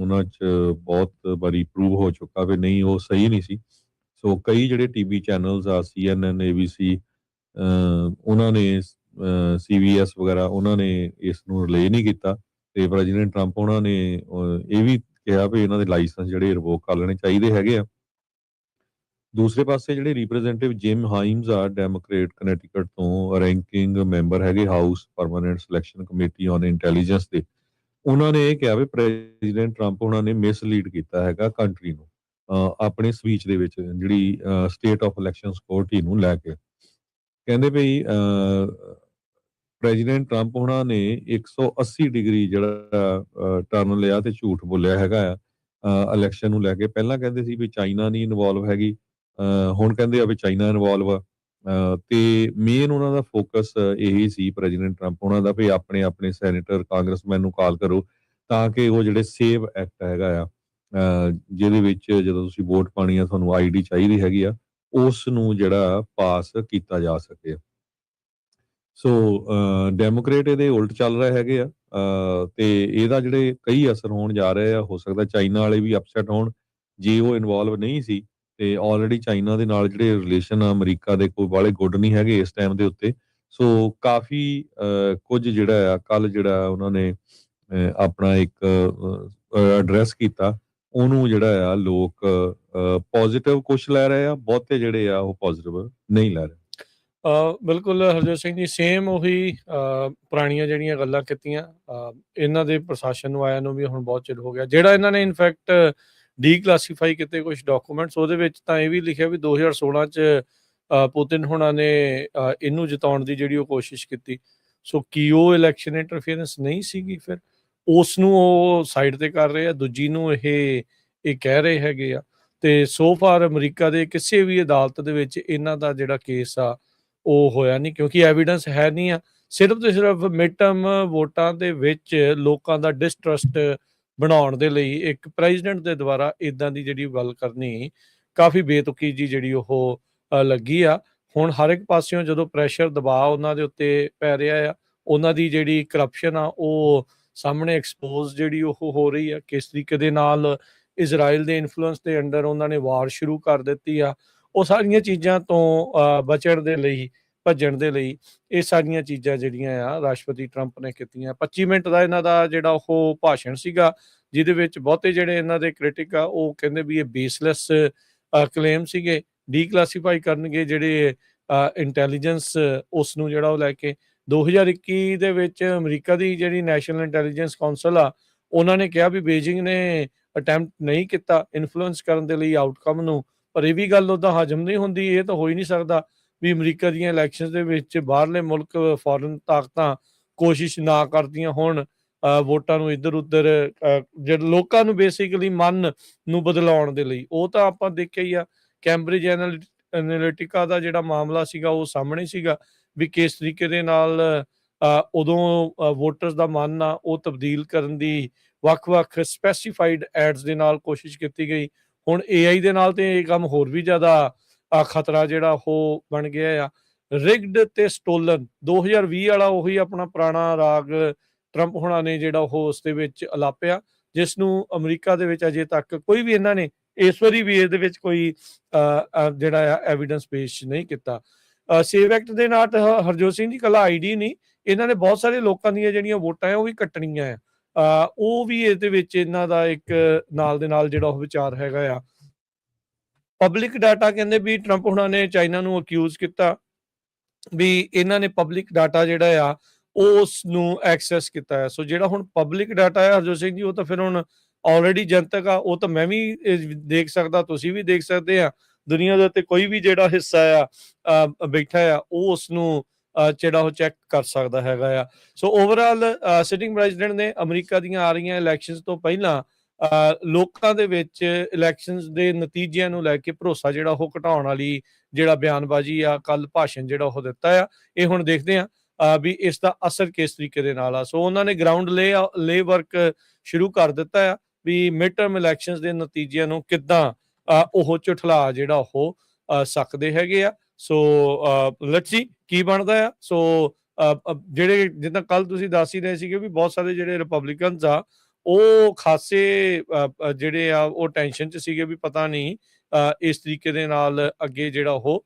ਉਹਨਾਂ 'ਚ ਬਹੁਤ ਵਾਰੀ ਪ੍ਰੂਵ ਹੋ ਚੁੱਕਾ ਵੀ ਨਹੀਂ ਉਹ ਸਹੀ ਨਹੀਂ ਸੀ। ਸੋ ਕਈ ਜਿਹੜੇ ਟੀਵੀ ਚੈਨਲਸ ਆ CNN, ABC, ਉਹਨਾਂ ਨੇ CBS ਵਗੈਰਾ ਉਹਨਾਂ ਨੇ ਇਸ ਨੂੰ ਰਿਲੇ ਨਹੀਂ ਕੀਤਾ ਤੇ ਪ੍ਰੈਜ਼ੀਡੈਂਟ ਟਰੰਪ ਉਹਨਾਂ ਨੇ ਇਹ ਵੀ ਕਿਹਾ ਵੀ ਇਹਨਾਂ ਦੇ ਲਾਇਸੈਂਸ ਜਿਹੜੇ ਰਿਵੋਕ ਕਰ ਲੈਣੇ ਚਾਹੀਦੇ ਹੈਗੇ ਆ। ਦੂਸਰੇ ਪਾਸੇ ਜਿਹੜੇ ਰਿਪਰੈਜ਼ੈਂਟੇਟਿਵ ਜਿਮ ਹਾਈਮਸ ਆ ਡੈਮੋਕ੍ਰੇਟ ਕਨੈਟੀਕਟ ਤੋਂ ਰੈਂਕਿੰਗ ਮੈਂਬਰ ਹੈਗੇ house permanent selection committee on intelligence ਦੇ, ਉਹਨਾਂ ਨੇ ਇਹ ਕਿਹਾ ਵੀ ਪ੍ਰੈਜ਼ੀਡੈਂਟ ਟਰੰਪ ਉਹਨਾਂ ਨੇ ਮਿਸਲੀਡ ਕੀਤਾ ਹੈਗਾ ਕੰਟਰੀ ਨੂੰ ਆਪਣੇ ਸਪੀਚ ਦੇ ਵਿੱਚ ਜਿਹੜੀ ਸਟੇਟ ਆਫ ਇਲੈਕਸ਼ਨ ਸਿਕਿਉਰਿਟੀ ਨੂੰ ਲੈ ਕੇ। ਕਹਿੰਦੇ ਵੀ ਪ੍ਰੈਜ਼ੀਡੈਂਟ ਟਰੰਪ ਉਹਨਾਂ ਨੇ 180 ਡਿਗਰੀ ਜਿਹੜਾ ਟਰਨ ਲਿਆ ਤੇ ਝੂਠ ਬੋਲਿਆ ਹੈਗਾ ਆ ਇਲੈਕਸ਼ਨ ਨੂੰ ਲੈ ਕੇ। ਪਹਿਲਾਂ ਕਹਿੰਦੇ ਸੀ ਵੀ ਚਾਈਨਾ ਨਹੀਂ ਇਨਵੋਲਵ ਹੈਗੀ, ਹੁਣ ਕਹਿੰਦੇ ਆ ਵੀ ਚਾਈਨਾ ਇਨਵੋਲਵ ਆ। ਤੇ ਮੇਨ ਉਹਨਾਂ ਦਾ ਫੋਕਸ ਇਹੀ ਸੀ ਪ੍ਰੈਜ਼ੀਡੈਂਟ ਟਰੰਪ ਉਹਨਾਂ ਦਾ ਵੀ ਆਪਣੇ ਆਪਣੇ ਸੈਨੇਟਰ ਕਾਂਗਰਸਮੈਨ ਨੂੰ ਕਾਲ ਕਰੋ ਤਾਂ ਕਿ ਉਹ ਜਿਹੜੇ ਸੇਵ ਐਕਟ ਹੈਗਾ ਆ ਜਿਹਦੇ ਵਿੱਚ ਜਦੋਂ ਤੁਸੀਂ ਵੋਟ ਪਾਣੀ ਆ ਤੁਹਾਨੂੰ ID ਚਾਹੀਦੀ ਹੈਗੀ ਆ, ਉਸ ਨੂੰ ਜਿਹੜਾ ਪਾਸ ਕੀਤਾ ਜਾ ਸਕੇ। ਸੋ ਡੈਮੋਕ੍ਰੇਟ ਇਹਦੇ ਉਲਟ ਚੱਲ ਰਹੇ ਹੈਗੇ ਆ ਤੇ ਇਹਦਾ ਜਿਹੜੇ ਕਈ ਅਸਰ ਹੋਣ ਜਾ ਰਹੇ ਆ। ਹੋ ਸਕਦਾ ਚਾਈਨਾ ਵਾਲੇ ਵੀ ਅਪਸੈਟ ਹੋਣ ਜੇ ਉਹ ਇਨਵੋਲਵ ਨਹੀਂ ਸੀ ਤੇ ਆਲਰੇਡੀ ਚਾਈਨਾ ਦੇ ਨਾਲ ਜਿਹੜੇ ਰਿਲੇਸ਼ਨ ਆ ਅਮਰੀਕਾ ਦੇ ਕੋਈ ਵਾਲੇ ਗੁੱਡ ਨਹੀਂ ਹੈਗੇ ਇਸ ਟਾਈਮ ਦੇ ਉੱਤੇ। ਸੋ ਕਾਫੀ ਕੁਝ ਜਿਹੜਾ ਆ ਕੱਲ ਜਿਹੜਾ ਉਹਨਾਂ ਨੇ ਆਪਣਾ ਇੱਕ ਐਡਰੈਸ ਕੀਤਾ ਉਹਨੂੰ ਜਿਹੜਾ ਆ ਲੋਕ ਪੋਜ਼ਿਟਿਵ ਕੁਛ ਲੈ ਰਹੇ ਆ, ਬਹੁਤੇ ਜਿਹੜੇ ਆ ਉਹ ਪੋਜ਼ਿਟਿਵ ਨਹੀਂ ਲੈ ਰਹੇ। ਬਿਲਕੁਲ ਹਰਜੋਤ ਸਿੰਘ ਜੀ, ਸੇਮ ਉਹੀ ਪੁਰਾਣੀਆਂ ਜਿਹੜੀਆਂ ਗੱਲਾਂ ਕੀਤੀਆਂ। ਇਹਨਾਂ ਦੇ ਪ੍ਰਸ਼ਾਸਨ ਨੂੰ ਆਇਆ ਨੂੰ ਵੀ ਹੁਣ ਬਹੁਤ ਚਿਰ ਹੋ ਗਿਆ। ਜਿਹੜਾ ਇਹਨਾਂ ਨੇ ਇਨਫੈਕਟ ਡੀਕਲਾਸੀਫਾਈ ਕੀਤੇ ਕੁਝ ਡਾਕੂਮੈਂਟਸ, ਉਹਦੇ ਵਿੱਚ ਤਾਂ ਇਹ ਵੀ ਲਿਖਿਆ ਵੀ 2016 'ਚ ਪੁਤਿਨ ਹੋਣਾ ਨੇ ਇਹਨੂੰ ਜਿਤਾਉਣ ਦੀ ਜਿਹੜੀ ਉਹ ਕੋਸ਼ਿਸ਼ ਕੀਤੀ। ਸੋ ਕੀ ਉਹ ਇਲੈਕਸ਼ਨ ਇੰਟਰਫੀਅਰੈਂਸ ਨਹੀਂ ਸੀਗੀ? ਫਿਰ ਉਸ ਨੂੰ ਉਹ ਸਾਈਡ ਤੇ ਕਰ ਰਹੇ ਆ, ਦੂਜੀ ਨੂੰ ਇਹ ਕਹਿ ਰਹੇ ਹੈਗੇ ਆ। ਤੇ ਸੋ ਫਾਰ ਅਮਰੀਕਾ ਦੇ ਕਿਸੇ ਵੀ ਅਦਾਲਤ ਦੇ ਵਿੱਚ ਇਹਨਾਂ ਦਾ ਜਿਹੜਾ ਕੇਸ ਆ ਉਹ ਹੋਇਆ ਨਹੀਂ, ਕਿਉਂਕਿ ਐਵੀਡੈਂਸ ਹੈ ਨਹੀਂ ਆ। ਸਿਰਫ ਤੇ ਸਿਰਫ ਮਿਡ ਟਰਮ ਵੋਟਾਂ ਦੇ ਵਿੱਚ ਲੋਕਾਂ ਦਾ ਡਿਸਟਰਸਟ ਬਣਾਉਣ ਦੇ ਲਈ ਇੱਕ ਪ੍ਰੈਜ਼ੀਡੈਂਟ ਦੇ ਦੁਆਰਾ ਇਦਾਂ ਦੀ ਜਿਹੜੀ ਗੱਲ ਕਰਨੀ ਕਾਫੀ ਬੇਤੁਕੀ ਜੀ ਜਿਹੜੀ ਉਹ ਲੱਗੀ ਆ। ਹੁਣ ਹਰ ਇੱਕ ਪਾਸਿਓਂ ਜਦੋਂ ਪ੍ਰੈਸ਼ਰ ਦਬਾਅ ਉਹਨਾਂ ਦੇ ਉੱਤੇ ਪੈ ਰਿਹਾ ਆ, ਉਹਨਾਂ ਦੀ ਜਿਹੜੀ ਕਰਪਸ਼ਨ ਆ ਉਹ ਸਾਹਮਣੇ ਐਕਸਪੋਜ਼ ਜਿਹੜੀ ਉਹ ਹੋ ਰਹੀ ਆ। ਕਿਸ ਤਰੀਕੇ ਦੇ ਨਾਲ ਇਜ਼ਰਾਈਲ ਦੇ ਇਨਫਲੂਐਂਸ ਦੇ ਅੰਡਰ ਉਹਨਾਂ ਨੇ ਵਾਰ ਸ਼ੁਰੂ ਕਰ ਦਿੱਤੀ ਆ। ਉਹ ਸਾਰੀਆਂ ਚੀਜ਼ਾਂ ਤੋਂ ਬਚਣ ਦੇ ਲਈ, ਭੱਜਣ ਦੇ ਲਈ ਇਹ ਸਾਰੀਆਂ ਚੀਜ਼ਾਂ ਜਿਹੜੀਆਂ ਆ ਰਾਸ਼ਟਰਪਤੀ ਟਰੰਪ ਨੇ ਕੀਤੀਆਂ। 25 ਮਿੰਟ ਦਾ ਇਹਨਾਂ ਦਾ ਜਿਹੜਾ ਉਹ ਭਾਸ਼ਣ ਸੀਗਾ, ਜਿਹਦੇ ਵਿੱਚ ਬਹੁਤੇ ਜਿਹੜੇ ਇਹਨਾਂ ਦੇ ਕ੍ਰਿਟਿਕ ਆ ਉਹ ਕਹਿੰਦੇ ਵੀ ਇਹ ਬੇਸਲੈਸ ਕਲੇਮ ਸੀਗੇ, ਡੀਕਲਾਸੀਫਾਈ ਕਰਨਗੇ ਜਿਹੜੇ ਇੰਟੈਲੀਜੈਂਸ ਉਸ ਨੂੰ ਜਿਹੜਾ ਉਹ ਲੈ ਕੇ। 2021 ਦੇ ਵਿੱਚ ਅਮਰੀਕਾ ਦੀ ਜਿਹੜੀ ਨੈਸ਼ਨਲ ਇੰਟੈਲੀਜੈਂਸ ਕੌਂਸਲ ਆ, ਉਹਨਾਂ ਨੇ ਕਿਹਾ ਵੀ ਬੀਜਿੰਗ ਨੇ ਅਟੈਂਪਟ ਨਹੀਂ ਕੀਤਾ ਇਨਫਲੂਐਂਸ ਕਰਨ ਦੇ ਲਈ ਆਊਟਕਮ ਨੂੰ। ਪਰ ਇਹ ਵੀ ਗੱਲ ਉੱਦਾਂ ਹਜਮ ਨਹੀਂ ਹੁੰਦੀ। ਇਹ ਤਾਂ ਹੋ ਹੀ ਨਹੀਂ ਸਕਦਾ ਵੀ ਅਮਰੀਕਾ ਦੀਆਂ ਇਲੈਕਸ਼ਨ ਦੇ ਵਿੱਚ ਬਾਹਰਲੇ ਮੁਲਕ ਫੋਰਨ ਤਾਕਤਾਂ ਕੋਸ਼ਿਸ਼ ਨਾ ਕਰਦੀਆਂ ਹੋਣ ਵੋਟਾਂ ਨੂੰ ਇੱਧਰ ਉੱਧਰ ਜਿਹੜੇ ਲੋਕਾਂ ਨੂੰ ਬੇਸਿਕਲੀ ਮਨ ਨੂੰ ਬਦਲਾਉਣ ਦੇ ਲਈ। ਉਹ ਤਾਂ ਆਪਾਂ ਦੇਖਿਆ ਹੀ ਆ, ਕੈਂਬਰਿਜ ਐਨਾਲਿਟਿਕਾ ਦਾ ਜਿਹੜਾ ਮਾਮਲਾ ਸੀਗਾ ਉਹ ਸਾਹਮਣੇ ਸੀਗਾ ਵੀ ਕਿਸ ਤਰੀਕੇ ਦੇ ਨਾਲ ਉਦੋਂ ਵੋਟਰਸ ਦਾ ਮਨ ਆ ਉਹ ਤਬਦੀਲ ਕਰਨ ਦੀ ਵੱਖ-ਵੱਖ ਸਪੈਸੀਫਾਈਡ ਐਡਸ ਦੇ ਨਾਲ ਕੋਸ਼ਿਸ਼ ਕੀਤੀ ਗਈ। ਹੁਣ AI ਦੇ ਨਾਲ ਤੇ ਇਹ ਕੰਮ ਹੋਰ ਵੀ ਜ਼ਿਆਦਾ ਖਤਰਾ ਜਿਹੜਾ ਉਹ ਬਣ ਗਿਆ ਆ। ਰਿਗਡ ਤੇ ਸਟੋਲਨ 2020 ਵਾਲਾ ਉਹੀ ਆਪਣਾ ਪੁਰਾਣਾ ਰਾਗ ਟਰੰਪ ਹੋਣਾ ਨੇ ਜਿਹੜਾ ਉਹ ਉਸ ਦੇ ਵਿੱਚ ਅਲਾਪਿਆ, ਜਿਸ ਨੂੰ ਅਮਰੀਕਾ ਦੇ ਵਿੱਚ ਅਜੇ ਤੱਕ ਕੋਈ ਵੀ ਇਹਨਾਂ ਨੇ ਇਸ ਵਾਰੀ ਵੀ ਇਹਦੇ ਵਿੱਚ ਕੋਈ ਜਿਹੜਾ ਆ ਐਵੀਡੈਂਸ ਪੇਸ਼ ਨਹੀਂ ਕੀਤਾ। ਸੇਵ ਐਕਟ ਦੇ ਨਾਲ ਹਰਜੋਤ ਸਿੰਘ ਜੀ ਇਕੱਲਾ ID ਨਹੀਂ, ਇਹਨਾਂ ਨੇ ਬਹੁਤ ਸਾਰੇ ਲੋਕਾਂ ਦੀਆਂ ਜਿਹੜੀਆਂ ਵੋਟਾਂ ਆ ਉਹ ਵੀ ਕੱਟਣੀਆਂ ਆ। ਉਹ ਵੀ ਇਹਦੇ ਵਿੱਚ ਇਹਨਾਂ ਦਾ ਇੱਕ ਨਾਲ ਦੇ ਨਾਲ ਜਿਹੜਾ ਉਹ ਵਿਚਾਰ ਹੈਗਾ ਆ। ਪਬਲਿਕ ਡਾਟਾ ਕਹਿੰਦੇ ਵੀ ਟਰੰਪ ਹੁਣਾਂ ਨੇ ਚਾਈਨਾ ਨੂੰ ਅਕਿਊਜ਼ ਕੀਤਾ ਵੀ ਇਹਨਾਂ ਨੇ ਪਬਲਿਕ ਡਾਟਾ ਜਿਹੜਾ ਆ ਉਸ ਨੂੰ ਐਕਸੈਸ ਕੀਤਾ ਹੈ। ਸੋ ਜਿਹੜਾ ਹੁਣ ਪਬਲਿਕ ਡਾਟਾ ਹੈ ਹਰਜੋਤ ਸਿੰਘ ਜੀ, ਉਹ ਤਾਂ ਫਿਰ ਹੁਣ ਆਲਰੇਡੀ ਜਨਤਕ ਆ। ਉਹ ਤਾਂ ਮੈਂ ਵੀ ਦੇਖ ਸਕਦਾ, ਤੁਸੀਂ ਵੀ ਦੇਖ ਸਕਦੇ ਆ। ਦੁਨੀਆ ਦੇ ਉੱਤੇ ਕੋਈ ਵੀ ਜਿਹੜਾ ਹਿੱਸਾ ਆ ਬੈਠਾ ਆ ਉਹ ਉਸ ਨੂੰ ਜਿਹੜਾ ਉਹ ਚੈੱਕ ਕਰ ਸਕਦਾ ਹੈਗਾ ਆ। ਸੋ ਓਵਰਆਲ ਸਿਟਿੰਗ ਪ੍ਰੈਜ਼ੀਡੈਂਟ ਨੇ ਅਮਰੀਕਾ ਦੀਆਂ ਆ ਰਹੀਆਂ ਇਲੈਕਸ਼ਨਸ ਤੋਂ ਪਹਿਲਾਂ ਲੋਕਾਂ ਦੇ ਵਿੱਚ ਇਲੈਕਸ਼ਨਸ ਦੇ ਨਤੀਜਿਆਂ ਨੂੰ ਲੈ ਕੇ ਭਰੋਸਾ ਜਿਹੜਾ ਉਹ ਘਟਾਉਣ ਵਾਲੀ ਜਿਹੜਾ ਬਿਆਨਬਾਜ਼ੀ ਆ, ਕੱਲ ਭਾਸ਼ਣ ਜਿਹੜਾ ਉਹ ਦਿੱਤਾ ਆ, ਇਹ ਹੁਣ ਦੇਖਦੇ ਆ ਵੀ ਇਸ ਦਾ ਅਸਰ ਕਿਸ ਤਰੀਕੇ ਦੇ ਨਾਲ ਆ। ਸੋ ਉਹਨਾਂ ਨੇ ਗਰਾਊਂਡ ਲੇ ਵਰਕ ਸ਼ੁਰੂ ਕਰ ਦਿੱਤਾ ਆ ਵੀ ਮਿਡ ਟਰਮ ਇਲੈਕਸ਼ਨਸ ਦੇ ਨਤੀਜਿਆਂ ਨੂੰ ਕਿੱਦਾਂ ਉਹ ਝੁਠਲਾ ਜਿਹੜਾ ਉਹ ਸਕਦੇ ਹੈਗੇ ਆ। ਸੋ ਲੈਟਸ ਸੀ ਕੀ ਬਣਦਾ ਆ। ਸੋ ਜਿਹੜੇ ਜਿੱਦਾਂ ਕੱਲ ਤੁਸੀਂ ਦੱਸ ਹੀ ਰਹੇ ਸੀਗੇ ਵੀ ਬਹੁਤ ਸਾਰੇ ਜਿਹੜੇ ਰਿਪਬਲਿਕਨਸ ਆ ਉਹ ਖਾਸੇ ਜਿਹੜੇ ਆ ਉਹ ਟੈਨਸ਼ਨ 'ਚ ਸੀਗੇ ਵੀ ਪਤਾ ਨਹੀਂ ਇਸ ਤਰੀਕੇ ਦੇ ਨਾਲ ਅੱਗੇ ਜਿਹੜਾ ਉਹ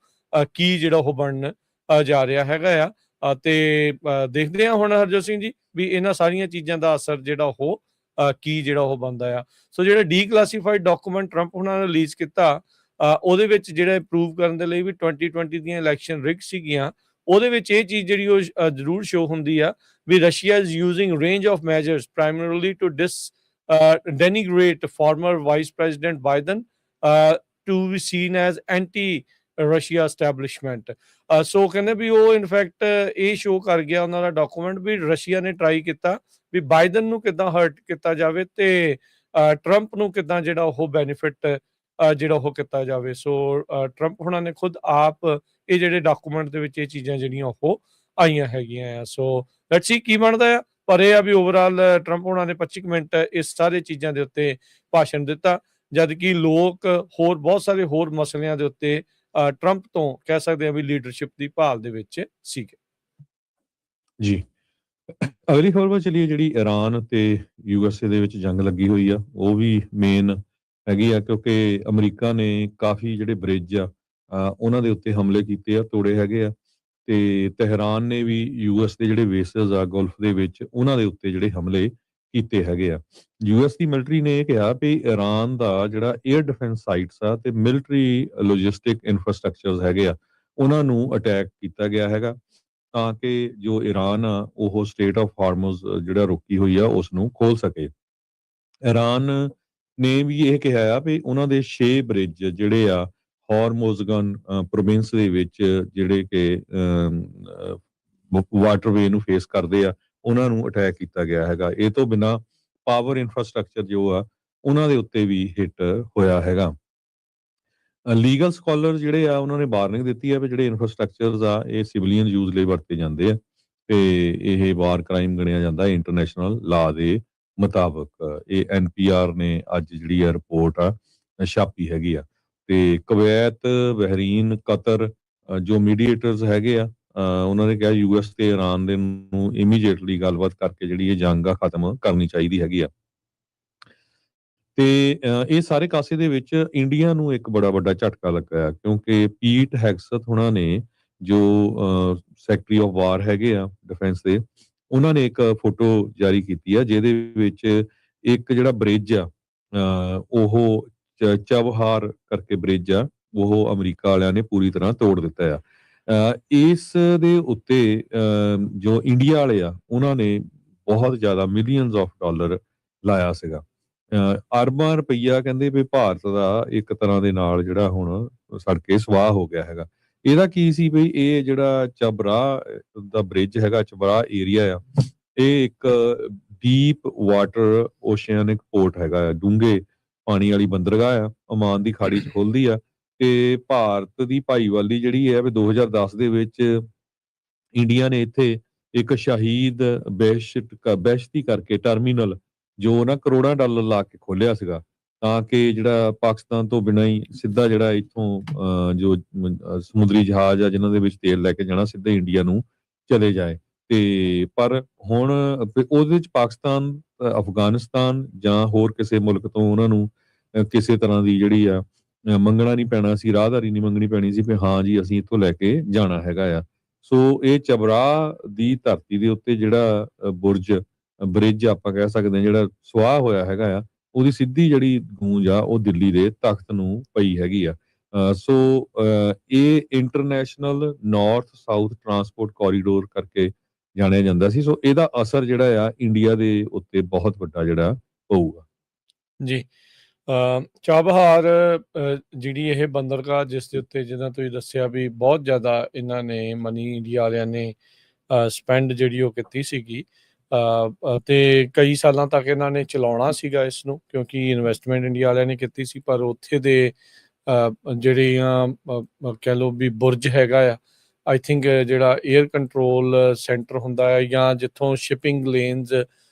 ਕੀ ਜਿਹੜਾ ਉਹ ਬਣਨ ਜਾ ਰਿਹਾ ਹੈਗਾ ਆ। ਤੇ ਦੇਖਦੇ ਹਾਂ ਹੁਣ ਹਰਜੋਤ ਸਿੰਘ ਜੀ ਵੀ ਇਹਨਾਂ ਸਾਰੀਆਂ ਚੀਜ਼ਾਂ ਦਾ ਅਸਰ ਜਿਹੜਾ ਉਹ ਕੀ ਜਿਹੜਾ ਉਹ ਬਣਦਾ ਆ। ਸੋ ਜਿਹੜਾ ਡੀਕਲਾਸੀਫਾਈਡ ਡਾਕੂਮੈਂਟ ਟਰੰਪ ਉਹਨਾਂ ਨੇ ਰਿਲੀਜ਼ ਕੀਤਾ ਉਹਦੇ ਵਿੱਚ ਜਿਹੜਾ ਪ੍ਰੂਵ ਕਰਨ ਦੇ ਲਈ ਵੀ 2020 ਦੀਆਂ ਇਲੈਕਸ਼ਨ ਰਿਗ ਸੀਗੀਆਂ, ਉਹਦੇ ਵਿੱਚ ਇਹ ਚੀਜ਼ ਜਿਹੜੀ ਉਹ ਜ਼ਰੂਰ ਸ਼ੋ ਹੁੰਦੀ ਆ ਵੀ Russia is using range of measures primarily to denigrate former Vice President Biden to be seen as anti-Russia establishment। ਸੋ ਕਹਿੰਦੇ ਵੀ ਉਹ ਇਨਫੈਕਟ ਇਹ ਸ਼ੋ ਕਰ ਗਿਆ ਉਹਨਾਂ ਦਾ ਡਾਕੂਮੈਂਟ ਵੀ ਰਸ਼ੀਆ ਨੇ ਟਰਾਈ ਕੀਤਾ ਵੀ ਬਾਈਡਨ ਨੂੰ ਕਿੱਦਾਂ ਹਰਟ ਕੀਤਾ ਜਾਵੇ ਤੇ ਟਰੰਪ ਨੂੰ ਕਿੱਦਾਂ ਜਿਹੜਾ ਉਹ ਬੈਨੀਫਿਟ ਜਿਹੜਾ ਉਹ ਕੀਤਾ ਜਾਵੇ। ਸੋ ਟਰੰਪ ਹੁਣਾਂ ਨੇ ਖੁਦ ਆਪ ਇਹ ਜਿਹੜੇ ਡਾਕੂਮੈਂਟ ਦੇ ਵਿੱਚ ਇਹ ਚੀਜ਼ਾਂ ਜਿਹੜੀਆਂ ਉਹ ਆਈਆਂ ਹੈਗੀਆਂ ਆ। ਸੋ ਲੈਟਸ ਸੀ ਕੀ ਬਣਦਾ ਆ, ਪਰ ਇਹ ਆ ਵੀ ਓਵਰਆਲ ਟਰੰਪ ਹੁਣਾਂ ਨੇ 25 ਮਿੰਟ ਇਸ ਸਾਰੇ ਚੀਜ਼ਾਂ ਦੇ ਉੱਤੇ ਭਾਸ਼ਣ ਦਿੱਤਾ, ਜਦ ਕਿ ਲੋਕ ਹੋਰ ਬਹੁਤ ਸਾਰੇ ਹੋਰ ਮਸਲਿਆਂ ਦੇ ਉੱਤੇ ਟਰੰਪ ਤੋਂ ਕਹਿ ਸਕਦੇ ਆ ਵੀ ਲੀਡਰਸ਼ਿਪ ਦੀ ਭਾਲ ਦੇ ਵਿੱਚ ਸੀਗੇ। ਜੀ, ਅਗਲੀ ਖਬਰ ਵੱਲ ਚਲੀਏ। ਜਿਹੜੀ ਈਰਾਨ ਤੇ USA ਦੇ ਵਿੱਚ ਜੰਗ ਲੱਗੀ ਹੋਈ ਆ, ਉਹ ਵੀ ਮੇਨ ਹੈਗੀ ਆ, ਕਿਉਂਕਿ ਅਮਰੀਕਾ ਨੇ ਕਾਫੀ ਜਿਹੜੇ ਬ੍ਰਿਜ ਆ ਉਹਨਾਂ ਦੇ ਉੱਤੇ ਹਮਲੇ ਕੀਤੇ ਆ, ਤੋੜੇ ਹੈਗੇ ਆ, ਤੇ ਤਹਿਰਾਨ ਨੇ ਵੀ US ਦੇ ਜਿਹੜੇ ਬੇਸਿਸ ਆ ਗਲਫ ਦੇ ਵਿੱਚ ਉਹਨਾਂ ਦੇ ਉੱਤੇ ਜਿਹੜੇ ਹਮਲੇ ਕੀਤੇ ਹੈਗੇ ਆ। US ਦੀ ਮਿਲਟਰੀ ਨੇ ਇਹ ਕਿਹਾ ਵੀ ਈਰਾਨ ਦਾ ਜਿਹੜਾ 에ਅਰ ਡਿਫੈਂਸ ਸਾਈਟਸ ਆ ਤੇ ਮਿਲਟਰੀ ਲੌਜਿਸਟਿਕ ਇਨਫਰਾਸਟ੍ਰਕਚਰਸ ਹੈਗੇ ਆ ਉਹਨਾਂ ਨੂੰ ਅਟੈਕ ਕੀਤਾ ਗਿਆ ਹੈਗਾ, ਤਾਂ ਕਿ ਜੋ ਈਰਾਨ ਆ ਉਹ ਸਟੇਟ ਆਫ ਹਾਰਮਜ਼ ਜਿਹੜਾ ਰੋਕੀ ਹੋਈ ਆ ਉਸ ਨੂੰ ਖੋਲ ਸਕੇ। ਈਰਾਨ ਨੇ ਵੀ ਇਹ ਕਿਹਾ ਆ ਵੀ ਉਹਨਾਂ ਦੇ 6 ਬ੍ਰਿਜ ਜਿਹੜੇ ਆ ਹਾਰਮੋਜ਼ਗਨ ਪ੍ਰੋਵਿੰਸ ਦੇ ਵਿੱਚ ਜਿਹੜੇ ਕਿ ਵਾਟਰਵੇ ਨੂੰ ਫੇਸ ਕਰਦੇ ਆ ਉਹਨਾਂ ਨੂੰ ਅਟੈਕ ਕੀਤਾ ਗਿਆ ਹੈਗਾ। ਇਹ ਤੋਂ ਬਿਨਾਂ ਪਾਵਰ ਇਨਫਰਾਸਟ੍ਰਕਚਰ ਜੋ ਆ ਉਹਨਾਂ ਦੇ ਉੱਤੇ ਵੀ ਹਿੱਟ ਹੋਇਆ ਹੈਗਾ। ਲੀਗਲ ਸਕਾਲਰ ਜਿਹੜੇ ਆ ਉਹਨਾਂ ਨੇ ਵਾਰਨਿੰਗ ਦਿੱਤੀ ਆ ਵੀ ਜਿਹੜੇ ਇਨਫਰਾਸਟ੍ਰਕਚਰਸ ਆ ਇਹ ਸਿਵਲੀਅਨ ਯੂਜ਼ ਲਈ ਵਰਤੇ ਜਾਂਦੇ ਆ ਤੇ ਇਹ ਵਾਰ ਕ੍ਰਾਈਮ ਗਿਣਿਆ ਜਾਂਦਾ ਇੰਟਰਨੈਸ਼ਨਲ ਲਾ ਦੇ ਮੁਤਾਬਕ। ਇਹ NPR ਨੇ ਅੱਜ ਜਿਹੜੀ ਆ ਰਿਪੋਰਟ ਆ ਛਾਪੀ ਹੈਗੀ ਆ। ਤੇ ਕੁਵੈਤ, ਬਹਿਰੀਨ, ਕਤਰ ਜੋ ਮੀਡੀਏਟਰਸ ਹੈਗੇ ਆ ਉਹਨਾਂ ਨੇ ਕਿਹਾ US ਤੇ ਈਰਾਨ ਦੇ ਨੂੰ ਇਮੀਡੀਏਟਲੀ ਗੱਲਬਾਤ ਕਰਕੇ ਜਿਹੜੀ ਇਹ ਜੰਗ ਆ ਖਤਮ ਕਰਨੀ ਚਾਹੀਦੀ ਹੈਗੀ ਆ। ਤੇ ਇਹ ਸਾਰੇ ਕਾਸੇ ਦੇ ਵਿੱਚ ਇੰਡੀਆ ਨੂੰ ਇੱਕ ਬੜਾ ਵੱਡਾ ਝਟਕਾ ਲੱਗਾ, ਕਿਉਂਕਿ ਪੀਟ ਹੈਗਸਥ ਉਹਨਾਂ ਨੇ ਜੋ ਸੈਕਟਰੀ ਆਫ ਵਾਰ ਹੈਗੇ ਆ ਡਿਫੈਂਸ ਦੇ, ਉਹਨਾਂ ਨੇ ਇੱਕ ਫੋਟੋ ਜਾਰੀ ਕੀਤੀ ਆ ਜਿਹਦੇ ਵਿੱਚ ਇੱਕ ਜਿਹੜਾ ਬ੍ਰਿਜ ਆ ਉਹ ਚਬਹਾਰ ਕਰਕੇ ਬ੍ਰਿਜ ਆ ਉਹ ਅਮਰੀਕਾ ਵਾਲਿਆਂ ਨੇ ਪੂਰੀ ਤਰ੍ਹਾਂ ਤੋੜ ਦਿੱਤਾ ਆ। ਇਸ ਦੇ ਉੱਤੇ ਜੋ ਇੰਡੀਆ ਵਾਲੇ ਆ ਉਹਨਾਂ ਨੇ ਬਹੁਤ ਜ਼ਿਆਦਾ ਮਿਲੀਅਨਸ ਆਫ ਡਾਲਰ ਲਾਇਆ ਸੀਗਾ। ਅਰਬਾਂ ਰੁਪਈਆ ਕਹਿੰਦੇ ਵੀ ਭਾਰਤ ਦਾ ਇੱਕ ਤਰ੍ਹਾਂ ਦੇ ਨਾਲ ਜਿਹੜਾ ਹੁਣ ਸੜ ਕੇ ਸਵਾਹ ਹੋ ਗਿਆ ਹੈਗਾ। ਇਹਦਾ ਕੀ ਸੀ ਵੀ ਇਹ ਜਿਹੜਾ ਚਬਰਾ ਦਾ ਬ੍ਰਿਜ ਹੈਗਾ, ਚਬਰਾ ਏਰੀਆ ਆ, ਇਹ ਇੱਕ ਡੀਪ ਵਾਟਰ ਓਸ਼ੀਅਨਿਕ ਪੋਰਟ ਹੈਗਾ ਆ, ਡੂੰਘੇ ਪਾਣੀ ਵਾਲੀ ਬੰਦਰਗਾਹ ਆ, ਓਮਾਨ ਦੀ ਖਾੜੀ 'ਚ ਖੁੱਲਦੀ ਆ। ਤੇ ਭਾਰਤ ਦੀ ਭਾਈਵਾਲੀ ਜਿਹੜੀ ਹੈ ਵੀ 2010 ਦੇ ਵਿੱਚ ਇੰਡੀਆ ਨੇ ਇੱਥੇ ਇੱਕ ਸ਼ਹੀਦ ਬਹਿਸ਼ਤੀ ਕਰਕੇ ਟਰਮੀਨਲ ਜੋ ਨਾ ਕਰੋੜਾਂ ਡਾਲਰ ਲਾ ਕੇ ਖੋਲਿਆ ਸੀਗਾ, ਤਾਂ ਕਿ ਜਿਹੜਾ ਪਾਕਿਸਤਾਨ ਤੋਂ ਬਿਨਾਂ ਹੀ ਸਿੱਧਾ ਜਿਹੜਾ ਇੱਥੋਂ ਜੋ ਸਮੁੰਦਰੀ ਜਹਾਜ਼ ਆ ਜਿਨ੍ਹਾਂ ਦੇ ਵਿੱਚ ਤੇਲ ਲੈ ਕੇ ਜਾਣਾ ਸਿੱਧਾ ਇੰਡੀਆ ਨੂੰ ਚਲੇ ਜਾਏ। ਤੇ ਪਰ ਹੁਣ ਉਹਦੇ ਵਿੱਚ ਪਾਕਿਸਤਾਨ, ਅਫਗਾਨਿਸਤਾਨ ਜਾਂ ਹੋਰ ਕਿਸੇ ਮੁਲਕ ਤੋਂ ਉਹਨਾਂ ਨੂੰ ਕਿਸੇ ਤਰ੍ਹਾਂ ਦੀ ਜਿਹੜੀ ਆ ਮੰਗਣਾ ਨਹੀਂ ਪੈਣਾ ਸੀ, ਰਾਹਦਾਰੀ ਨਹੀਂ ਮੰਗਣੀ ਪੈਣੀ ਸੀ ਵੀ ਹਾਂ ਜੀ ਅਸੀਂ ਇੱਥੋਂ ਲੈ ਕੇ ਜਾਣਾ ਹੈਗਾ ਆ। ਸੋ ਇਹ ਚਬਰਾ ਦੀ ਧਰਤੀ ਦੇ ਉੱਤੇ ਜਿਹੜਾ ਬ੍ਰਿਜ ਆਪਾਂ ਕਹਿ ਸਕਦੇ ਹਾਂ ਜਿਹੜਾ ਸਵਾਹ ਹੋਇਆ ਹੈਗਾ ਆ, ਉਹਦੀ ਸਿੱਧੀ ਜਿਹੜੀ ਗੂੰਜ ਆ ਉਹ ਦਿੱਲੀ ਦੇ ਤਖਤ ਨੂੰ ਪਈ ਹੈਗੀ ਆ। ਸੋ ਇਹ international north south transport corridor ਕਰਕੇ ਜਾਣਿਆ ਜਾਂਦਾ ਸੀ। ਸੋ ਇਹਦਾ ਅਸਰ ਜਿਹੜਾ ਆ ਇੰਡੀਆ ਦੇ ਉੱਤੇ ਬਹੁਤ ਵੱਡਾ ਜਿਹੜਾ ਪਊਗਾ। ਜੀ, ਚਾਬਹਾਰ ਜਿਹੜੀ ਇਹ ਬੰਦਰਗਾਹ ਜਿਸ ਦੇ ਉੱਤੇ ਜਿੱਦਾਂ ਤੁਸੀਂ ਦੱਸਿਆ ਵੀ ਬਹੁਤ ਜ਼ਿਆਦਾ ਇਹਨਾਂ ਨੇ ਮਨੀ ਇੰਡੀਆ ਵਾਲਿਆਂ ਨੇ ਸਪੈਂਡ ਜਿਹੜੀ ਉਹ ਕੀਤੀ ਸੀਗੀ ਤੇ ਕਈ ਸਾਲਾਂ ਤੱਕ ਇਹਨਾਂ ਨੇ ਚਲਾਉਣਾ ਸੀਗਾ ਇਸ ਨੂੰ, ਕਿਉਂਕਿ ਇਨਵੈਸਟਮੈਂਟ ਇੰਡੀਆ ਵਾਲਿਆਂ ਨੇ ਕੀਤੀ ਸੀ। ਪਰ ਉੱਥੇ ਦੇ ਜਿਹੜੀਆਂ ਕਹਿ ਲਓ ਵੀ ਬੁਰਜ ਹੈਗਾ ਆ, ਆਈ ਥਿੰਕ ਜਿਹੜਾ 에ਅਰ ਕੰਟਰੋਲ ਸੈਂਟਰ ਹੁੰਦਾ ਹੈ ਜਾਂ ਜਿੱਥੋਂ ਸ਼ਿਪਿੰਗ ਲੇਨਸ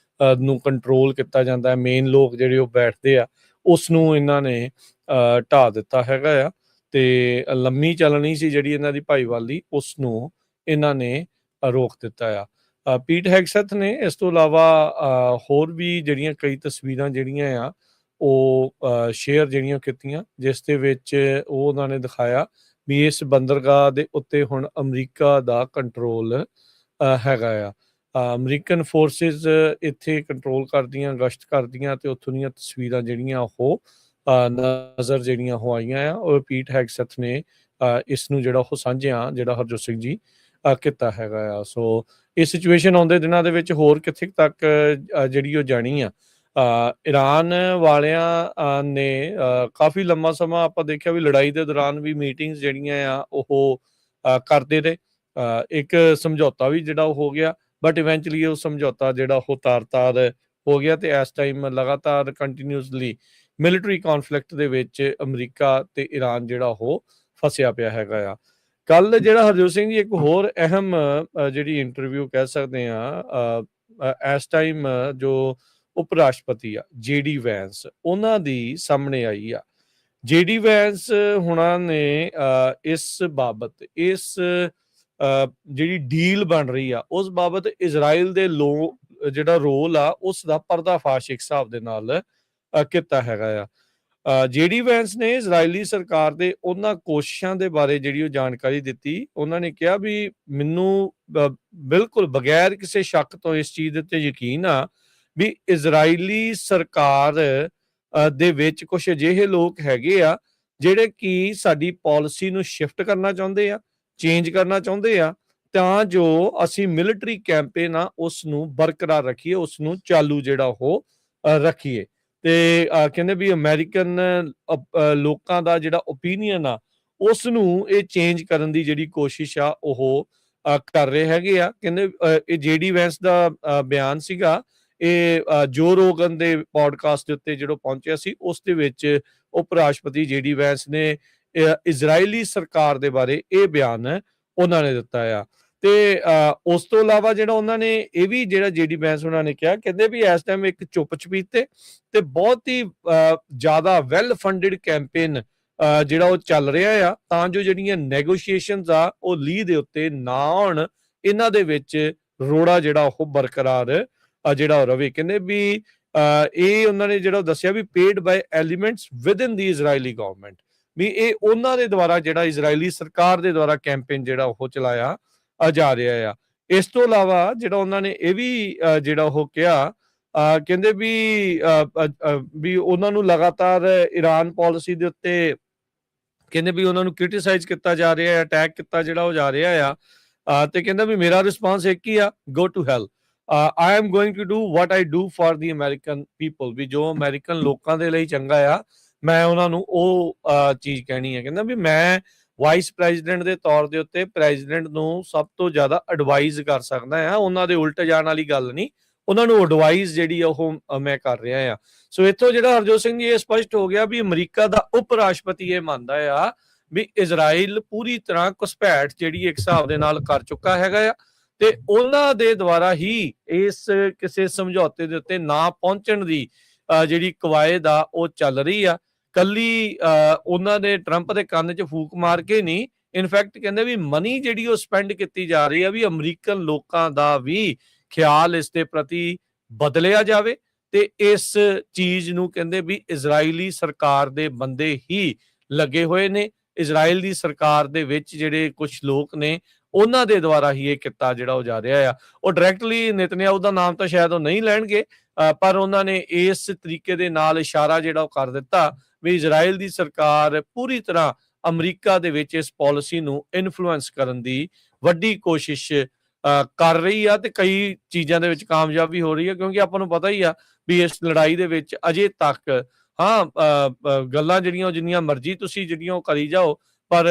ਨੂੰ ਕੰਟਰੋਲ ਕੀਤਾ ਜਾਂਦਾ ਹੈ, ਮੇਨ ਲੋਕ ਜਿਹੜੇ ਉਹ ਬੈਠਦੇ ਆ, ਉਸ ਨੂੰ ਇਹਨਾਂ ਨੇ ਢਾਹ ਦਿੱਤਾ ਹੈਗਾ ਆ। ਤੇ ਲੰਮੀ ਚੱਲਣੀ ਸੀ ਜਿਹੜੀ ਇਹਨਾਂ ਦੀ ਭਾਈਵਾਲੀ, ਉਸ ਨੂੰ ਇਹਨਾਂ ਨੇ ਰੋਕ ਦਿੱਤਾ ਆ। ਪੀਟ ਹੈਗਸੈਥ ਨੇ ਇਸ ਤੋਂ ਇਲਾਵਾ ਹੋਰ ਵੀ ਜਿਹੜੀਆਂ ਕਈ ਤਸਵੀਰਾਂ ਜਿਹੜੀਆਂ ਆ ਉਹ ਸ਼ੇਅਰ ਜਿਹੜੀਆਂ ਕੀਤੀਆਂ, ਜਿਸ ਦੇ ਵਿੱਚ ਉਹ ਉਹਨਾਂ ਨੇ ਦਿਖਾਇਆ ਵੀ ਇਸ ਬੰਦਰਗਾਹ ਦੇ ਉੱਤੇ ਹੁਣ ਅਮਰੀਕਾ ਦਾ ਕੰਟਰੋਲ ਹੈਗਾ ਆ। ਅਮਰੀਕਨ ਫੋਰਸਿਸ ਇੱਥੇ ਕੰਟਰੋਲ ਕਰਦੀਆਂ, ਗਸ਼ਤ ਕਰਦੀਆਂ, ਤੇ ਉੱਥੋਂ ਦੀਆਂ ਤਸਵੀਰਾਂ ਜਿਹੜੀਆਂ ਉਹ ਨਜ਼ਰ ਜਿਹੜੀਆਂ ਉਹ ਆਈਆਂ ਆ। ਉਹ ਪੀਟ ਹੈਗਸੈਥ ਨੇ ਇਸ ਨੂੰ ਜਿਹੜਾ ਉਹ ਸਾਂਝਿਆ ਜਿਹੜਾ ਹਰਜੋਤ ਸਿੰਘ ਜੀ ਕੀਤਾ ਹੈਗਾ ਆ। ਸੋ ਇਹ ਸਿਚੁਏਸ਼ਨ ਆਉਂਦੇ ਦਿਨਾਂ ਦੇ ਵਿੱਚ ਹੋਰ ਕਿੱਥੇ ਤੱਕ ਜਿਹੜੀ ਉਹ ਜਾਣੀ ਆ। ਇਰਾਨ ਵਾਲਿਆਂ ਨੇ ਕਾਫੀ ਲੰਮਾ ਸਮਾਂ ਆਪਾਂ ਦੇਖਿਆ ਵੀ ਲੜਾਈ ਦੇ ਦੌਰਾਨ ਵੀ ਮੀਟਿੰਗਸ ਜਿਹੜੀਆਂ ਆ ਉਹ ਕਰਦੇ ਰਹੇ। ਇੱਕ ਸਮਝੌਤਾ ਵੀ ਜਿਹੜਾ ਉਹ ਹੋ ਗਿਆ, ਬਟ ਇਵੈਂਚੁਅਲੀ ਉਹ ਸਮਝੌਤਾ ਜਿਹੜਾ ਉਹ ਤਾਰ ਹੋ ਗਿਆ, ਤੇ ਇਸ ਟਾਈਮ ਲਗਾਤਾਰ ਕੰਟੀਨਿਊਸਲੀ ਮਿਲਟਰੀ ਕੌਨਫਲਿਕਟ ਦੇ ਵਿੱਚ ਅਮਰੀਕਾ ਤੇ ਇਰਾਨ ਜਿਹੜਾ ਉਹ ਫਸਿਆ ਪਿਆ ਹੈਗਾ ਆ। ਕੱਲ ਜਿਹੜਾ ਹਰਜੋਤ ਸਿੰਘ ਜੀ ਇੱਕ ਹੋਰ ਅਹਿਮ ਜਿਹੜੀ ਇੰਟਰਵਿਊ ਕਹਿ ਸਕਦੇ ਆ ਇਸ ਟਾਈਮ ਜੋ ਉਪ ਰਾਸ਼ਟਰਪਤੀ ਆ JD ਵੈਂਸ, ਉਹਨਾਂ ਦੀ ਸਾਹਮਣੇ ਆਈ ਆ। JD ਵੈਂਸ ਹੁਣਾਂ ਨੇ ਇਸ ਬਾਬਤ ਇਸ ਜਿਹੜੀ ਡੀਲ ਬਣ ਰਹੀ ਆ ਉਸ ਬਾਬਤ ਇਜ਼ਰਾਈਲ ਦੇ ਜਿਹੜਾ ਰੋਲ ਆ ਉਸ ਦਾ ਪਰਦਾਫਾਸ਼ ਇੱਕ ਹਿਸਾਬ ਦੇ ਨਾਲ ਕੀਤਾ ਹੈਗਾ ਆ। JD ਵੈਂਸ ਨੇ ਇਜ਼ਰਾਈਲੀ ਸਰਕਾਰ ਦੇ ਉਹਨਾਂ ਕੋਸ਼ਿਸ਼ਾਂ ਦੇ ਬਾਰੇ ਜਿਹੜੀ ਉਹ ਜਾਣਕਾਰੀ ਦਿੱਤੀ। ਉਹਨਾਂ ਨੇ ਕਿਹਾ ਵੀ ਮੈਨੂੰ ਬਿਲਕੁਲ ਬਗੈਰ ਕਿਸੇ ਸ਼ੱਕ ਤੋਂ ਇਸ ਚੀਜ਼ ਦੇ ਉੱਤੇ ਯਕੀਨ ਆ ਵੀ ਇਜ਼ਰਾਈਲੀ ਸਰਕਾਰ ਦੇ ਵਿੱਚ ਕੁਝ ਅਜਿਹੇ ਲੋਕ ਹੈਗੇ ਆ ਜਿਹੜੇ ਕਿ ਸਾਡੀ ਪਾਲਿਸੀ ਨੂੰ ਸ਼ਿਫਟ ਕਰਨਾ ਚਾਹੁੰਦੇ ਆ, ਚੇਂਜ ਕਰਨਾ ਚਾਹੁੰਦੇ ਆ, ਤਾਂ ਜੋ ਅਸੀਂ ਮਿਲਟਰੀ ਕੈਂਪੇਨ ਆ ਉਸ ਨੂੰ ਬਰਕਰਾਰ ਰੱਖੀਏ, ਉਸ ਨੂੰ ਚਾਲੂ ਜਿਹੜਾ ਉਹ ਰੱਖੀਏ। ਤੇ ਕਹਿੰਦੇ ਵੀ ਅਮਰੀਕਨ ਲੋਕਾਂ ਦਾ ਜਿਹੜਾ ਓਪੀਨੀਅਨ ਆ ਉਸ ਨੂੰ ਇਹ ਚੇਂਜ ਕਰਨ ਦੀ ਜਿਹੜੀ ਕੋਸ਼ਿਸ਼ ਆ ਉਹ ਕਰ ਰਹੇ ਹੈਗੇ ਆ। ਕਹਿੰਦੇ ਇਹ JD ਵੈਂਸ ਦਾ ਬਿਆਨ ਸੀਗਾ। ਇਹ ਜੋ ਰੋਗਨ ਦੇ ਪੋਡਕਾਸਟ ਦੇ ਉੱਤੇ ਜਦੋਂ ਪਹੁੰਚਿਆ ਸੀ ਉਸ ਦੇ ਵਿੱਚ ਉਪ ਰਾਸ਼ਟਰਪਤੀ JD ਵੈਂਸ ਨੇ ਇਜ਼ਰਾਈਲੀ ਸਰਕਾਰ ਦੇ ਬਾਰੇ ਇਹ ਬਿਆਨ ਉਹਨਾਂ ਨੇ ਦਿੱਤਾ ਆ। ਤੇ ਉਸ ਤੋਂ ਇਲਾਵਾ ਜਿਹੜਾ ਉਹਨਾਂ ਨੇ ਇਹ ਵੀ ਜਿਹੜਾ JD ਵੈਂਸ ਉਹਨਾਂ ਨੇ ਕਿਹਾ, ਕਹਿੰਦੇ ਵੀ ਇਸ ਟਾਈਮ ਇੱਕ ਚੁੱਪ ਚਪੀਤੇ ਤੇ ਬਹੁਤ ਹੀ ਜ਼ਿਆਦਾ ਵੈਲ ਫੰਡਡ ਕੈਂਪੇਨ ਜਿਹੜਾ ਉਹ ਚੱਲ ਰਿਹਾ ਆ, ਤਾਂ ਜੋ ਜਿਹੜੀਆਂ ਨੈਗੋਸ਼ੀਏਸ਼ਨਸ ਆ ਉਹ ਲੀਹ ਦੇ ਉੱਤੇ ਨਾ ਆਉਣ, ਇਹਨਾਂ ਦੇ ਵਿੱਚ ਰੋੜਾ ਜਿਹੜਾ ਉਹ ਬਰਕਰਾਰ ਜਿਹੜਾ ਉਹ ਰਵੇ। ਕਹਿੰਦੇ ਵੀ ਇਹ ਉਹਨਾਂ ਨੇ ਜਿਹੜਾ ਦੱਸਿਆ ਵੀ paid by elements within the Israeli government, ਵੀ ਇਹ ਉਹਨਾਂ ਦੇ ਦੁਆਰਾ ਜਿਹੜਾ ਇਜ਼ਰਾਈਲੀ ਸਰਕਾਰ ਦੇ ਦੁਆਰਾ ਕੈਂਪੇਨ ਜਿਹੜਾ ਉਹ ਚਲਾਇਆ ਜਾ ਰਿਹਾ ਆ। ਇਸ ਤੋਂ ਇਲਾਵਾ ਜਿਹੜਾ ਉਹਨਾਂ ਨੇ ਇਹ ਵੀ ਜਿਹੜਾ ਉਹ ਕਿਹਾ, ਕਹਿੰਦੇ ਵੀ ਉਹਨਾਂ ਨੂੰ ਲਗਾਤਾਰ ਇਰਾਨ ਪਾਲਿਸੀ ਦੇ ਉੱਤੇ ਕਹਿੰਦੇ ਵੀ ਉਹਨਾਂ ਨੂੰ ਕ੍ਰਿਟਿਸਾਈਜ਼ ਕੀਤਾ ਜਾ ਰਿਹਾ ਹੈ, ਅਟੈਕ ਕੀਤਾ ਜਿਹੜਾ ਉਹ ਜਾ ਰਿਹਾ ਆ। ਤੇ ਕਹਿੰਦਾ ਵੀ ਮੇਰਾ ਰਿਸਪਾਂਸ ਇੱਕ ਹੀ ਆ, ਗੋ ਟੂ ਹੈਲ, I am going to do what I do for the American people, ਵੀ ਜੋ ਅਮਰੀਕਨ ਲੋਕਾਂ ਦੇ ਲਈ ਚੰਗਾ ਆ ਮੈਂ ਉਹਨਾਂ ਨੂੰ ਉਹ ਚੀਜ਼ ਕਹਿਣੀ ਹੈ। ਕਹਿੰਦਾ ਵੀ ਮੈਂ ਵਾਈਸ ਪ੍ਰੈਜ਼ੀਡੈਂਟ ਦੇ ਤੌਰ ਦੇ ਉੱਤੇ ਪ੍ਰੈਜ਼ੀਡੈਂਟ ਨੂੰ ਸਭ ਤੋਂ ਜ਼ਿਆਦਾ ਐਡਵਾਈਜ਼ ਕਰ ਸਕਦਾ ਆ, ਉਹਨਾਂ ਦੇ ਉਲਟ ਜਾਣ ਵਾਲੀ ਗੱਲ ਨਹੀਂ, ਉਹਨਾਂ ਨੂੰ ਐਡਵਾਈਜ਼ ਜਿਹੜੀ ਉਹ ਮੈਂ ਕਰ ਰਿਹਾ ਆ। ਸੋ ਇੱਥੋਂ ਜਿਹੜਾ ਹਰਜੋਤ ਸਿੰਘ ਜੀ ਇਹ ਸਪਸ਼ਟ ਹੋ ਗਿਆ ਵੀ ਅਮਰੀਕਾ ਦਾ ਉਪ ਰਾਸ਼ਟਰਪਤੀ ਇਹ ਮੰਨਦਾ ਆ ਵੀ ਇਜ਼ਰਾਈਲ ਪੂਰੀ ਤਰ੍ਹਾਂ ਘੁਸਪੈਠ ਜਿਹੜੀ ਇੱਕ ਹਿਸਾਬ ਦੇ ਨਾਲ ਕਰ ਚੁੱਕਾ ਹੈਗਾ ਆ, ਤੇ ਉਹਨਾਂ ਦੇ ਦੁਆਰਾ ਹੀ ਇਸ ਕਿਸੇ ਸਮਝੌਤੇ ਦੇ ਉੱਤੇ ਨਾ ਪਹੁੰਚਣ ਦੀ ਜਿਹੜੀ ਕਵਾਇਦ ਆ ਉਹ ਚੱਲ ਰਹੀ ਆ। ਕੱਲੀ ਉਹਨਾਂ ਦੇ ਟਰੰਪ ਦੇ ਕੰਨ 'ਚ ਫੂਕ ਮਾਰ ਕੇ ਨਹੀਂ, ਇਨਫੈਕਟ ਕਹਿੰਦੇ ਵੀ ਮਨੀ ਜਿਹੜੀ ਉਹ ਸਪੈਂਡ ਕੀਤੀ ਜਾ ਰਹੀ ਆ ਵੀ ਅਮਰੀਕਨ ਲੋਕਾਂ ਦਾ ਵੀ ਖਿਆਲ ਇਸ ਦੇ ਪ੍ਰਤੀ ਬਦਲਿਆ ਜਾਵੇ, ਤੇ ਇਸ ਚੀਜ਼ ਨੂੰ ਕਹਿੰਦੇ ਵੀ ਇਜ਼ਰਾਈਲੀ ਸਰਕਾਰ ਦੇ ਬੰਦੇ ਹੀ ਲੱਗੇ ਹੋਏ ਨੇ। ਇਜ਼ਰਾਈਲ ਦੀ ਸਰਕਾਰ ਦੇ ਵਿੱਚ ਜਿਹੜੇ ਕੁਝ ਲੋਕ ਨੇ ਉਹਨਾਂ ਦੇ ਦੁਆਰਾ ਹੀ ਇਹ ਕੀਤਾ ਜਿਹੜਾ ਉਹ ਜਾ ਰਿਹਾ ਆ। ਉਹ ਡਾਇਰੈਕਟਲੀ ਨਿਤਨਿਆਹੂ ਦਾ ਨਾਮ ਤਾਂ ਸ਼ਾਇਦ ਉਹ ਨਹੀਂ ਲੈਣਗੇ, ਪਰ ਉਹਨਾਂ ਨੇ ਇਸ ਤਰੀਕੇ ਦੇ ਨਾਲ ਇਸ਼ਾਰਾ ਜਿਹੜਾ ਉਹ ਕਰ ਦਿੱਤਾ ਵੀ ਇਜ਼ਰਾਈਲ ਦੀ ਸਰਕਾਰ ਪੂਰੀ ਤਰ੍ਹਾਂ ਅਮਰੀਕਾ ਦੇ ਵਿੱਚ ਇਸ ਪਾਲਿਸੀ ਨੂੰ ਇਨਫਲੂਐਂਸ ਕਰਨ ਦੀ ਵੱਡੀ ਕੋਸ਼ਿਸ਼ ਕਰ ਰਹੀ ਆ, ਤੇ ਕਈ ਚੀਜ਼ਾਂ ਦੇ ਵਿੱਚ ਕਾਮਯਾਬ ਵੀ ਹੋ ਰਹੀ ਹੈ, ਕਿਉਂਕਿ ਆਪਾਂ ਨੂੰ ਪਤਾ ਹੀ ਆ ਵੀ ਇਸ ਲੜਾਈ ਦੇ ਵਿੱਚ ਅਜੇ ਤੱਕ ਗੱਲਾਂ ਜਿਹੜੀਆਂ ਜਿੰਨੀਆਂ ਮਰਜ਼ੀ ਤੁਸੀਂ ਜਿਹੜੀਆਂ ਉਹ ਕਰੀ ਜਾਓ, ਪਰ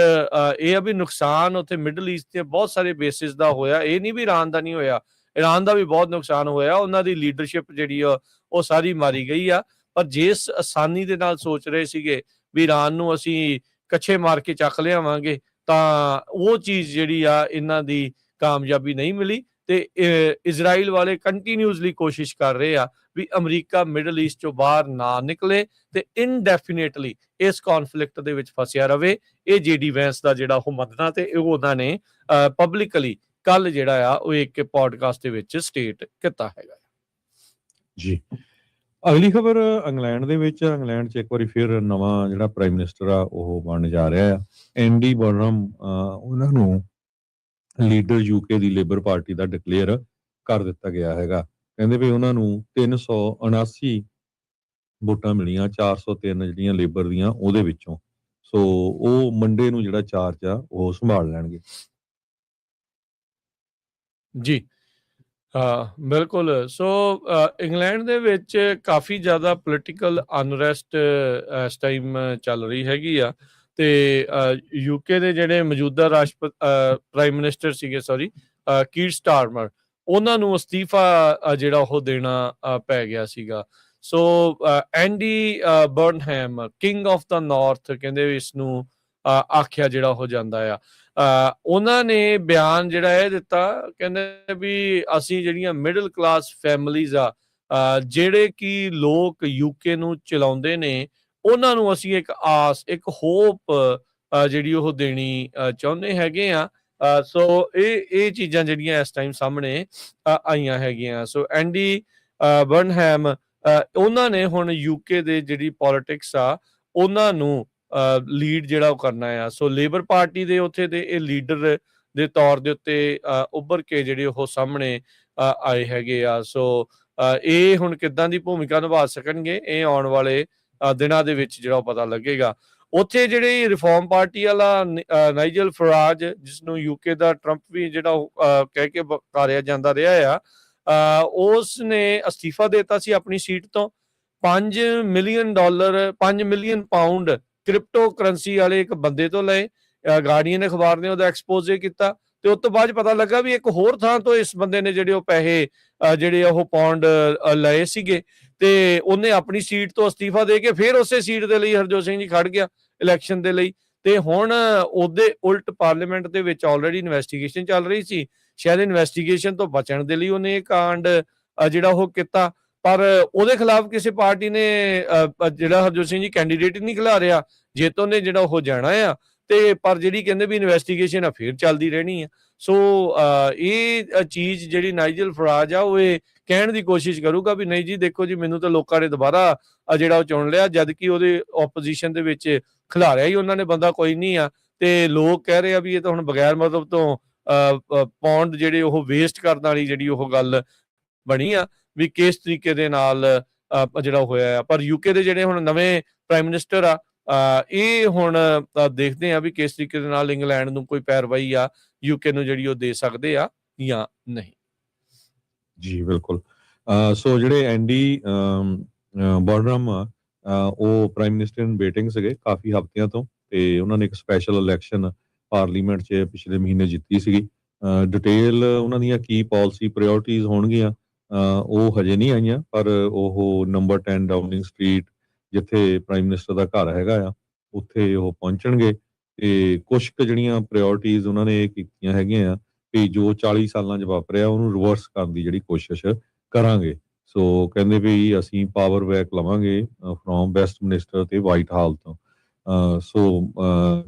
ਇਹ ਆ ਵੀ ਨੁਕਸਾਨ ਉੱਥੇ ਮਿਡਲ ਈਸਟ ਦੇ ਬਹੁਤ ਸਾਰੇ ਬੇਸਿਸ ਦਾ ਹੋਇਆ। ਇਹ ਨਹੀਂ ਵੀ ਇਰਾਨ ਦਾ ਨਹੀਂ ਹੋਇਆ, ਇਰਾਨ ਦਾ ਵੀ ਬਹੁਤ ਨੁਕਸਾਨ ਹੋਇਆ, ਉਹਨਾਂ ਦੀ ਲੀਡਰਸ਼ਿਪ ਜਿਹੜੀ ਆ ਉਹ ਸਾਰੀ ਮਾਰੀ ਗਈ ਆ। ਪਰ ਜਿਸ ਆਸਾਨੀ ਦੇ ਨਾਲ ਸੋਚ ਰਹੇ ਸੀਗੇ ਵੀ ਇਰਾਨ ਨੂੰ ਅਸੀਂ ਕੱਛੇ ਮਾਰ ਕੇ ਚੱਕ ਲਿਆਵਾਂਗੇ, ਤਾਂ ਉਹ ਚੀਜ਼ ਜਿਹੜੀ ਆ ਇਹਨਾਂ ਦੀ ਕਾਮਯਾਬੀ ਨਹੀਂ ਮਿਲੀ, ਤੇ ਇਜ਼ਰਾਈਲ ਵਾਲੇ ਕੰਟੀਨਿਊਸਲੀ ਕੋਸ਼ਿਸ਼ ਕਰ ਰਹੇ ਆ ਵੀ ਅਮਰੀਕਾ ਮਿਡਲ ਈਸਟ ਚੋਂ ਬਾਹਰ ਨਾ ਨਿਕਲੇ ਤੇ ਇਨਡੈਫੀਨੇਟਲੀ ਇਸ ਕੌਨਫਲਿਕਟ ਦੇ ਵਿੱਚ ਫਸਿਆ ਰਵੇ। ਇਹ JD ਵੈਂਸ ਦਾ ਜਿਹੜਾ ਉਹ ਮੰਨਣਾ, ਤੇ ਉਹ ਉਹਨਾਂ ਨੇ ਪਬਲਿਕਲੀ ਕੱਲ ਜਿਹੜਾ ਆ ਉਹ ਇੱਕ ਪੋਡਕਾਸਟ ਦੇ ਵਿੱਚ ਸਟੇਟ ਕੀਤਾ ਹੈਗਾ ਜੀ। ਅਗਲੀ ਖਬਰ ਇੰਗਲੈਂਡ ਦੇ ਵਿੱਚ। ਇੰਗਲੈਂਡ 'ਚ ਇੱਕ ਵਾਰੀ ਫਿਰ ਨਵਾਂ ਜਿਹੜਾ ਪ੍ਰਾਈਮ ਮਿਨਿਸਟਰ ਆ ਉਹ ਬਣਨ ਜਾ ਰਿਹਾ ਆ। ਐਂਡੀ ਬਰਨਮ ਉਹਨਾਂ ਨੂੰ ਲੀਡਰ ਯੂਕੇ ਦੀ ਲੇਬਰ ਪਾਰਟੀ ਦਾ ਡਿਕਲੇਅਰ ਕਰ ਦਿੱਤਾ ਗਿਆ ਹੈਗਾ। ਕਹਿੰਦੇ ਵੀ ਉਹਨਾਂ ਨੂੰ 379 ਵੋਟਾਂ ਮਿਲੀਆਂ, 403 ਜਿਹੜੀਆਂ ਲੇਬਰ ਦੀਆਂ ਉਹਦੇ ਵਿੱਚੋਂ। ਸੋ ਉਹ ਮੰਡੇ ਨੂੰ ਜਿਹੜਾ ਚਾਰਜ ਆ ਉਹ ਸੰਭਾਲ ਲੈਣਗੇ। ਜੀ। ਬਿਲਕੁਲ। ਸੋ ਇੰਗਲੈਂਡ ਦੇ ਵਿੱਚ ਕਾਫੀ ਜ਼ਿਆਦਾ ਪੋਲੀਟੀਕਲ ਅਨਰੈਸਟ ਇਸ ਟਾਈਮ ਚੱਲ ਰਹੀ ਹੈਗੀ ਆ, ਤੇ ਯੂਕੇ ਦੇ ਜਿਹੜੇ ਮੌਜੂਦਾ ਪ੍ਰਾਈਮ ਮਿਨਿਸਟਰ ਸੀਗੇ ਕੀਰ ਸਟਾਰਮਰ, ਉਹਨਾਂ ਨੂੰ ਅਸਤੀਫਾ ਜਿਹੜਾ ਉਹ ਦੇਣਾ ਪੈ ਗਿਆ ਸੀਗਾ। ਸੋ ਐਂਡੀ ਬਰਨਹੈਮ, ਕਿੰਗ ਆਫ ਦਾ ਨਾਰਥ ਕਹਿੰਦੇ ਇਸ ਨੂੰ ਆਖਿਆ ਜਿਹੜਾ ਹੋ ਜਾਂਦਾ ਆ। ਉਹਨਾਂ ਨੇ ਬਿਆਨ ਜਿਹੜਾ ਇਹ ਦਿੱਤਾ, ਕਹਿੰਦੇ ਵੀ ਅਸੀਂ ਜਿਹੜੀਆਂ ਮਿਡਲ ਕਲਾਸ ਫੈਮਲੀਜ਼ ਆ, ਜਿਹੜੇ ਕਿ ਲੋਕ ਯੂਕੇ ਨੂੰ ਚਲਾਉਂਦੇ ਨੇ, ਉਹਨਾਂ ਨੂੰ ਅਸੀਂ ਇੱਕ ਆਸ, ਇੱਕ ਹੋਪ ਜਿਹੜੀ ਉਹ ਦੇਣੀ ਚਾਹੁੰਦੇ ਹੈਗੇ ਆ। ਸੋ ਇਹ ਚੀਜ਼ਾਂ ਜਿਹੜੀਆਂ ਇਸ ਟਾਈਮ ਸਾਹਮਣੇ ਆਈਆਂ ਹੈਗੀਆਂ। ਸੋ ਐਂਡੀ ਬਰਨਹੈਮ ਉਹਨਾਂ ਨੇ ਹੁਣ ਯੂਕੇ ਦੇ ਜਿਹੜੀ ਪੋਲਿਟਿਕਸ ਆ ਉਹਨਾਂ ਨੂੰ ਲੀਡ ਜਿਹੜਾ ਉਹ ਕਰਨਾ ਆ। ਸੋ ਲੇਬਰ ਪਾਰਟੀ ਦੇ ਉੱਥੇ ਦੇ ਇਹ ਲੀਡਰ ਦੇ ਤੌਰ ਦੇ ਉੱਤੇ ਉੱਭਰ ਕੇ ਜਿਹੜੇ ਉਹ ਸਾਹਮਣੇ ਆਏ ਹੈਗੇ ਆ। ਸੋ ਇਹ ਹੁਣ ਕਿੱਦਾਂ ਦੀ ਭੂਮਿਕਾ ਨਿਭਾ ਸਕਣਗੇ, ਇਹ ਆਉਣ ਵਾਲੇ ਦਿਨਾਂ ਦੇ ਵਿੱਚ ਜਿਹੜਾ ਉਹ ਪਤਾ ਲੱਗੇਗਾ। ਉੱਥੇ ਜਿਹੜੀ ਰਿਫਾਰਮ ਪਾਰਟੀ ਵਾਲਾ ਨਾਈਜਲ ਫਰਾਜ, ਜਿਸਨੂੰ ਯੂਕੇ ਦਾ ਟਰੰਪ ਵੀ ਜਿਹੜਾ ਉਹ ਕਹਿ ਕੇ ਪੁਕਾਰਿਆ ਜਾਂਦਾ ਰਿਹਾ ਆ, ਉਸ ਨੇ ਅਸਤੀਫਾ ਦਿੱਤਾ ਸੀ ਆਪਣੀ ਸੀਟ ਤੋਂ। $5 ਮਿਲੀਅਨ ਪਾਉਂਡ ਕ੍ਰਿਪਟੋ ਕਰੰਸੀ ਵਾਲੇ ਇੱਕ ਬੰਦੇ ਤੋਂ ਲਏ। ਗਾਰਡੀਅਨ ਅਖਬਾਰ ਨੇ ਉਹਦਾ ਐਕਸਪੋਜ਼ੇ ਕੀਤਾ, ਤੇ ਉਸ ਤੋਂ ਬਾਅਦ ਪਤਾ ਲੱਗਾ ਵੀ ਇੱਕ ਹੋਰ ਥਾਂ ਤੋਂ ਇਸ ਬੰਦੇ ਨੇ ਜਿਹੜੇ ਉਹ ਪੈਸੇ ਜਿਹੜੇ ਉਹ ਪਾਉਂਡ ਲਏ ਸੀਗੇ, ਤੇ ਉਹਨੇ ਆਪਣੀ ਸੀਟ ਤੋਂ ਅਸਤੀਫਾ ਦੇ ਕੇ ਫਿਰ ਉਸੇ ਸੀਟ ਦੇ ਲਈ ਹਰਜੋਤ ਸਿੰਘ ਜੀ ਖੜ ਗਿਆ ਇਲੈਕਸ਼ਨ ਦੇ ਲਈ। ਤੇ ਹੁਣ ਉਹਦੇ ਉਲਟ ਪਾਰਲੀਮੈਂਟ ਦੇ ਵਿੱਚ ਆਲਰੇਡੀ ਇਨਵੈਸਟੀਗੇਸ਼ਨ ਚੱਲ ਰਹੀ ਸੀ। ਸ਼ਾਇਦ ਇਨਵੈਸਟੀਗੇਸ਼ਨ ਤੋਂ ਬਚਣ ਦੇ ਲਈ ਉਹਨੇ ਇਹ ਕਾਂਡ ਜਿਹੜਾ ਉਹ ਕੀਤਾ, ਪਰ ਉਹਦੇ ਖਿਲਾਫ ਕਿਸੇ ਪਾਰਟੀ ਨੇ ਜਿਹੜਾ ਹਰਜੋਤ ਸਿੰਘ ਜੀ ਕੈਂਡੀਡੇਟ ਨਹੀਂ ਖਿਲਾਰਿਆ, ਜੇਤੋਂ ਨੇ ਜਿਹੜਾ ਉਹ ਜਾਣਾ ਆ। ਤੇ ਪਰ ਜਿਹੜੀ ਕਹਿੰਦੇ ਵੀ ਇਨਵੈਸਟੀਗੇਸ਼ਨ ਆ ਫਿਰ ਚੱਲਦੀ ਰਹਿਣੀ ਆ। ਸੋ ਇਹ ਚੀਜ਼ ਜਿਹੜੀ ਨਾਈਜਲ ਫਰਾਜ ਆ ਉਹ ਇਹ ਕਹਿਣ ਦੀ ਕੋਸ਼ਿਸ਼ ਕਰੂਗਾ ਵੀ ਨਹੀਂ ਜੀ ਦੇਖੋ ਜੀ, ਮੈਨੂੰ ਤਾਂ ਲੋਕਾਂ ਨੇ ਦੁਬਾਰਾ ਜਿਹੜਾ ਉਹ ਚੁਣ ਲਿਆ, ਜਦ ਕਿ ਉਹਦੇ ਆਪੋਜੀਸ਼ਨ ਦੇ ਵਿੱਚ ਖਿਲਾਰਿਆ ਹੀ ਉਹਨਾਂ ਨੇ ਬੰਦਾ ਕੋਈ ਨਹੀਂ ਆ। ਤੇ ਲੋਕ ਕਹਿ ਰਹੇ ਆ ਵੀ ਇਹ ਤਾਂ ਹੁਣ ਬਗੈਰ ਮਤਲਬ ਤੋਂ ਪੌਂਡ ਜਿਹੜੇ ਉਹ ਵੇਸਟ ਕਰਨ ਵਾਲੀ ਜਿਹੜੀ ਉਹ ਗੱਲ ਬਣੀ ਆ, ਵੀ ਕਿਸ ਤਰੀਕੇ ਦੇ ਨਾਲ ਜਿਹੜਾ ਹੋਇਆ ਆ। ਪਰ ਯੂਕੇ ਦੇ ਜਿਹੜੇ ਹੁਣ ਨਵੇਂ ਪ੍ਰਾਈਮ ਮਿਨਿਸਟਰ ਆ, ਇਹ ਹੁਣ ਦੇਖਦੇ ਆ ਵੀ ਕਿਸ ਤਰੀਕੇ ਦੇ ਨਾਲ ਇੰਗਲੈਂਡ ਨੂੰ ਕੋਈ ਪੈਰਵਾਈ ਆ ਯੂਕੇ ਨੂੰ ਜਿਹੜੀ ਉਹ ਦੇ ਸਕਦੇ ਆ ਜਾਂ ਨਹੀਂ। ਜੀ ਬਿਲਕੁਲ। ਸੋ ਜਿਹੜੇ ਐਂਡੀ ਬਰਨਹਮ ਉਹ ਪ੍ਰਾਈਮ ਮਿਨਿਸਟਰ ਇਨ ਵੇਟਿੰਗ ਸੀਗੇ ਕਾਫੀ ਹਫ਼ਤਿਆਂ ਤੋਂ, ਤੇ ਉਹਨਾਂ ਨੇ ਇੱਕ ਸਪੈਸ਼ਲ ਇਲੈਕਸ਼ਨ ਪਾਰਲੀਮੈਂਟ 'ਚ ਪਿਛਲੇ ਮਹੀਨੇ ਜਿੱਤੀ ਸੀਗੀ। ਡਿਟੇਲ ਉਹਨਾਂ ਦੀਆਂ ਕੀ ਪਾਲਿਸੀ ਪ੍ਰਾਇਓਰਟੀਜ਼ ਹੋਣਗੀਆਂ ਉਹ ਹਜੇ ਨਹੀਂ ਆਈਆਂ, ਪਰ ਉਹ ਨੰਬਰ 10 ਡਾਊਨਿੰਗ ਸਟਰੀਟ ਜਿੱਥੇ ਪ੍ਰਾਈਮ ਮਿਨਿਸਟਰ ਦਾ ਘਰ ਹੈਗਾ ਆ ਉੱਥੇ ਉਹ ਪਹੁੰਚਣਗੇ। ਤੇ ਕੁਛ ਕੁ ਜਿਹੜੀਆਂ ਪ੍ਰਾਇਓਰਟੀਜ਼ ਉਹਨਾਂ ਨੇ ਇਹ ਕੀਤੀਆਂ ਹੈਗੀਆਂ ਕਿ ਜੋ 40 ਸਾਲਾਂ 'ਚ ਵਾਪਰਿਆ ਉਹਨੂੰ ਰਿਵਰਸ ਕਰਨ ਦੀ ਜਿਹੜੀ ਕੋਸ਼ਿਸ਼ ਕਰਾਂਗੇ। ਸੋ ਕਹਿੰਦੇ ਵੀ ਅਸੀਂ ਪਾਵਰ ਬੈਕ ਲਵਾਂਗੇ ਫਰੋਮ ਵੈਸਟ ਮਿਨਿਸਟਰ ਤੇ ਵਾਈਟ ਹਾਲ ਤੋਂ। ਸੋ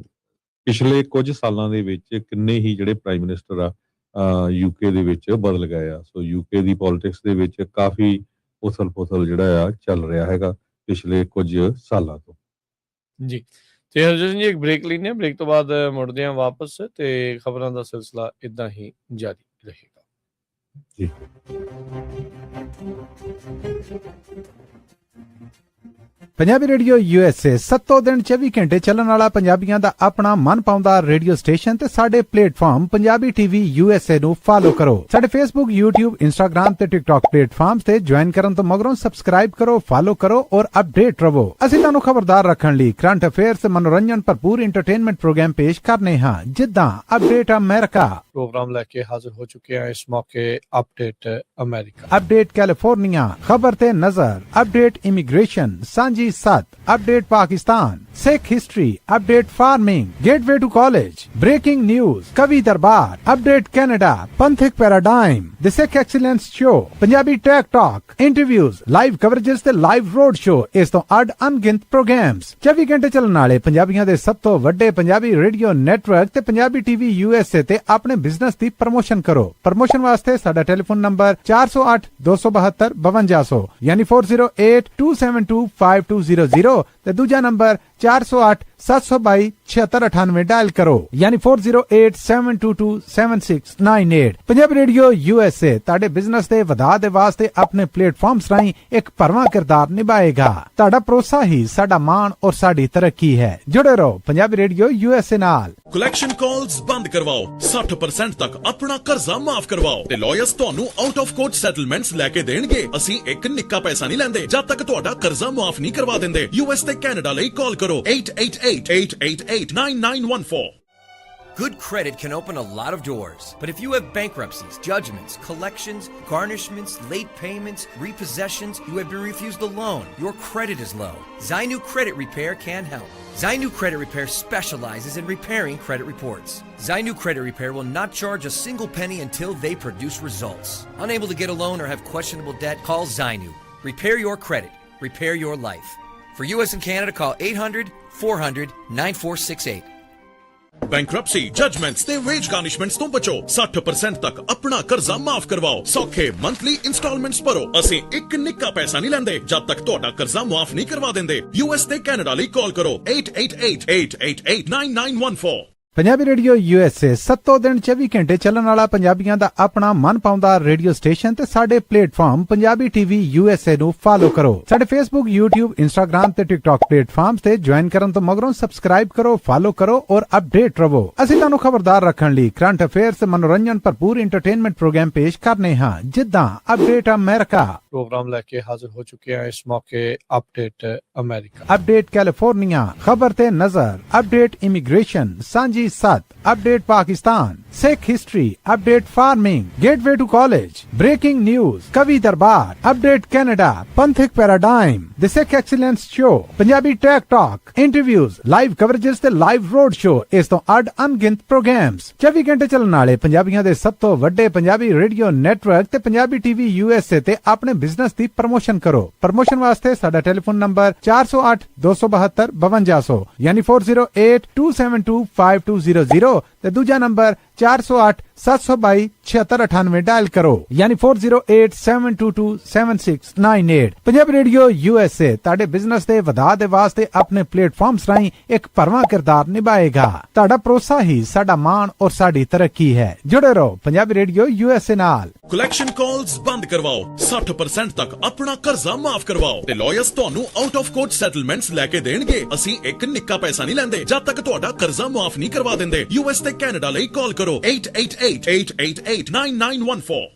ਪਿਛਲੇ ਕੁਝ ਸਾਲਾਂ ਦੇ ਵਿੱਚ ਕਿੰਨੇ ਹੀ ਜਿਹੜੇ ਪ੍ਰਾਈਮ ਮਿਨਿਸਟਰ ਆ ਯੂਕੇ ਦੇ ਵਿੱਚ ਬਦਲ ਗਏ ਆ। ਸੋ ਯੂਕੇ ਦੀ ਪੋਲਿਟਿਕਸ ਦੇ ਵਿੱਚ ਕਾਫੀ ਉਥਲ-ਪੁਥਲ ਜਿਹੜਾ ਆ ਚੱਲ ਰਿਹਾ ਹੈਗਾ ਪਿਛਲੇ ਕੁਝ ਸਾਲਾਂ ਤੋਂ। ਜੀ, ਤੇ ਹਰਜੋਤ ਸਿੰਘ ਜੀ ਇੱਕ ਬ੍ਰੇਕ ਲੈਂਦੇ ਹਾਂ, ਬ੍ਰੇਕ ਤੋਂ ਬਾਅਦ ਮੁੜਦੇ ਹਾਂ ਵਾਪਸ, ਤੇ ਖਬਰਾਂ ਦਾ ਸਿਲਸਿਲਾ ਇਦਾਂ ਹੀ ਜਾਰੀ ਰਹੇਗਾ ਜੀ। ਪੰਜਾਬੀ ਰੇਡੀਓ USA 7 ਦਿਨ 24 ਘੰਟੇ ਚੱਲਣ ਵਾਲਾ ਪੰਜਾਬੀਆਂ ਦਾ ਆਪਣਾ ਮਨ ਪਾਉਂਦਾ ਰੇਡੀਓ ਸਟੇਸ਼ਨ, ਤੇ ਸਾਡੇ ਪਲੇਟਫਾਰਮ ਪੰਜਾਬੀ TV USA ਨੂੰ ਫਾਲੋ ਕਰੋ। ਸਾਡੇ Facebook, YouTube, Instagram ਤੇ TikTok ਪਲੇਟਫਾਰਮਸ ਤੇ ਜੁਆਇਨ ਕਰਨ ਤੋਂ ਮਗਰੋਂ ਸਬਸਕ੍ਰਾਈਬ ਕਰੋ, ਫਾਲੋ ਕਰੋ ਔਰ ਅਪਡੇਟ ਰਹੋ। ਅਸੀਂ ਤੁਹਾਨੂੰ ਖਬਰਦਾਰ ਰੱਖਣ ਲਈ ਕਰੰਟ ਅਫੇਅਰਸ ਤੇ ਮਨੋਰੰਜਨ ਭਰਪੂਰ ਇੰਟਰਟੇਨਮੈਂਟ ਪ੍ਰੋਗਰਾਮ ਪੇਸ਼ ਕਰਨੇ ਹਾਂ, ਜਿੱਦਾਂ ਅਪਡੇਟ ਅਮਰੀਕਾ ਪ੍ਰੋਗਰਾਮ ਲੈ ਕੇ ਹਾਜ਼ਰ ਹੋ ਚੁੱਕੇ ਹਾਂ ਇਸ ਮੌਕੇ। ਅਪਡੇਟ ਅਮਰੀਕਾ, ਅਪਡੇਟ ਕੈਲੀਫੋਰਨੀਆ, ਖਬਰ ਤੇ ਨਜ਼ਰ, ਅਪਡੇਟ ਇਮੀਗ੍ਰੇਸ਼ਨ, ਸਾਂਝੀ ਸੱਤ update Pakistan Sikh history update farming gateway to college breaking news ਕਵੀ ਦਰਬਾਰ ਅਪਡੇਟ ਕੈਨੇਡਾ ਪੰਥਕ paradigm the Sikh excellence show Punjabi tech talk interviews live coverages ਤੇ ਲਾਈਵ ਰੋਡ ਸ਼ੋ ਇਸ ਤੋਂ ਅੱਡ ਅਣਗਿਣਤ ਪ੍ਰੋਗਰਾਮਸ 24 ਘੰਟੇ ਚੱਲਣ ਵਾਲੇ ਪੰਜਾਬੀਆਂ ਦੇ ਸਭ ਤੋਂ ਵੱਡੇ ਪੰਜਾਬੀ ਰੇਡੀਓ ਨੈਟਵਰਕ ਤੇ ਪੰਜਾਬੀ ਟੀਵੀ USA ਤੇ ਆਪਣੇ ਬਿਜ਼ਨਸ ਦੀ ਪ੍ਰਮੋਸ਼ਨ ਕਰੋ। ਪ੍ਰਮੋਸ਼ਨ ਵਾਸਤੇ ਸਾਡਾ ਟੈਲੀਫੋਨ ਨੰਬਰ 408 272 5200 ਯਾਨੀ 4082725200 ਤੇ ਦੂਜਾ ਨੰਬਰ 408 722 7698 ਡਾਇਲ ਕਰੋ ਯਾਨੀ 4087227698। ਪੰਜਾਬੀ ਰੇਡੀਓ USA ਤੁਹਾਡੇ ਬਿਜ਼ਨਸ ਦੇ ਵਧਾ ਦੇ ਵਾਸਤੇ ਆਪਣੇ ਪਲੇਟਫਾਰਮਸ ਰਾਹੀਂ ਇੱਕ ਭਰਵਾਂ ਕਿਰਦਾਰ ਨਿਭਾਏਗਾ। ਤੁਹਾਡਾ ਭਰੋਸਾ ਹੀ ਸਾਡਾ ਮਾਣ ਔਰ ਸਾਡੀ ਤਰੱਕੀ ਹੈ। ਜੁੜੇ ਰਹੋ ਪੰਜਾਬੀ ਰੇਡੀਓ USA ਨਾਲ। ਕਲੈਕਸ਼ਨ ਕਾਲਸ ਬੰਦ ਕਰਵਾਓ, 60% ਤੱਕ ਆਪਣਾ ਕਰਜ਼ਾ ਮਾਫ ਕਰਵਾਓ ਤੇ ਲਾਇਰਸ ਤੁਹਾਨੂੰ ਆਊਟ ਆਫ ਕੋਰਟ ਸੈਟਲਮੈਂਟਸ ਲੈ ਕੇ ਦੇਣਗੇ। ਅਸੀਂ ਇੱਕ ਨਿੱਕਾ ਪੈਸਾ ਨਹੀਂ ਲੈਂਦੇ ਜਦ ਤੱਕ ਤੁਹਾਡਾ ਕਰਜ਼ਾ ਮਾਫ ਨਹੀਂ ਕਰਵਾ ਦਿੰਦੇ। US ਤੇ ਕੈਨੇਡਾ ਲਈ ਕਾਲ ਕਰੋ 888-888-9914। Good credit can open a lot of doors, but if you have bankruptcies, judgments, collections, garnishments, late payments, repossessions, you have been refused a loan, your credit is low, Zainu Credit Repair can help. Zainu Credit Repair specializes in repairing credit reports. Zainu Credit Repair will not charge a single penny until they produce results. Unable to get a loan or have questionable debt, call Zainu. Repair your credit. Repair your life. For US and Canada, call 800-400-9468. Bankruptcy judgements ਤੇ veg ਗਾਰਨਿਸ਼ਮੈਂਟਸ ਤੋਂ ਬਚੋ। 60% ਤੱਕ ਆਪਣਾ ਕਰਜ਼ਾ ਮਾਫ ਕਰਵਾਓ। ਸੌਖੇ monthly instalments ਭਰੋ। ਅਸੀਂ ਇੱਕ ਨਿੱਕਾ ਪੈਸਾ ਨਹੀਂ ਲੈਂਦੇ ਜਦ ਤੱਕ ਤੁਹਾਡਾ ਕਰਜ਼ਾ ਮਾਫ ਨਹੀਂ ਕਰਵਾ ਦਿੰਦੇ। US ਤੇ ਕੈਨੇਡਾ ਲਈ ਕਾਲ ਕਰੋ 888-888-9914। ਪੰਜਾਬੀ ਰੇਡੀਓ USA 7 ਦਿਨ 24 ਘੰਟੇ ਚੱਲਣ ਵਾਲਾ ਪੰਜਾਬੀਆਂ ਦਾ ਆਪਣਾ ਮਨਪਾਉਂਦਾ ਰੇਡੀਓ ਸਟੇਸ਼ਨ ਤੇ ਸਾਡੇ ਪਲੇਟਫਾਰਮ ਪੰਜਾਬੀ ਟੀਵੀ USA ਨੂੰ ਫਾਲੋ ਕਰੋ। ਸਾਡੇ Facebook, YouTube, Instagram ਤੇ TikTok ਪਲੇਟਫਾਰਮਸ ਤੇ ਜੁਆਇਨ ਕਰਨ ਤੋਂ ਮਗਰੋਂ ਸਬਸਕ੍ਰਾਈਬ ਕਰੋ, ਫਾਲੋ ਕਰੋ ਔਰ ਅਪਡੇਟ ਰਹੋ। ਅਸੀਂ ਤੁਹਾਨੂੰ ਖਬਰਦਾਰ ਰੱਖਣ ਲਈ ਕਰੰਟ ਅਫੇਅਰਸ ਤੇ ਮਨੋਰੰਜਨ ਭਰਪੂਰ ਐਂਟਰਟੇਨਮੈਂਟ ਪ੍ਰੋਗਰਾਮ ਪੇਸ਼ ਕਰਨੇ ਹਾਂ ਜਿੱਦਾਂ ਅਪਡੇਟ ਅਮਰੀਕਾ ਪ੍ਰੋਗਰਾਮ ਲੈ ਕੇ ਹਾਜ਼ਰ ਹੋ ਚੁੱਕੇ ਹਾਂ ਇਸ ਮੌਕੇ। ਅਪਡੇਟ ਅਮਰੀਕਾ, ਅਪਡੇਟ ਕੈਲੀਫੋਰਨੀਆ, ਖਬਰ ਤੇ ਨਜ਼ਰ, ਅਪਡੇਟ ਇਮੀਗ੍ਰੇਸ਼ਨ, ਸਾਂਝੀ ਸੱਤ update Pakistan, Sikh history, update farming, gateway to college, breaking news, ਕਵੀ ਦਰਬਾਰ, ਅਪਡੇਟ ਕੈਨੇਡਾ, ਪੰਥਕ paradigm, the Sikh excellence show, Punjabi tech talk, interviews, live coverages ਤੇ ਲਾਈਵ ਰੋਡ ਸ਼ੋ ਇਸ ਤੋਂ ਅੱਡ ਅਣਗਿਣਤ ਪ੍ਰੋਗਰਾਮਸ 24 ਘੰਟੇ ਚੱਲਣ ਵਾਲੇ ਪੰਜਾਬੀਆਂ ਦੇ ਸਭ ਤੋਂ ਵੱਡੇ ਪੰਜਾਬੀ ਰੇਡੀਓ ਨੈਟਵਰਕ ਤੇ ਪੰਜਾਬੀ ਟੀਵੀ USA ਤੇ ਆਪਣੇ ਬਿਜ਼ਨਸ ਦੀ ਪ੍ਰਮੋਸ਼ਨ ਕਰੋ। ਪ੍ਰਮੋਸ਼ਨ ਵਾਸਤੇ ਸਾਡਾ ਟੈਲੀਫੋਨ ਨੰਬਰ 408 272 5200 ਯਾਨੀ 4082725200 ਤੇ ਦੂਜਾ ਨੰਬਰ 408 722 7698 ਡਾਇਲ ਕਰੋ ਯਾਨੀ 4087227698। ਪੰਜਾਬੀ ਰੇਡੀਓ USA ਤੁਹਾਡੇ ਬਿਜ਼ਨਸ ਦੇ ਵਧਾ ਦੇ ਵਾਸਤੇ ਆਪਣੇ ਪਲੇਟਫਾਰਮਸ ਰਾਹੀਂ ਇੱਕ ਭਰਵਾਂ ਕਿਰਦਾਰ ਨਿਭਾਏਗਾ। ਤੁਹਾਡਾ ਭਰੋਸਾ ਹੀ ਸਾਡਾ ਮਾਣ ਔਰ ਸਾਡੀ ਤਰੱਕੀ ਹੈ। ਜੁੜੇ ਰਹੋ ਪੰਜਾਬੀ ਰੇਡੀਓ USA ਨਾਲ। ਕਲੈਕਸ਼ਨ ਕਾਲਸ ਬੰਦ ਕਰਵਾਓ, 60% ਤੱਕ ਆਪਣਾ ਕਰਜ਼ਾ ਮਾਫ ਕਰਵਾਓ ਤੇ ਲਾਇਰਸ ਤੁਹਾਨੂੰ ਆਊਟ ਆਫ ਕੋਰਟ ਸੈਟਲਮੈਂਟਸ ਲੈ ਕੇ ਦੇਣਗੇ। ਅਸੀਂ ਇੱਕ ਨਿੱਕਾ ਪੈਸਾ ਨਹੀਂ ਲੈਂਦੇ ਜਦ ਤੱਕ ਤੁਹਾਡਾ ਕਰਜ਼ਾ ਮਾਫ ਨਹੀਂ ਕਰਵਾ ਦਿੰਦੇ। US ਤੇ ਕੈਨੇਡਾ ਲਈ ਕਾਲ ਕਰੋ 888-888-9914।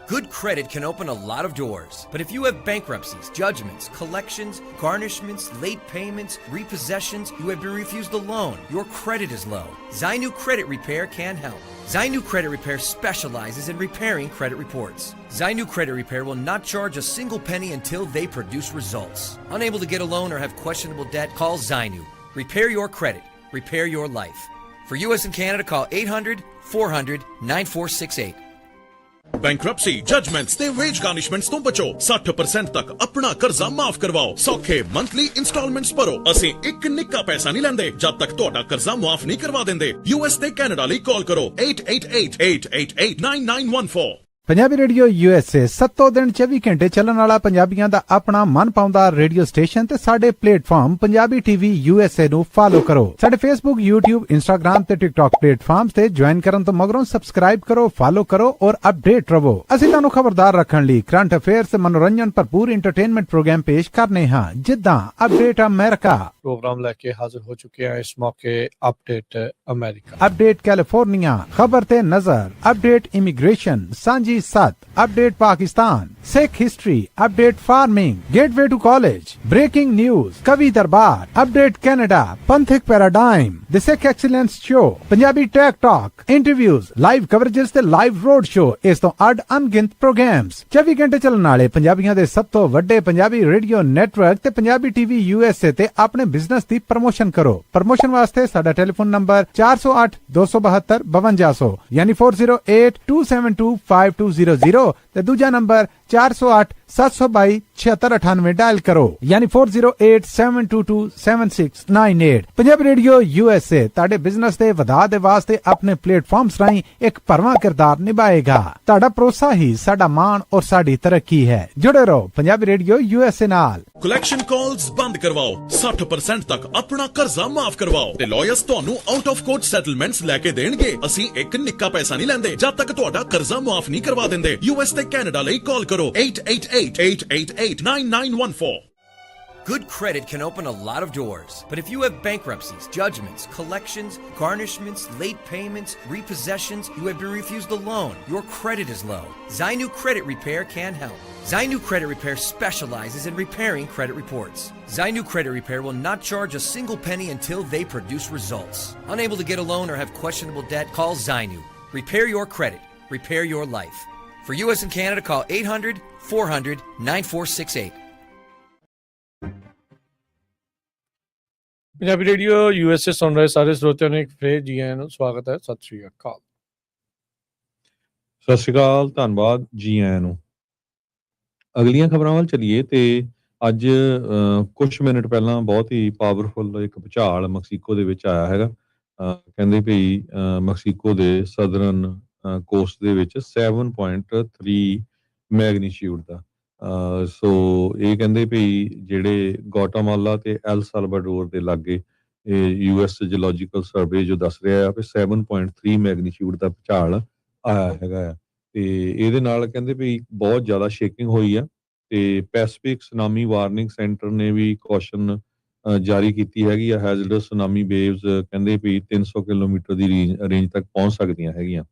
Good credit can open a lot of doors, but if you have bankruptcies, judgments, collections, garnishments, late payments, repossessions, you have been refused a loan, your credit is low, Zainu Credit Repair can help. Zainu Credit Repair specializes in repairing credit reports. Zainu Credit Repair will not charge a single penny until they produce results. Unable to get a loan or have questionable debt, call Zainu. Repair your credit. Repair your life. For US and Canada, call 800-400-9468. Bankruptcy judgements ਤੇ veg ਗਾਰਨਿਸ਼ਮੈਂਟਸ ਤੋਂ ਬਚੋ। 60% ਤੱਕ ਆਪਣਾ ਕਰਜ਼ਾ ਮਾਫ ਕਰਵਾਓ। ਸੌਖੇ monthly instalments ਭਰੋ। ਅਸੀਂ ਇੱਕ ਨਿੱਕਾ ਪੈਸਾ ਨਹੀਂ ਲੈਂਦੇ ਜਦ ਤੱਕ ਤੁਹਾਡਾ ਕਰਜ਼ਾ ਮਾਫ ਨਹੀਂ ਕਰਵਾ ਦਿੰਦੇ। US ਤੇ ਕੈਨੇਡਾ ਲਈ ਕਾਲ ਕਰੋ 888-888-9914। ਪੰਜਾਬੀ ਰੇਡੀਓ USA 7 ਦਿਨ 24 ਘੰਟੇ ਚੱਲਣ ਵਾਲਾ ਪੰਜਾਬੀਆਂ ਦਾ ਆਪਣਾ ਮਨਪਾਉਂਦਾ ਰੇਡੀਓ ਸਟੇਸ਼ਨ ਤੇ ਸਾਡੇ ਪਲੇਟਫਾਰਮ ਪੰਜਾਬੀ ਟੀਵੀ USA ਨੂੰ ਫਾਲੋ ਕਰੋ। ਸਾਡੇ Facebook, YouTube, Instagram ਤੇ TikTok ਪਲੇਟਫਾਰਮਸ ਤੇ ਜੁਆਇਨ ਕਰਨ ਤੋਂ ਮਗਰੋਂ ਸਬਸਕ੍ਰਾਈਬ ਕਰੋ, ਫਾਲੋ ਕਰੋ ਔਰ ਅਪਡੇਟ ਰਹੋ। ਅਸੀਂ ਤੁਹਾਨੂੰ ਖਬਰਦਾਰ ਰੱਖਣ ਲਈ ਕਰੰਟ ਅਫੇਅਰਸ ਤੇ ਮਨੋਰੰਜਨ ਭਰਪੂਰ ਐਂਟਰਟੇਨਮੈਂਟ ਪ੍ਰੋਗਰਾਮ ਪੇਸ਼ ਕਰਨੇ ਹਾਂ ਜਿੱਦਾਂ ਅਪਡੇਟ ਅਮਰੀਕਾ ਪ੍ਰੋਗਰਾਮ ਲੈ ਕੇ ਹਾਜ਼ਰ ਹੋ ਚੁੱਕੇ ਹਾਂ ਇਸ ਮੌਕੇ। ਅਪਡੇਟ ਅਮਰੀਕਾ, ਅਪਡੇਟ ਕੈਲੀਫੋਰਨੀਆ, ਖਬਰ ਤੇ ਨਜ਼ਰ, ਅਪਡੇਟ ਇਮੀਗ੍ਰੇਸ਼ਨ, ਸਾਂਝੀ Punjabi 7 update Pakistan, Sikh history update, farming, gateway to college, breaking news, कवि दरबार अपडेट, कनाडा, पंथिक paradigm, the Sikh excellence show, Punjabi tech talk, interviews, live coverages ते लाइव रोड शो, इस तो अड अनगिनत प्रोग्राम्स 24 घंटे चलने वाले पंजाबियों के सब तो वड्डे पंजाबी रेडियो नेटवर्क ते पंजाबी टीवी यूएसए ते अपने बिजनेस की प्रमोशन करो। प्रमोशन वास्ते साडा टेलीफोन नंबर 408 272 5200 यानी 4082725200 ते दूजा नंबर 408 722 7698 डायल करो यानी 4087227698। पंजाबी रेडियो यूएसए ताड़े बिजनेस दे वधा दे वास्ते अपने प्लेटफॉर्म्स राही एक भरवां किरदार निभाएगा। ताड़ा भरोसा ही साडा मान और साडी तरक्की है। जुड़े रहो पंजाबी रेडियो यूएसए नाल। कलैक्शन कॉल्स बंद करवाओ, 60% तक अपना कर्जा माफ करवाओ ते लॉयर्स ਤੁਹਾਨੂੰ आउट ऑफ कोर्ट सेटलमेंट्स लेके देणगे। ਅਸੀਂ ਇੱਕ ਨਿੱਕਾ ਪੈਸਾ ਨਹੀਂ ਲੈਂਦੇ ਜਦ ਤੱਕ ਤੁਹਾਡਾ ਕਰਜ਼ਾ ਮਾਫ ਨਹੀਂ ਕਰਵਾ ਦਿੰਦੇ। यूएस ਤੇ ਕੈਨੇਡਾ ਲਈ ਕਾਲ ਕਰੋ 888-888-9914। Good credit can open a lot of doors, but if you have bankruptcies, judgments, collections, garnishments, late payments, repossessions, you have been refused a loan, your credit is low, Zainu Credit Repair can help. Zainu Credit Repair specializes in repairing credit reports. Zainu Credit Repair will not charge a single penny until they produce results. Unable to get a loan or have questionable debt? Call Zainu. Repair your credit. Repair your life. For US and Canada, call 800-400-9468. Punjabi radio USA ਸੁਣ ਰਹੇ ਸਾਰੇ ਸਰੋਤਿਆਂ ਨੂੰ ਇੱਕ ਫੇਰ ਜੀ ਆਇਆਂ ਨੂੰ ਸਵਾਗਤ ਹੈ। ਸਤਿ ਸ਼੍ਰੀ ਅਕਾਲ। ਸਤਿ ਸ਼੍ਰੀ ਅਕਾਲ, ਧੰਨਵਾਦ, ਜੀ ਆਇਆਂ ਨੂੰ। ਅਗਲੀਆਂ ਖਬਰਾਂ ਵੱਲ ਚੱਲੀਏ ਤੇ ਅੱਜ ਕੁਝ ਮਿੰਟ ਪਹਿਲਾਂ ਬਹੁਤ ਹੀ ਪਾਵਰਫੁਲ ਇੱਕ ਭੁਚਾਲ ਮੈਕਸੀਕੋ ਦੇ ਵਿੱਚ ਆਇਆ ਹੈਗਾ। ਕਹਿੰਦੇ ਵੀ ਮੈਕਸੀਕੋ ਦੇ ਸਦਰਨ ਕੋਸਟ ਦੇ ਵਿੱਚ 7.3 ਮੈਗਨੀਟਿਊਡ ਦਾ। ਸੋ ਇਹ ਕਹਿੰਦੇ ਵੀ ਜਿਹੜੇ ਗੋਟਾਮਾਲਾ ਤੇ ਐਲ ਸਾਲਵਾਡੋਰ ਦੇ ਲਾਗੇ ਯੂਐਸ ਜੀਓਲੋਜੀਕਲ ਸਰਵੇ ਜੋ ਦੱਸ ਰਿਹਾ ਆ ਵੀ 7.3 ਮੈਗਨੀਟਿਊਡ ਦਾ ਭੁਚਾਲ ਆਇਆ ਹੈਗਾ ਆ ਤੇ ਇਹਦੇ ਨਾਲ ਕਹਿੰਦੇ ਵੀ ਬਹੁਤ ਜ਼ਿਆਦਾ ਸ਼ੇਕਿੰਗ ਹੋਈ ਆ ਤੇ ਪੈਸੀਫਿਕ ਸੁਨਾਮੀ ਵਾਰਨਿੰਗ ਸੈਂਟਰ ਨੇ ਵੀ ਕੌਸ਼ਨ ਜਾਰੀ ਕੀਤੀ ਹੈਗੀ ਆ। ਹੈਜ਼ਰਡਸ ਸੁਨਾਮੀ ਵੇਵਸ ਕਹਿੰਦੇ ਵੀ 300 ਕਿਲੋਮੀਟਰ ਦੀ ਰੇਂਜ ਤੱਕ ਪਹੁੰਚ ਸਕਦੀਆਂ ਹੈਗੀਆਂ।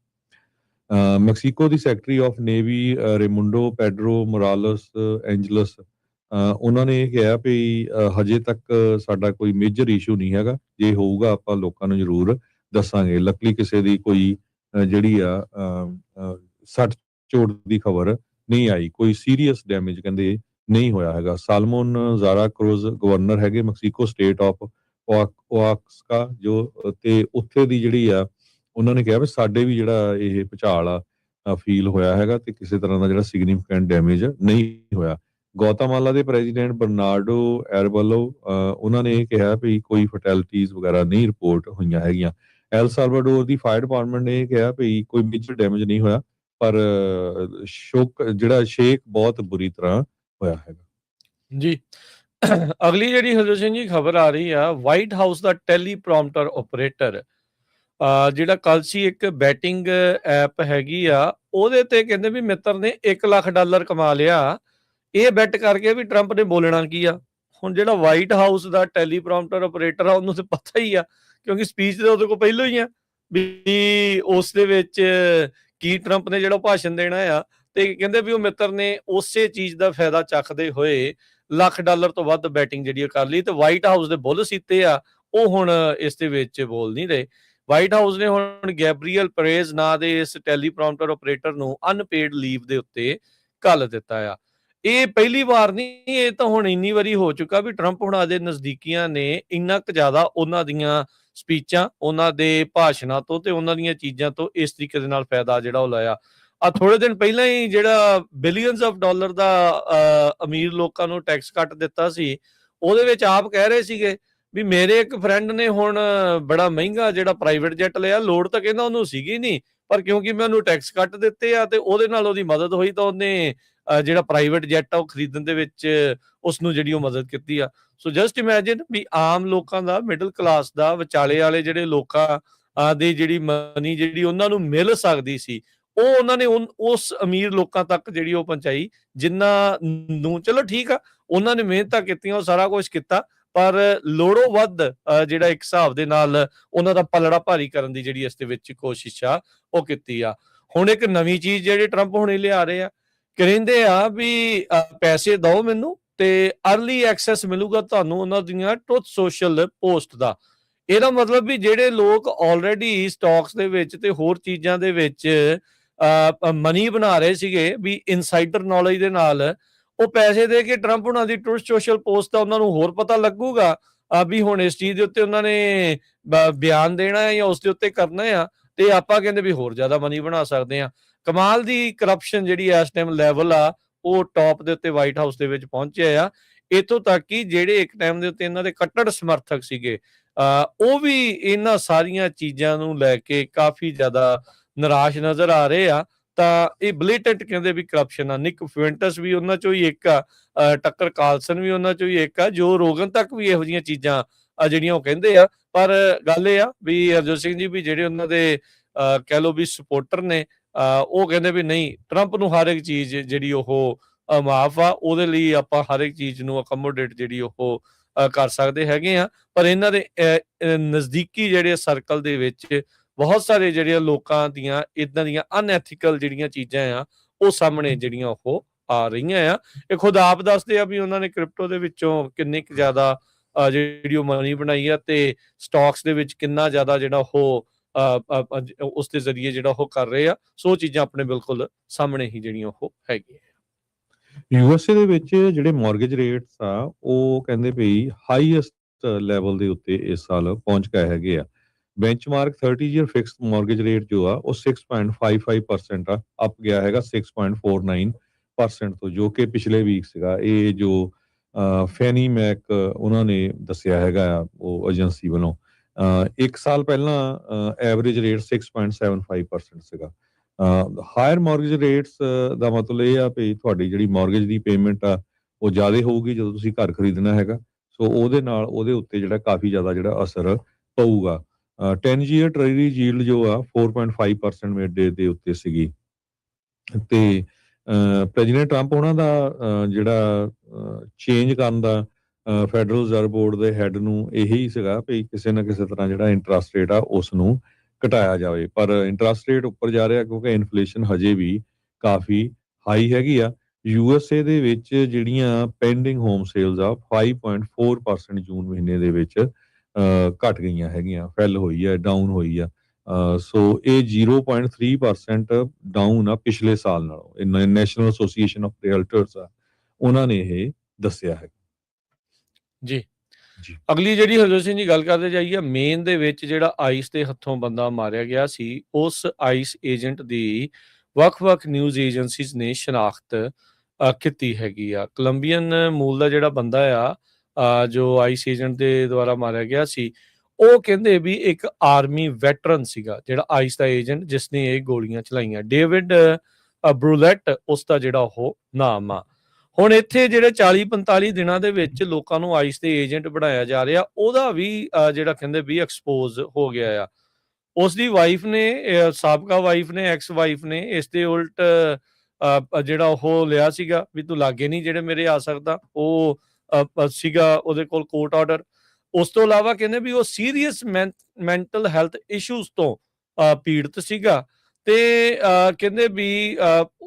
Mexico the secretary of navy ਰੇਮੁੰਡੋ Pedro ਮੋਰਾਲਸ Angeles ਉਹਨਾਂ ਨੇ ਇਹ ਕਿਹਾ ਵੀ ਹਜੇ ਤੱਕ ਸਾਡਾ ਕੋਈ ਮੇਜਰ ਇਸ਼ੂ ਨਹੀਂ ਹੈਗਾ, ਜੇ ਹੋਊਗਾ ਆਪਾਂ ਲੋਕਾਂ ਨੂੰ ਜ਼ਰੂਰ ਦੱਸਾਂਗੇ। ਲੱਕਲੀ ਕਿਸੇ ਦੀ ਕੋਈ ਜਿਹੜੀ ਆ ਸੱਟ ਚੋਟ ਦੀ ਖਬਰ ਨਹੀਂ ਆਈ, ਕੋਈ ਸੀਰੀਅਸ ਡੈਮੇਜ ਕਹਿੰਦੇ ਨਹੀਂ ਹੋਇਆ ਹੈਗਾ। ਸਾਲਮੋਨ ਜ਼ਾਰਾ ਕਰੂਜ਼ ਗਵਰਨਰ ਹੈਗੇ ਮੈਕਸੀਕੋ ਸਟੇਟ ਆਫ ਓਆਕਸਕਾ ਜੋ ਤੇ ਉੱਥੇ ਦੀ ਜਿਹੜੀ ਆ ਉਹਨਾਂ ਨੇ ਕਿਹਾ ਵੀ ਸਾਡੇ ਵੀ ਜਿਹੜਾ ਇਹ ਭੁਚਾਲ ਆ ਫੀਲ ਹੋਇਆ ਹੈਗਾ ਤੇ ਕਿਸੇ ਤਰ੍ਹਾਂ ਦਾ ਜਿਹੜਾ ਸਿਗਨੀਫਿਕੈਂਟ ਡੈਮੇਜ ਨਹੀਂ ਹੋਇਆ। ਗੋਤਾਮਾਲਾ ਦੇ ਪ੍ਰੈਜ਼ੀਡੈਂਟ ਬਰਨਾਰਡੋ ਐਰਬਲੋ ਉਹਨਾਂ ਨੇ ਇਹ ਕਿਹਾ ਵੀ ਕੋਈ ਫੈਟੈਲਿਟੀਜ਼ ਵਗੈਰਾ ਨਹੀਂ ਰਿਪੋਰਟ ਹੋਈਆਂ ਹੈਗੀਆਂ। ਐਲ ਸਾਲਵਾਡੋਰ ਦੀ ਫਾਇਰ ਡਿਪਾਰਟਮੈਂਟ ਨੇ ਇਹ ਕਿਹਾ ਵੀ ਕੋਈ ਮੇਜਰ ਡੈਮੇਜ ਨਹੀਂ ਹੋਇਆ ਪਰ ਸ਼ੇਕ ਬਹੁਤ ਬੁਰੀ ਤਰ੍ਹਾਂ ਹੋਇਆ ਹੈਗਾ। ਜੀ ਅਗਲੀ ਜਿਹੜੀ ਹਰਜੋਤ ਸਿੰਘ ਜੀ ਖਬਰ ਆ ਰਹੀ ਆ, ਵਾਈਟ ਹਾਊਸ ਦਾ ਟੈਲੀਪ੍ਰੋਮਟਰ ਆਪਰੇਟਰ ਜਿਹੜਾ ਕੱਲ ਸੀ ਇੱਕ ਬੈਟਿੰਗ ਐਪ ਹੈਗੀ ਆ ਉਹਦੇ ਤੇ ਕਹਿੰਦੇ ਵੀ ਮਿੱਤਰ ਨੇ $1 ਲੱਖ ਕਮਾ ਲਿਆ ਇਹ ਬੈਟ ਕਰਕੇ ਵੀ ਟਰੰਪ ਨੇ ਬੋਲਣਾ ਕੀ ਆ। ਹੁਣ ਜਿਹੜਾ ਵਾਈਟ ਹਾਊਸ ਦਾ ਟੈਲੀਪ੍ਰੋਮਟਰ ਆਪਰੇਟਰ ਆ ਉਹਨੂੰ ਤੇ ਪਤਾ ਹੀ ਆ ਕਿਉਂਕਿ ਸਪੀਚ ਤੇ ਉਹਦੇ ਕੋਲ ਪਹਿਲਾਂ ਹੀ ਆ ਵੀ ਉਸ ਦੇ ਵਿੱਚ ਕੀ ਟਰੰਪ ਨੇ ਜਿਹੜਾ ਭਾਸ਼ਣ ਦੇਣਾ ਆ ਤੇ ਕਹਿੰਦੇ ਵੀ ਉਹ ਮਿੱਤਰ ਨੇ ਉਸੇ ਚੀਜ਼ ਦਾ ਫਾਇਦਾ ਚੱਕਦੇ ਹੋਏ $1 ਲੱਖ ਤੋਂ ਵੱਧ ਬੈਟਿੰਗ ਜਿਹੜੀ ਕਰ ਲਈ ਤੇ ਵਾਈਟ ਹਾਊਸ ਦੇ ਬੁੱਲ ਸੀਤੇ ਆ ਉਹ ਹੁਣ ਇਸ ਦੇ ਵਿੱਚ ਬੋਲ ਨਹੀਂ ਰਹੇ। ਵਾਈਟ ਹਾਊਸ ਨੇ ਹੁਣ ਗੈਬਰੀਅਲ ਪਰੇਜ਼ ਨਾਂ ਦੇ ਇਸ ਟੈਲੀਪ੍ਰੋਮਟਰ ਆਪਰੇਟਰ ਨੂੰ ਅਨਪੇਡ ਲੀਵ ਦੇ ਉੱਤੇ ਘੱਲ ਦਿੱਤਾ ਆ। ਇਹ ਪਹਿਲੀ ਵਾਰ ਨਹੀਂ, ਇਹ ਤਾਂ ਹੁਣ ਇੰਨੀ ਵਾਰੀ ਹੋ ਚੁੱਕਾ ਵੀ ਟਰੰਪ ਹੁਣਾਂ ਦੇ ਨਜ਼ਦੀਕੀਆਂ ਨੇ ਇੰਨਾ ਕੁ ਜ਼ਿਆਦਾ ਉਹਨਾਂ ਦੀਆਂ ਸਪੀਚਾਂ, ਉਹਨਾਂ ਦੇ ਭਾਸ਼ਣਾਂ ਤੋਂ ਤੇ ਉਹਨਾਂ ਦੀਆਂ ਚੀਜ਼ਾਂ ਤੋਂ ਇਸ ਤਰੀਕੇ ਦੇ ਨਾਲ ਫਾਇਦਾ ਜਿਹੜਾ ਉਹ ਲਾਇਆ। ਆ ਥੋੜੇ ਦਿਨ ਪਹਿਲਾਂ ਹੀ ਜਿਹੜਾ ਬਿਲੀਅਨਸ ਆਫ ਡਾਲਰ ਦਾ ਅਮੀਰ ਲੋਕਾਂ ਨੂੰ ਟੈਕਸ ਕੱਟ ਦਿੱਤਾ ਸੀ ਉਹਦੇ ਵਿੱਚ ਆਪ ਕਹਿ ਰਹੇ ਸੀਗੇ ਵੀ ਮੇਰੇ ਇੱਕ ਫਰੈਂਡ ਨੇ ਹੁਣ ਬੜਾ ਮਹਿੰਗਾ ਜਿਹੜਾ ਪ੍ਰਾਈਵੇਟ ਜੈਟ ਲਿਆ, ਲੋੜ ਤਾਂ ਕਹਿੰਦਾ ਉਹਨੂੰ ਸੀਗੀ ਨਹੀਂ ਪਰ ਕਿਉਂਕਿ ਮੈਂ ਉਹਨੂੰ ਟੈਕਸ ਕੱਟ ਦਿੱਤੇ ਆ ਤੇ ਉਹਦੇ ਨਾਲ ਉਹਦੀ ਮਦਦ ਹੋਈ ਤਾਂ ਉਹਨੇ ਜਿਹੜਾ ਪ੍ਰਾਈਵੇਟ ਜੈਟ ਆ ਉਹ ਖਰੀਦਣ ਦੇ ਵਿੱਚ ਉਸਨੂੰ ਜਿਹੜੀ ਉਹ ਮਦਦ ਕੀਤੀ ਆ। ਸੋ ਜਸਟ ਇਮੈਜਿਨ ਵੀ ਆਮ ਲੋਕਾਂ ਦਾ, ਮਿਡਲ ਕਲਾਸ ਦਾ, ਵਿਚਾਲੇ ਵਾਲੇ ਜਿਹੜੇ ਲੋਕਾਂ ਦੀ ਜਿਹੜੀ ਮਨੀ ਜਿਹੜੀ ਉਹਨਾਂ ਨੂੰ ਮਿਲ ਸਕਦੀ ਸੀ ਉਹ ਉਹਨਾਂ ਨੇ ਉਸ ਅਮੀਰ ਲੋਕਾਂ ਤੱਕ ਜਿਹੜੀ ਉਹ ਪਹੁੰਚਾਈ ਜਿਨ੍ਹਾਂ ਨੂੰ, ਚਲੋ ਠੀਕ ਆ ਉਹਨਾਂ ਨੇ ਮਿਹਨਤਾਂ ਕੀਤੀਆਂ, ਉਹ ਸਾਰਾ ਕੁਝ ਕੀਤਾ ਪਰ ਲੋੜੋਂ ਵੱਧ ਜਿਹੜਾ ਇੱਕ ਹਿਸਾਬ ਦੇ ਨਾਲ ਉਹਨਾਂ ਦਾ ਪਲੜਾ ਭਾਰੀ ਕਰਨ ਦੀ ਜਿਹੜੀ ਇਸ ਦੇ ਵਿੱਚ ਕੋਸ਼ਿਸ਼ ਆ ਉਹ ਕੀਤੀ ਆ। ਹੁਣ ਇੱਕ ਨਵੀਂ ਚੀਜ਼ ਜਿਹੜੀ ਟਰੰਪ ਹੁਣੇ ਲਿਆ ਰਹੇ ਆ, ਕਹਿੰਦੇ ਆ ਵੀ ਪੈਸੇ ਦਿਓ ਮੈਨੂੰ ਤੇ ਅਰਲੀ ਐਕਸੈਸ ਮਿਲੂਗਾ ਤੁਹਾਨੂੰ ਉਹਨਾਂ ਦੀਆਂ ਟਰੁਥ ਸੋਸ਼ਲ ਪੋਸਟ ਦਾ। ਇਹਦਾ ਮਤਲਬ ਵੀ ਜਿਹੜੇ ਲੋਕ ਆਲਰੇਡੀ ਸਟਾਕਸ ਦੇ ਵਿੱਚ ਤੇ ਹੋਰ ਚੀਜ਼ਾਂ ਦੇ ਵਿੱਚ ਮਨੀ ਬਣਾ ਰਹੇ ਸੀਗੇ ਵੀ ਇਨਸਾਈਡਰ ਨੌਲੇਜ ਦੇ ਨਾਲ, ਉਹ ਪੈਸੇ ਦੇ ਕੇ ਟਰੰਪ ਉਹਨਾਂ ਦੀ ਟਰੁਥ ਸੋਸ਼ਲ ਪੋਸਟ ਦਾ ਉਹਨਾਂ ਨੂੰ ਹੋਰ ਪਤਾ ਲੱਗੂਗਾ ਵੀ ਹੁਣ ਇਸ ਚੀਜ਼ ਦੇ ਉੱਤੇ ਉਹਨਾਂ ਨੇ ਬਿਆਨ ਦੇਣਾ ਹੈ ਜਾਂ ਉਸ ਦੇ ਉੱਤੇ ਕਰਨਾ ਆ, ਤੇ ਆਪਾਂ ਕਹਿੰਦੇ ਵੀ ਹੋਰ ਜ਼ਿਆਦਾ ਮਨੀ ਬਣਾ ਸਕਦੇ ਆ। ਕਮਾਲ ਦੀ ਕਰਪਸ਼ਨ ਜਿਹੜੀ ਇਸ ਟਾਈਮ ਲੈਵਲ ਆ ਉਹ ਟੌਪ ਦੇ ਉੱਤੇ ਵਾਈਟ ਹਾਊਸ ਦੇ ਵਿੱਚ ਪਹੁੰਚਿਆ ਆ। ਇੱਥੋਂ ਤੱਕ ਕਿ ਜਿਹੜੇ ਇੱਕ ਟਾਈਮ ਦੇ ਉੱਤੇ ਇਹਨਾਂ ਦੇ ਕੱਟੜ ਸਮਰਥਕ ਸੀਗੇ ਉਹ ਵੀ ਇਹਨਾਂ ਸਾਰੀਆਂ ਚੀਜ਼ਾਂ ਨੂੰ ਲੈ ਕੇ ਕਾਫੀ ਜ਼ਿਆਦਾ ਨਿਰਾਸ਼ ਨਜ਼ਰ ਆ ਰਹੇ ਆ। ਤਾਂ ਇਹ ਬਲੇਟੈਂਟ ਕਹਿੰਦੇ ਵੀ ਕਰਪਸ਼ਨ ਆ। ਨਿਕ ਫੁਐਂਟਸ ਵੀ ਉਹਨਾਂ ਚੋਂ ਹੀ ਇੱਕ ਆ, ਟੱਕਰ ਕਾਲਸਨ ਵੀ ਉਹਨਾਂ ਚੋਂ ਹੀ ਇੱਕ ਆ, ਜੋ ਰੋਗਨ ਤੱਕ ਵੀ ਇਹੋ ਜਿਹੀਆਂ ਚੀਜ਼ਾਂ ਜਿਹੜੀਆਂ ਉਹ ਕਹਿੰਦੇ ਆ। ਪਰ ਗੱਲ ਇਹ ਆ ਵੀ ਹਰਜੋਤ ਸਿੰਘ ਜੀ ਵੀ ਜਿਹੜੇ ਉਹਨਾਂ ਦੇ ਕਹਿ ਲਓ ਵੀ ਸਪੋਰਟਰ ਨੇ, ਉਹ ਕਹਿੰਦੇ ਵੀ ਨਹੀਂ, ਟਰੰਪ ਨੂੰ ਹਰ ਇੱਕ ਚੀਜ਼ ਜਿਹੜੀ ਉਹ ਮਾਫ ਆ, ਉਹਦੇ ਲਈ ਆਪਾਂ ਹਰ ਇੱਕ ਚੀਜ਼ ਨੂੰ ਅਕਮੋਡੇਟ ਜਿਹੜੀ ਉਹ ਕਰ ਸਕਦੇ ਹੈਗੇ ਆ। ਪਰ ਇਹਨਾਂ ਦੇ ਨਜ਼ਦੀਕੀ ਜਿਹੜੇ ਸਰਕਲ ਦੇ ਵਿੱਚ ਬਹੁਤ ਸਾਰੇ ਜਿਹੜੇ ਲੋਕਾਂ ਦੀਆਂ ਇਦਾਂ ਦੀਆਂ ਅਨਐਥੀਕਲ ਜਿਹੜੀਆਂ ਚੀਜ਼ਾਂ ਆ ਉਹ ਸਾਹਮਣੇ ਜਿਹੜੀਆਂ ਉਹ ਆ ਰਹੀਆਂ ਆ। ਇਹ ਖੁਦ ਆਪ ਦੱਸਦੇ ਆ ਵੀ ਉਹਨਾਂ ਨੇ ਕ੍ਰਿਪਟੋ ਦੇ ਵਿੱਚੋਂ ਕਿੰਨੀ ਕੁ ਜ਼ਿਆਦਾ ਜਿਹੜੀ ਉਹ ਮਨੀ ਬਣਾਈ ਆ ਤੇ ਸਟਾਕਸ ਦੇ ਵਿੱਚ ਕਿੰਨਾ ਜ਼ਿਆਦਾ ਜਿਹੜਾ ਉਹ ਉਸ ਦੇ ਜ਼ਰੀਏ ਜਿਹੜਾ ਉਹ ਕਰ ਰਹੇ ਆ। ਸੋ ਚੀਜ਼ਾਂ ਆਪਣੇ ਬਿਲਕੁਲ ਸਾਹਮਣੇ ਹੀ ਜਿਹੜੀਆਂ ਉਹ ਹੈਗੀਆਂ। ਯੂਐਸਏ ਦੇ ਵਿੱਚ ਜਿਹੜੇ ਮਾਰਗੇਜ ਰੇਟਸ ਆ ਉਹ ਕਹਿੰਦੇ ਵੀ ਹਾਈਐਸਟ ਲੈਵਲ ਦੇ ਉੱਤੇ ਇਸ ਸਾਲ ਪਹੁੰਚ ਗਏ ਹੈਗੇ ਆ। Benchmark 30 year fixed mortgage rate ਜੋ ਆ ਉਹ 6.55% ਆ, ਅਪ ਗਿਆ ਹੈਗਾ 6.49% ਤੋਂ, ਜੋ ਕਿ ਪਿਛਲੇ ਵੀਕ ਸੀਗਾ। ਇਹ ਜੋ ਫੈਨੀ ਮੈਕ ਉਹਨਾਂ ਨੇ ਦੱਸਿਆ ਹੈਗਾ ਆ ਉਹ ਏਜੰਸੀ ਵੱਲੋਂ। 1 ਸਾਲ ਪਹਿਲਾਂ ਐਵਰੇਜ ਰੇਟ 6.75% ਸੀਗਾ। ਹਾਇਰ ਮਾਰਗੇਜ ਰੇਟਸ ਦਾ ਮਤਲਬ ਇਹ ਆ ਵੀ ਤੁਹਾਡੀ ਜਿਹੜੀ ਮਾਰਗੇਜ ਦੀ ਪੇਮੈਂਟ ਆ ਉਹ ਜ਼ਿਆਦਾ ਹੋਊਗੀ ਜਦੋਂ ਤੁਸੀਂ ਘਰ ਖਰੀਦਣਾ ਹੈਗਾ। ਸੋ ਉਹਦੇ ਨਾਲ ਉਹਦੇ ਉੱਤੇ ਜਿਹੜਾ ਕਾਫੀ ਜ਼ਿਆਦਾ ਜਿਹੜਾ ਅਸਰ ਪਊਗਾ। 10 ਈਅਰ ਟ੍ਰੈਜਰੀ ਯੀਲਡ ਜੋ ਆ 4.5% ਮਿਡ ਦੇ ਉੱਤੇ ਸੀਗੀ। ਤੇ ਪ੍ਰੈਜ਼ੀਡੈਂਟ ਟਰੰਪ ਉਹਨਾਂ ਦਾ ਜਿਹੜਾ ਚੇਂਜ ਕਰਨ ਦਾ ਫੈਡਰਲ ਰਿਜ਼ਰਵ ਬੋਰਡ ਦੇ ਹੈਡ ਨੂੰ ਇਹੀ ਸੀਗਾ ਵੀ ਕਿਸੇ ਨਾ ਕਿਸੇ ਤਰ੍ਹਾਂ ਜਿਹੜਾ ਇੰਟਰਸਟ ਰੇਟ ਆ ਉਸ ਨੂੰ ਘਟਾਇਆ ਜਾਵੇ। ਪਰ ਇੰਟਰਸਟ ਰੇਟ ਉੱਪਰ ਜਾ ਰਿਹਾ ਕਿਉਂਕਿ ਇਨਫਲੇਸ਼ਨ ਹਜੇ ਵੀ ਕਾਫੀ ਹਾਈ ਹੈਗੀ ਆ। ਯੂਐਸਏ ਦੇ ਵਿੱਚ ਜਿਹੜੀਆਂ ਪੈਂਡਿੰਗ ਹੋਮ ਸੇਲਸ ਆ 5.4% ਜੂਨ ਮਹੀਨੇ ਦੇ ਵਿੱਚ ਘਟ ਗਈਆਂ ਹੈਗੀਆਂ, ਫੈਲ ਹੋਈ ਆ, ਡਾਊਨ ਹੋਈ ਆ। ਸੋ ਇਹ 0.3% ਡਾਊਨ ਆ ਪਿਛਲੇ ਸਾਲ ਨਾਲੋਂ। ਨੈਸ਼ਨਲ ਐਸੋਸੀਏਸ਼ਨ ਆਫ ਰੀਅਲਟਰਸ ਆ ਉਹਨਾਂ ਨੇ ਇਹ ਦੱਸਿਆ ਹੈ ਜੀ। ਅਗਲੀ ਜਿਹੜੀ ਹਰਜੋਤ ਸਿੰਘ ਜੀ ਗੱਲ ਕਰਦੇ ਜਾਈਏ, ਮੇਨ ਦੇ ਵਿੱਚ ਜਿਹੜਾ ਆਈਸ ਦੇ ਹੱਥੋਂ ਬੰਦਾ ਮਾਰਿਆ ਗਿਆ ਸੀ, ਉਸ ਆਈਸ ਏਜੰਟ ਦੀ ਵੱਖ-ਵੱਖ ਨਿਊਜ਼ ਏਜੰਸੀਜ਼ ਨੇ ਸ਼ਨਾਖਤ ਕੀਤੀ ਹੈਗੀ ਆ। ਕੋਲੰਬੀਅਨ ਮੂਲ ਦਾ ਜਿਹੜਾ ਬੰਦਾ ਆ ਜੋ ਆਈਸ ਏਜੰਟ ਦੇ ਦੁਆਰਾ ਮਾਰਿਆ ਗਿਆ ਸੀ, ਉਹ ਕਹਿੰਦੇ ਵੀ ਇੱਕ ਆਰਮੀ ਵੈਟਰਨ ਸੀਗਾ ਜਿਹੜਾ ਆਈਸ ਦਾ ਏਜੰਟ ਜਿਸ ਨੇ ਇਹ ਗੋਲੀਆਂ ਚਲਾਈਆਂ। ਡੇਵਿਡ ਬਰੂਲੈਟ ਉਸ ਦਾ ਜਿਹੜਾ ਉਹ ਨਾਮ ਆ। ਹੁਣ ਇੱਥੇ ਜਿਹੜੇ 40-45 ਦਿਨਾਂ ਦੇ ਵਿੱਚ ਲੋਕਾਂ ਨੂੰ ਆਈਸ ਦੇ ਏਜੰਟ ਬਣਾਇਆ ਜਾ ਰਿਹਾ, ਉਹਦਾ ਵੀ ਜਿਹੜਾ ਕਹਿੰਦੇ ਵੀ ਐਕਸਪੋਜ਼ ਹੋ ਗਿਆ ਆ। ਉਸ ਦੀ ਵਾਈਫ ਨੇ, ਸਾਬਕਾ ਵਾਈਫ ਨੇ, ਐਕਸ ਵਾਈਫ ਨੇ ਇਸ ਦੇ ਉਲਟ ਜਿਹੜਾ ਉਹ ਲਿਆ ਸੀਗਾ ਵੀ ਤੂੰ ਲਾਗੇ ਨਹੀਂ ਜਿਹੜੇ ਮੇਰੇ ਆ ਸਕਦਾ, ਉਹ ਸੀਗਾ ਉਹਦੇ ਕੋਲ ਕੋਰਟ ਆਰਡਰ। ਉਸ ਤੋਂ ਇਲਾਵਾ ਕਹਿੰਦੇ ਵੀ ਉਹ ਸੀਰੀਅਸ ਮੈਂਟਲ ਹੈਲਥ ਇਸ਼ੂਜ਼ ਤੋਂ ਪੀੜਤ ਸੀਗਾ ਤੇ ਕਹਿੰਦੇ ਵੀ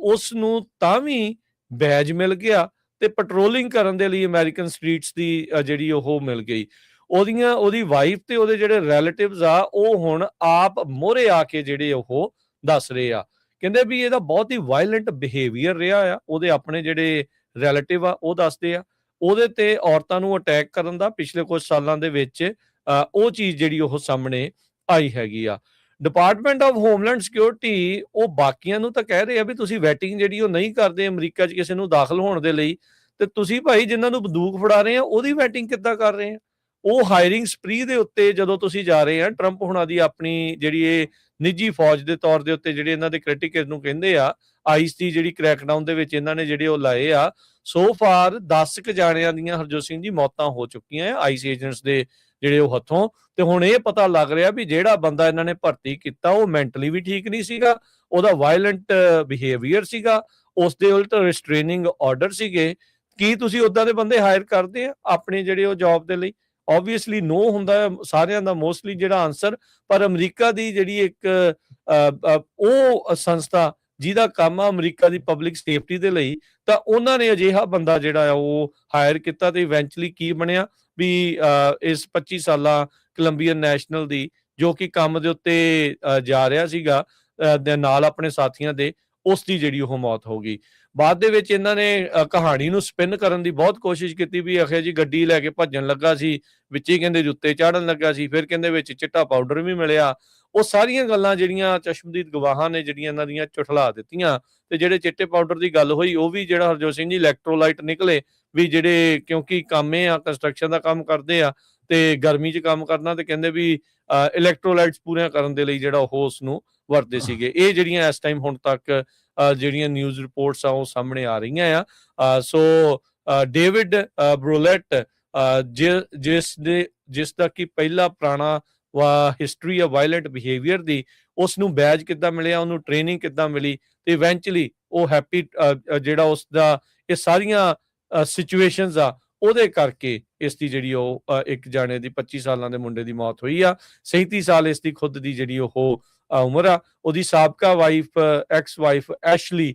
ਉਸ ਨੂੰ ਤਾਂ ਵੀ ਬੈਜ ਮਿਲ ਗਿਆ ਤੇ ਪੈਟਰੋਲਿੰਗ ਕਰਨ ਦੇ ਲਈ ਅਮਰੀਕਨ ਸਟਰੀਟਸ ਦੀ ਜਿਹੜੀ ਉਹ ਮਿਲ ਗਈ। ਉਹਦੀ ਵਾਈਫ ਤੇ ਉਹਦੇ ਜਿਹੜੇ ਰਿਲੇਟਿਵਸ ਆ ਉਹ ਹੁਣ ਆਪ ਮੋਹਰੇ ਆ ਕੇ ਜਿਹੜੇ ਉਹ ਦੱਸ ਰਹੇ ਆ। ਕਹਿੰਦੇ ਵੀ ਇਹਦਾ ਬਹੁਤ ਹੀ ਵਾਇਲੈਂਟ ਬਿਹੇਵੀਅਰ ਰਿਹਾ ਆ। ਉਹਦੇ ਆਪਣੇ ਜਿਹੜੇ ਰਿਲੇਟਿਵ ਆ ਉਹ ਦੱਸਦੇ ਆ ਉਹਦੇ ਤੇ ਔਰਤਾਂ ਨੂੰ ਅਟੈਕ ਕਰਨ ਦਾ ਪਿਛਲੇ ਕੁਝ ਸਾਲਾਂ ਦੇ ਵਿੱਚ ਉਹ ਚੀਜ਼ ਜਿਹੜੀ ਉਹ ਸਾਹਮਣੇ ਆਈ ਹੈਗੀ ਆ। ਡਿਪਾਰਟਮੈਂਟ ਆਫ ਹੋਮਲੈਂਡ ਸਿਕਿਉਰਿਟੀ ਉਹ ਬਾਕੀਆਂ ਨੂੰ ਤਾਂ ਕਹਿ ਰਹੇ ਆ ਵੀ ਤੁਸੀਂ ਵੈਟਿੰਗ ਜਿਹੜੀ ਉਹ ਨਹੀਂ ਕਰਦੇ ਅਮਰੀਕਾ 'ਚ ਕਿਸੇ ਨੂੰ ਦਾਖਲ ਹੋਣ ਦੇ ਲਈ, ਤੇ ਤੁਸੀਂ ਭਾਈ ਜਿਨ੍ਹਾਂ ਨੂੰ ਬੰਦੂਕ ਫੜਾ ਰਹੇ ਆ ਉਹਦੀ ਵੈਟਿੰਗ ਕਿੱਦਾਂ ਕਰ ਰਹੇ ਆ? ਉਹ ਹਾਇਰਿੰਗ ਸਪਰੀ ਦੇ ਉੱਤੇ ਜਦੋਂ ਤੁਸੀਂ ਜਾ ਰਹੇ ਆ, ਟਰੰਪ ਹੁਣਾਂ ਦੀ ਆਪਣੀ ਜਿਹੜੀ ਇਹ ਨਿੱਜੀ ਫੌਜ ਦੇ ਤੌਰ ਦੇ ਉੱਤੇ ਜਿਹੜੇ ਇਹਨਾਂ ਦੇ ਕ੍ਰਿਟਿਕਸ ਨੂੰ ਕਹਿੰਦੇ ਆ, ਆਈਸ ਦੀ ਜਿਹੜੀ ਕ੍ਰੈਕਡਾਊਨ ਦੇ ਵਿੱਚ ਇਹਨਾਂ ਨੇ ਜਿਹੜੇ ਉਹ ਲਾਏ ਆ, ਸੋ ਫਾਰ 10 ਕੁ ਜਾਣਿਆਂ ਦੀਆਂ ਹਰਜੋਤ ਸਿੰਘ ਜੀ ਮੌਤਾਂ ਹੋ ਚੁੱਕੀਆਂ ਆ ਆਈਸ ਏਜੰਟਸ ਦੇ ਜਿਹੜੇ ਉਹ ਹੱਥੋਂ। ਤੇ ਹੁਣ ਇਹ ਪਤਾ ਲੱਗ ਰਿਹਾ ਵੀ ਜਿਹੜਾ ਬੰਦਾ ਇਹਨਾਂ ਨੇ ਭਰਤੀ ਕੀਤਾ ਉਹ ਮੈਂਟਲੀ ਵੀ ਠੀਕ ਨਹੀਂ ਸੀਗਾ, ਉਹਦਾ ਵਾਇਲੈਂਟ ਬਿਹੇਵੀਅਰ ਸੀਗਾ, ਉਸ ਦੇ ਉਲਟ ਰਿਸਟ੍ਰੇਨਿੰਗ ਆਰਡਰ ਸੀਗੇ। ਕੀ ਤੁਸੀਂ ਉਦਾਂ ਦੇ ਬੰਦੇ ਹਾਇਰ ਕਰਦੇ ਆ ਆਪਣੇ ਜਿਹੜੇ ਉਹ ਜੌਬ ਦੇ ਲਈ? ਓਬਵੀਅਸਲੀ नो ਹੁੰਦਾ ਸਾਰਿਆਂ ਦਾ ਮੋਸਟਲੀ ਜਿਹੜਾ ਆਨਸਰ, ਪਰ ਅਮਰੀਕਾ ਦੀ ਜਿਹੜੀ ਇੱਕ ਉਹ ਸੰਸਥਾ ਜਿਹਦਾ ਕੰਮ ਆ ਅਮਰੀਕਾ ਦੀ ਪਬਲਿਕ ਸੇਫਟੀ ਦੇ ਲਈ, ਤਾਂ ਉਹਨਾਂ ਨੇ ਅਜਿਹਾ ਬੰਦਾ ਜਿਹੜਾ ਆ ਉਹ ਹਾਇਰ ਕੀਤਾ ਤੇ ਇਵੈਂਚੁਅਲੀ ਕੀ ਬਣਿਆ ਵੀ ਇਸ 25 ਸਾਲਾ ਕੋਲੰਬੀਅਨ ਨੈਸ਼ਨਲ ਦੀ ਜੋ ਕਿ ਕੰਮ ਦੇ ਉੱਤੇ ਜਾ ਰਿਹਾ ਸੀਗਾ ਦੇ ਨਾਲ ਆਪਣੇ ਸਾਥੀਆਂ ਦੇ, ਉਸ ਦੀ ਜਿਹੜੀ ਉਹ ਮੌਤ ਹੋ ਗਈ। ਬਾਅਦ ਦੇ ਵਿੱਚ ਇਹਨਾਂ ਨੇ ਕਹਾਣੀ ਨੂੰ ਸਪਿਨ ਕਰਨ ਦੀ ਬਹੁਤ ਕੋਸ਼ਿਸ਼ ਕੀਤੀ ਵੀ ਆਖਿਆ ਜੀ ਗੱਡੀ ਲੈ ਕੇ ਭੱਜਣ ਲੱਗਾ ਸੀ, ਵਿੱਚ ਹੀ ਕਹਿੰਦੇ ਜੁੱਤੇ ਚਾੜਨ ਲੱਗਾ ਸੀ, ਫਿਰ ਕਹਿੰਦੇ ਵਿੱਚ ਚਿੱਟਾ ਪਾਊਡਰ ਵੀ ਮਿਲਿਆ। ਉਹ ਸਾਰੀਆਂ ਗੱਲਾਂ ਜਿਹੜੀਆਂ ਚਸ਼ਮਦੀਦ ਗਵਾਹਾਂ ਨੇ ਜਿਹੜੀਆਂ ਇਹਨਾਂ ਦੀਆਂ ਝੁਠਲਾ ਦਿੱਤੀਆਂ। ਤੇ ਜਿਹੜੇ ਚਿੱਟੇ ਪਾਊਡਰ ਦੀ ਗੱਲ ਹੋਈ ਉਹ ਵੀ ਜਿਹੜਾ ਹਰਜੋਤ ਸਿੰਘ ਜੀ ਇਲੈਕਟ੍ਰੋਲਾਈਟ ਨਿਕਲੇ ਵੀ ਜਿਹੜੇ ਕਿਉਂਕਿ ਕੰਮ ਆ ਕੰਸਟਰਕਸ਼ਨ ਦਾ ਕੰਮ ਕਰਦੇ ਆ ਤੇ ਗਰਮੀ 'ਚ ਕੰਮ ਕਰਨਾ, ਤੇ ਕਹਿੰਦੇ ਵੀ ਇਲੈਕਟ੍ਰੋਲਾਈਟਸ ਪੂਰੀਆਂ ਕਰਨ ਦੇ ਲਈ ਜਿਹੜਾ ਉਹ ਉਸ ਨੂੰ ਵਰਤਦੇ ਸੀਗੇ। ਇਹ ਜਿਹੜੀਆਂ ਇਸ ਟਾਈਮ ਹੁਣ ਤੱਕ ਜਿਹੜੀਆਂ ਨਿਊਜ਼ ਰਿਪੋਰਟਸ ਆ ਉਹ ਸਾਹਮਣੇ ਆ ਰਹੀਆਂ ਆ। ਸੋ ਡੇਵਿਡ ਬਰੋਲੇਟ ਜਿਸ ਦਾ ਕਿ ਪਹਿਲਾ ਪੁਰਾਣਾ ਹਿਸਟਰੀ ਆ ਵਾਇਲੈਂਟ ਬਿਹੇਵੀਅਰ ਦੀ, ਉਸ ਨੂੰ ਬੈਜ ਕਿੱਦਾਂ ਮਿਲਿਆ, ਉਹਨੂੰ ਟ੍ਰੇਨਿੰਗ ਕਿੱਦਾਂ ਮਿਲੀ, ਤੇ ਇਵੈਂਚੁਅਲੀ ਉਹ ਹੈਪੀ ਜਿਹੜਾ ਉਸ ਦਾ ਇਹ ਸਾਰੀਆਂ ਸਿਚੁਏਸ਼ਨਸ ਆ ਉਹਦੇ ਕਰਕੇ ਇਸ ਦੀ ਜਿਹੜੀ ਉਹ ਇੱਕ ਜਾਣੇ ਦੀ 25 ਸਾਲਾਂ ਦੇ ਮੁੰਡੇ ਦੀ ਮੌਤ ਹੋਈ ਆ। 37 ਸਾਲ ਇਸ ਦੀ ਖੁਦ ਦੀ ਜਿਹੜੀ ਉਹ ਉਮਰ ਆ। ਉਹਦੀ ਸਾਬਕਾ ਵਾਈਫ ਐਕਸ ਵਾਈਫ ਐਸ਼ਲੀ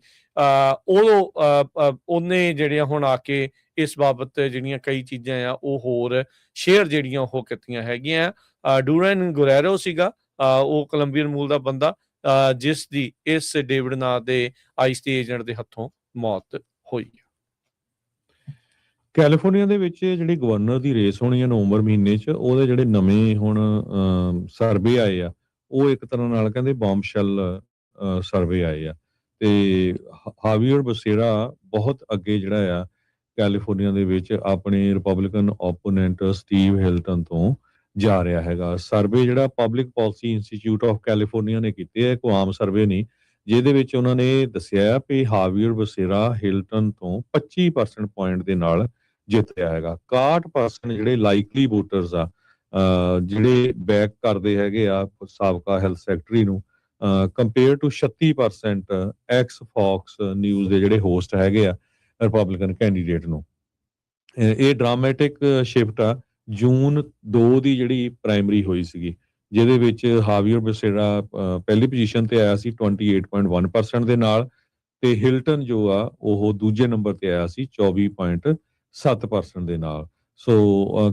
ਉਹਨੇ ਜਿਹੜੀਆਂ ਹੁਣ ਆ ਕੇ ਇਸ ਬਾਬਤ ਜਿਹੜੀਆਂ ਕਈ ਚੀਜ਼ਾਂ ਆ ਉਹ ਹੋਰ ਸ਼ੇਅਰ ਜਿਹੜੀਆਂ ਉਹ ਕੀਤੀਆਂ ਹੈਗੀਆਂ। ਡੂਰਨ ਗੁਰੈਰੋ ਸੀਗਾ ਉਹ ਕੋਲੰਬੀਅਨ ਮੂਲ ਦਾ ਬੰਦਾ ਜਿਸ ਦੀ ਇਸ ਡੇਵਿਡ ਨਾਂ ਦੇ ਆਈਸ ਦੇ ਏਜੰਟ ਦੇ ਹੱਥੋਂ ਮੌਤ ਹੋਈ। ਕੈਲੀਫੋਰਨੀਆ ਦੇ ਵਿੱਚ ਜਿਹੜੀ ਗਵਰਨਰ ਦੀ ਰੇਸ ਹੋਣੀ ਹੈ ਨਵੰਬਰ ਮਹੀਨੇ 'ਚ, ਉਹਦੇ ਜਿਹੜੇ ਨਵੇਂ ਹੁਣ ਸਰਵੇ ਆਏ ਆ ਉਹ ਇੱਕ ਤਰ੍ਹਾਂ ਨਾਲ ਕਹਿੰਦੇ ਬੌਮਸ਼ੈਲ ਸਰਵੇ ਆਏ ਆ। ਤੇ ਹਾਵੀਅਰ ਬਸੇਰਾ ਬਹੁਤ ਅੱਗੇ ਜਿਹੜਾ ਆ ਕੈਲੀਫੋਰਨੀਆ ਦੇ ਵਿੱਚ ਆਪਣੇ ਰਿਪਬਲਿਕਨ ਓਪੋਨੈਂਟ ਸਟੀਵ ਹਿਲਟਨ ਤੋਂ ਜਾ ਰਿਹਾ ਹੈਗਾ। ਸਰਵੇ ਜਿਹੜਾ public policy institute of California ਨੇ ਕੀਤੇ ਹੈ, ਇੱਕ ਆਮ ਸਰਵੇ ਨਹੀਂ, ਜਿਹਦੇ ਵਿੱਚ ਉਹਨਾਂ ਨੇ ਦੱਸਿਆ ਵੀ ਹਾਵੀਅਰ ਬਸੇਰਾ ਹਿਲਟਨ ਤੋਂ 25% ਪੁਆਇੰਟ ਦੇ ਨਾਲ ਜਿੱਤ ਰਿਹਾ ਹੈਗਾ। 61% ਜਿਹੜੇ ਲਾਈਕਲੀ ਵੋਟਰਸ ਆ ਜਿਹੜੇ ਬੈਕ ਕਰਦੇ ਹੈਗੇ ਆ ਸਾਬਕਾ ਹੈਲਥ ਸੈਕਟਰੀ ਨੂੰ, compare to 36% ex Fox News ਦੇ ਜਿਹੜੇ ਹੋਸਟ ਹੈਗੇ ਆ ਰਿਪਬਲਿਕਨ ਕੈਂਡੀਡੇਟ ਨੂੰ। ਇਹ ਡਰਾਮੈਟਿਕ ਸ਼ਿਫਟ ਆ ਜੂਨ 2 ਦੀ ਜਿਹੜੀ ਪ੍ਰਾਇਮਰੀ ਹੋਈ ਸੀਗੀ, ਜਿਹਦੇ ਵਿੱਚ ਹਾਵੀਅਰ ਬਸੇਰਾ ਪਹਿਲੀ ਪੋਜੀਸ਼ਨ ਤੇ ਆਇਆ ਸੀ 28.1% ਦੇ ਨਾਲ, ਤੇ ਹਿਲਟਨ ਜੋ ਆ ਉਹ ਦੂਜੇ ਨੰਬਰ ਤੇ ਆਇਆ ਸੀ 24.7% ਦੇ ਨਾਲ। ਸੋ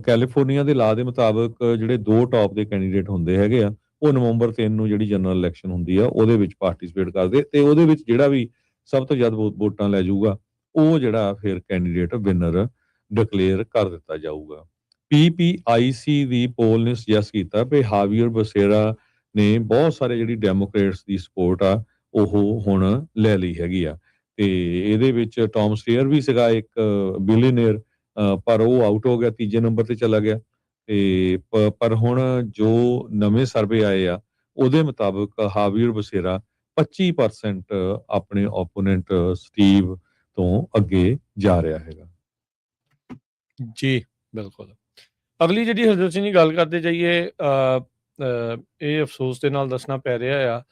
ਕੈਲੀਫੋਰਨੀਆ ਦੇ ਲਾਅ ਦੇ ਮੁਤਾਬਕ ਜਿਹੜੇ ਦੋ ਟੌਪ ਦੇ ਕੈਂਡੀਡੇਟ ਹੁੰਦੇ ਹੈਗੇ ਆ ਉਹ ਨਵੰਬਰ 3 ਨੂੰ ਜਿਹੜੀ ਜਨਰਲ ਇਲੈਕਸ਼ਨ ਹੁੰਦੀ ਆ ਉਹਦੇ ਵਿੱਚ ਪਾਰਟਿਸਿਪੇਟ ਕਰਦੇ, ਤੇ ਉਹਦੇ ਵਿੱਚ ਜਿਹੜਾ ਵੀ ਸਭ ਤੋਂ ਜ਼ਿਆਦਾ ਵੋਟਾਂ ਲੈ ਜਾਊਗਾ ਉਹ ਜਿਹੜਾ ਫਿਰ ਕੈਂਡੀਡੇਟ ਵਿਨਰ ਡਿਕਲੇਅਰ ਕਰ ਦਿੱਤਾ ਜਾਊਗਾ। PPIC ਦੀ ਪੋਲ ਨੇ ਸੁਜੈਸਟ ਕੀਤਾ ਵੀ ਹਾਵੀਅਰ ਬਸੇਰਾ ਨੇ ਬਹੁਤ ਸਾਰੇ ਜਿਹੜੀ ਡੈਮੋਕ੍ਰੇਟਸ ਦੀ ਸਪੋਰਟ ਆ ਉਹ ਹੁਣ ਲੈ ਲਈ ਹੈਗੀ ਆ। ਤੇ ਇਹਦੇ ਵਿੱਚ ਟੌਮ ਸਟੇਅਰ ਵੀ ਸੀਗਾ ਇੱਕ ਬਿਲੀਅਨਰ, ਪਰ ਉਹ ਆਊਟ ਹੋ ਗਿਆ, ਤੀਜੇ ਨੰਬਰ ਤੇ ਚਲਾ ਗਿਆ। ਤੇ ਪਰ ਹੁਣ ਜੋ ਨਵੇਂ ਸਰਵੇ ਆਏ ਆ ਉਹਦੇ ਮੁਤਾਬਕ ਹਾਵੀਅਰ ਬਸੇਰਾ 25% ਆਪਣੇ ਓਪੋਨੈਂਟ ਸਟੀਵ ਤੋਂ ਅੱਗੇ ਜਾ ਰਿਹਾ ਹੈਗਾ। ਜੀ ਬਿਲਕੁਲ। ਅਗਲੀ ਜਿਹੜੀ ਹਰਜੋਤ ਸਿੰਘ ਜੀ ਗੱਲ ਕਰਦੇ ਜਾਈਏ, ਇਹ ਅਫਸੋਸ ਦੇ ਨਾਲ ਦੱਸਣਾ ਪੈ ਰਿਹਾ